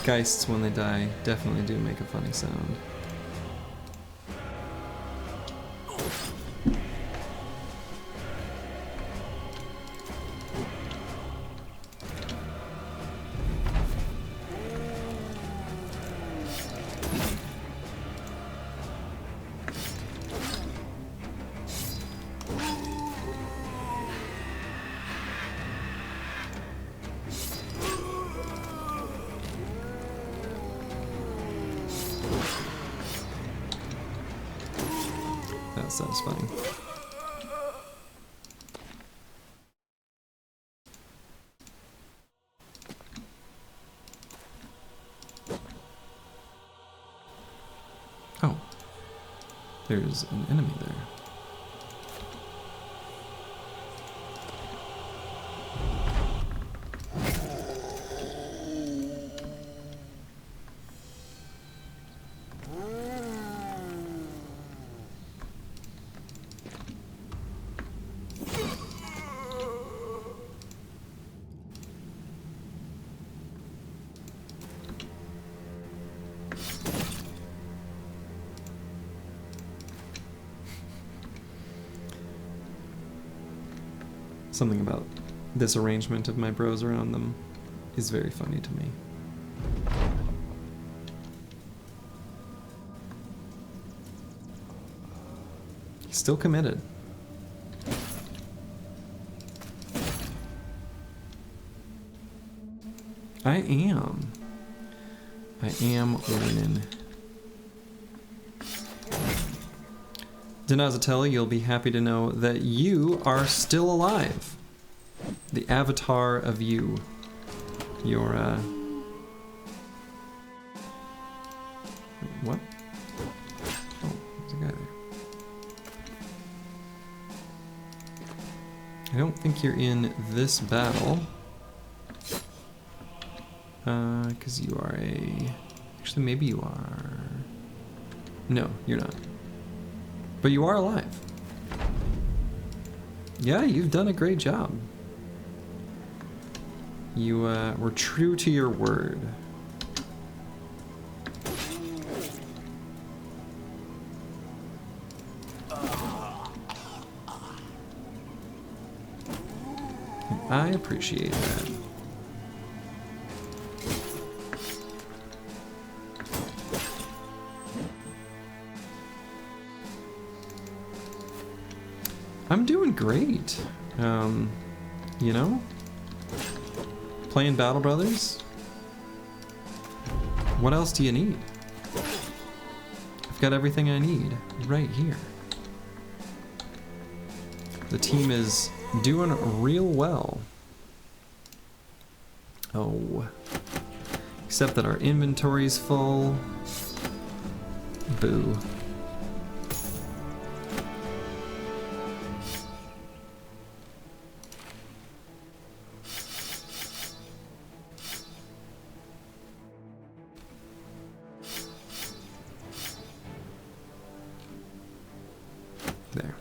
Geists, when they die, definitely do make a funny sound. That's satisfying. Oh, there's an enemy there. Something about this arrangement of my bros around them is very funny to me. He's still committed. I am winning. Denazatella, you'll be happy to know that you are still alive. The avatar of you. Your, what? Oh, there's a guy there. I don't think you're in this battle. Because you are a... Actually, maybe you are... No, you're not. But you are alive. Yeah, you've done a great job. You were true to your word. I appreciate that. I'm doing great. You know? Playing Battle Brothers? What else do you need? I've got everything I need right here. The team is doing real well. Oh. Except that our inventory's full. Boo. There.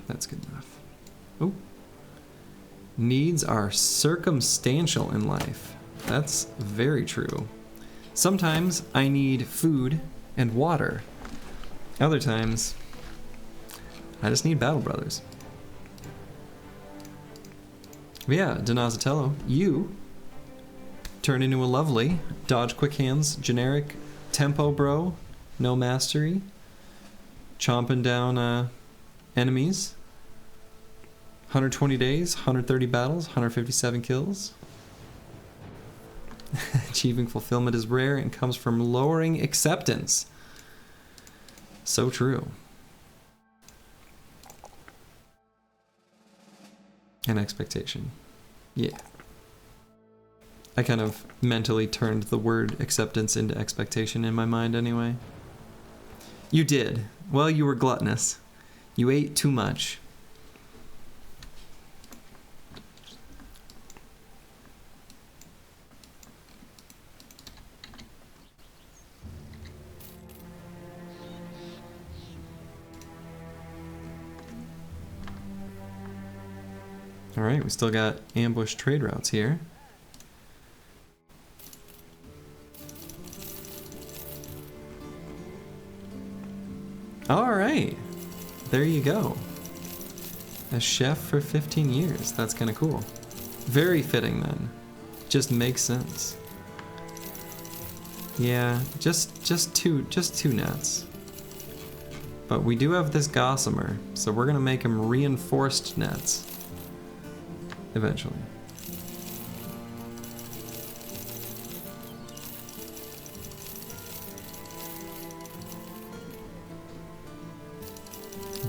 That's good enough. Oh. Needs are circumstantial in life. That's very true. Sometimes I need food and water. Other times, I just need Battle Brothers. But yeah, Denazatello, you turn into a lovely dodge quick hands, generic tempo bro, no mastery, chomping down enemies. 120 days, 130 battles, 157 kills. Achieving fulfillment is rare and comes from lowering acceptance. So true. And expectation. Yeah. I kind of mentally turned the word acceptance into expectation in my mind anyway. You did. Well, you were gluttonous. You ate too much. Alright, we still got ambush trade routes here. All right, there you go. A chef for 15 years. That's kind of cool. Very fitting then. Just makes sense. Yeah, just two nets. But we do have this gossamer, so we're gonna make him reinforced nets eventually.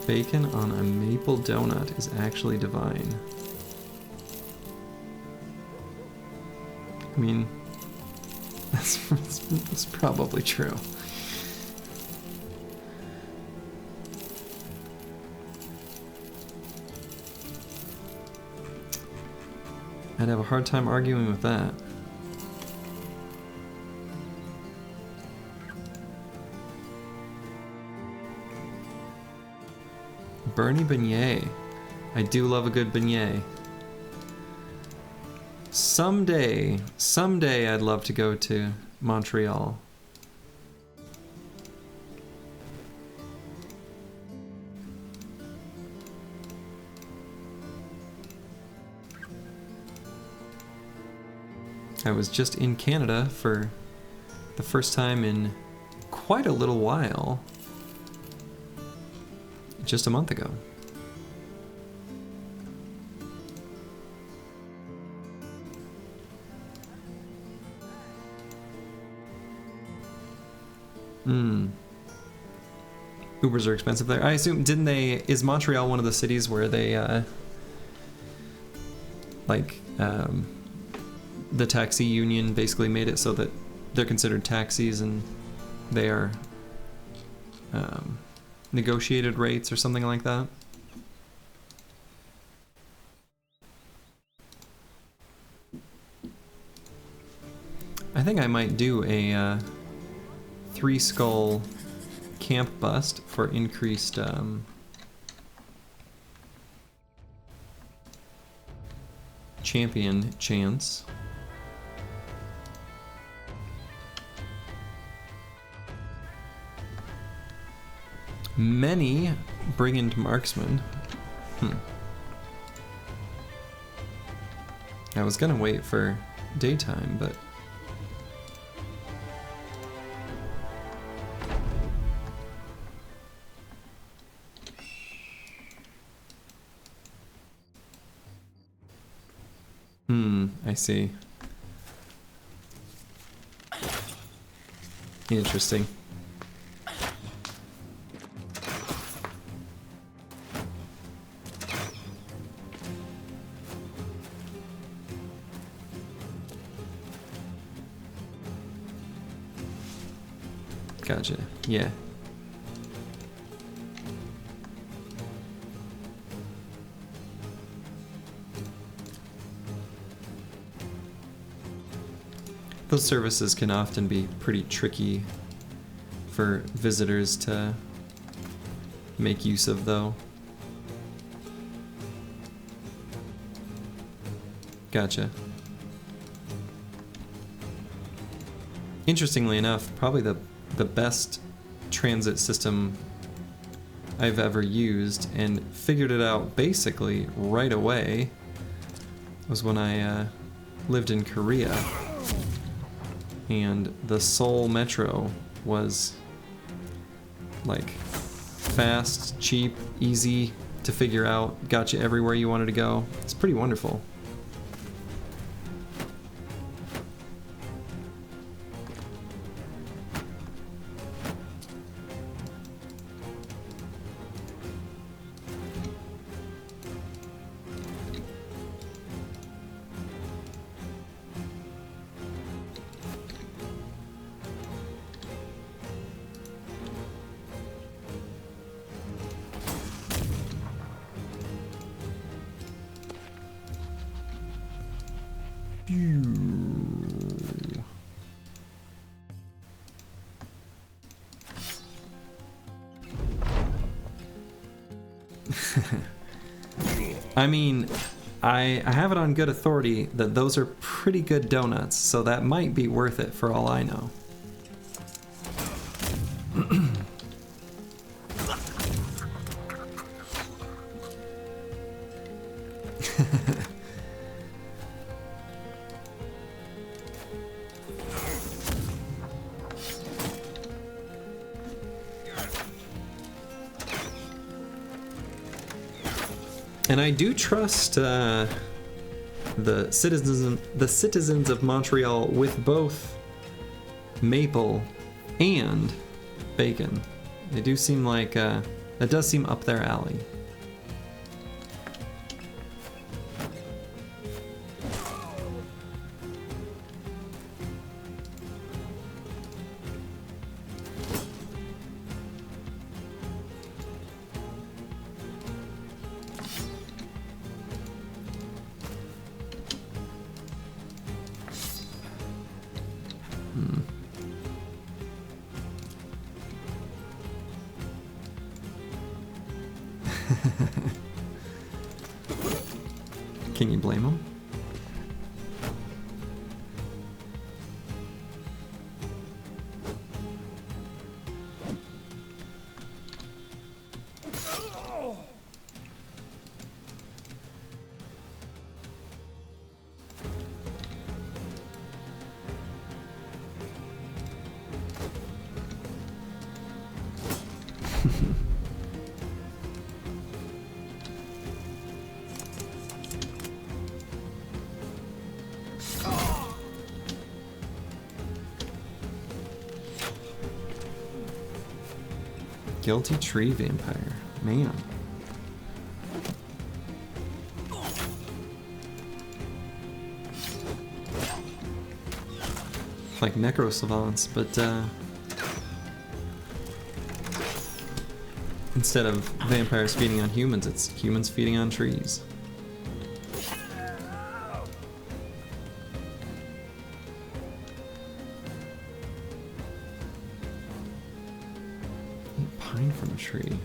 Bacon on a maple donut is actually divine. I mean, that's probably true. I'd have a hard time arguing with that. Bernie beignet. I do love a good beignet. Someday I'd love to go to Montreal. I was just in Canada for the first time in quite a little while. Just a month ago. Ubers are expensive there. I assume, didn't they, is Montreal one of the cities where they, the taxi union basically made it so that they're considered taxis and they are, negotiated rates or something like that? I think I might do a 3-skull camp bust for increased champion chance. Many brigand marksmen. I was gonna wait for daytime, but I see. Interesting. Gotcha. Yeah. Those services can often be pretty tricky for visitors to make use of, though. Gotcha. Interestingly enough, probably the best transit system I've ever used and figured it out basically right away was when I lived in Korea, and the Seoul Metro was like fast, cheap, easy to figure out, got you everywhere you wanted to go. It's pretty wonderful. I mean, I have it on good authority that those are pretty good donuts, so that might be worth it for all I know. And I do trust the citizens of Montreal with both maple and bacon. They do seem like that does seem up their alley. Can you blame them? Guilty tree vampire. Man. Like necro savants, but instead of vampires feeding on humans, it's humans feeding on trees. Pine from a tree.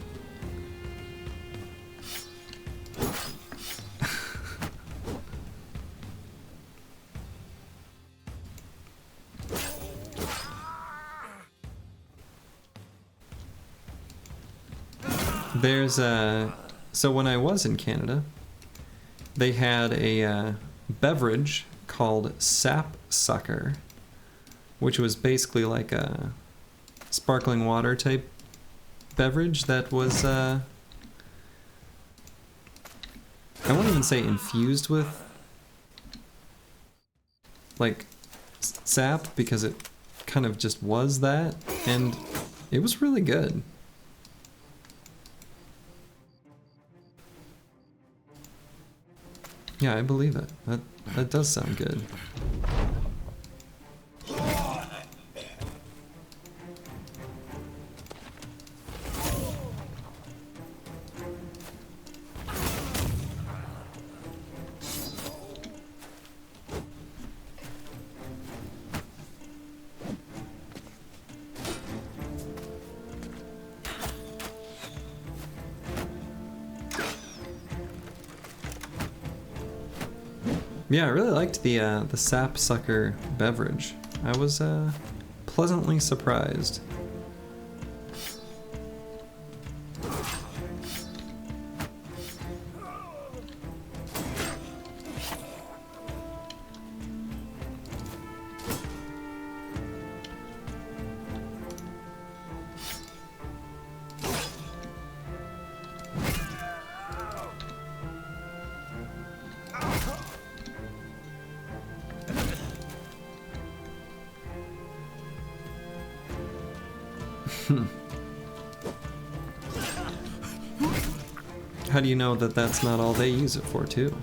There's a... So when I was in Canada, they had a beverage called Sap Sucker, which was basically like a sparkling water type beverage that was, I won't even say infused with, like, sap, because it kind of just was that, and it was really good. Yeah, I believe it. That does sound good. Yeah, I really liked the Sap Sucker beverage. I was pleasantly surprised. How do you know that that's not all they use it for, too?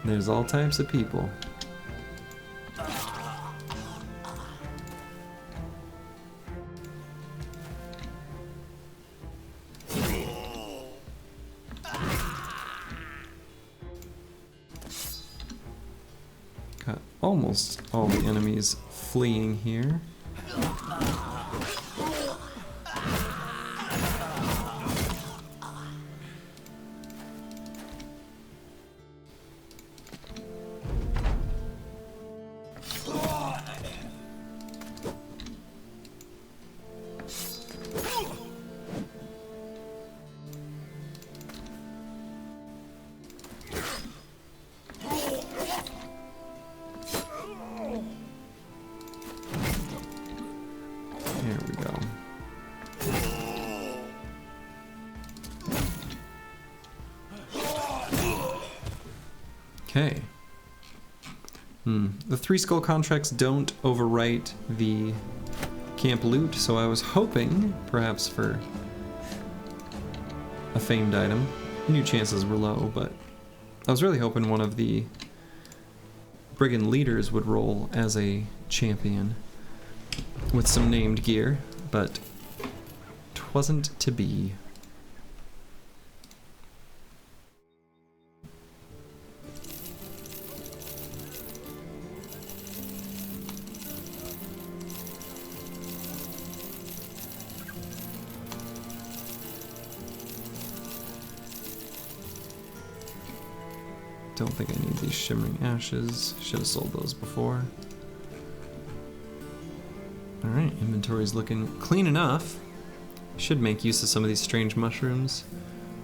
There's all types of people. Got almost all the enemies fleeing here. There we go. Okay. The 3 skull contracts don't overwrite the camp loot, so I was hoping, perhaps for a famed item. I knew chances were low, but I was really hoping one of the brigand leaders would roll as a champion with some named gear, but 'twasn't to be. Don't think I need these shimmering ashes. Should have sold those before. Alright, inventory's looking clean enough. Should make use of some of these strange mushrooms.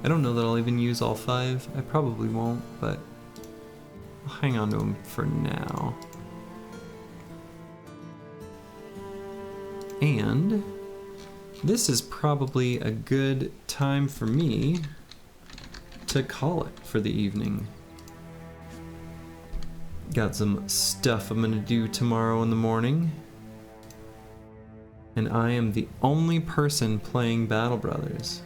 I don't know that I'll even use all 5. I probably won't, but I'll hang on to them for now. And this is probably a good time for me to call it for the evening. Got some stuff I'm gonna do tomorrow in the morning. And I am the only person playing Battle Brothers.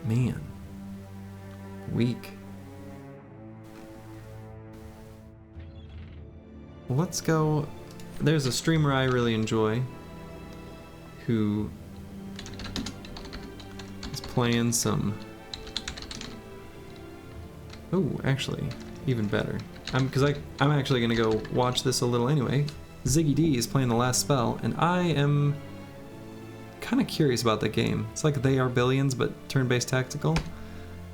Man. Weak. Let's go. There's a streamer I really enjoy who is playing some. Oh, actually, even better. I'm actually gonna go watch this a little anyway. Ziggy D is playing the last spell, and I am kind of curious about that game. It's like They Are Billions, but turn-based tactical,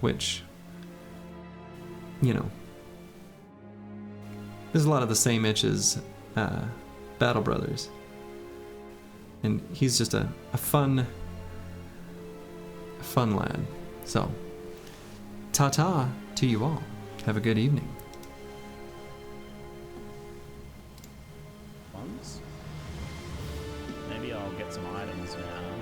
which, you know, there's a lot of the same itch as Battle Brothers. And he's just a fun lad. So, ta-ta to you all. Have a good evening. Maybe I'll get some items now.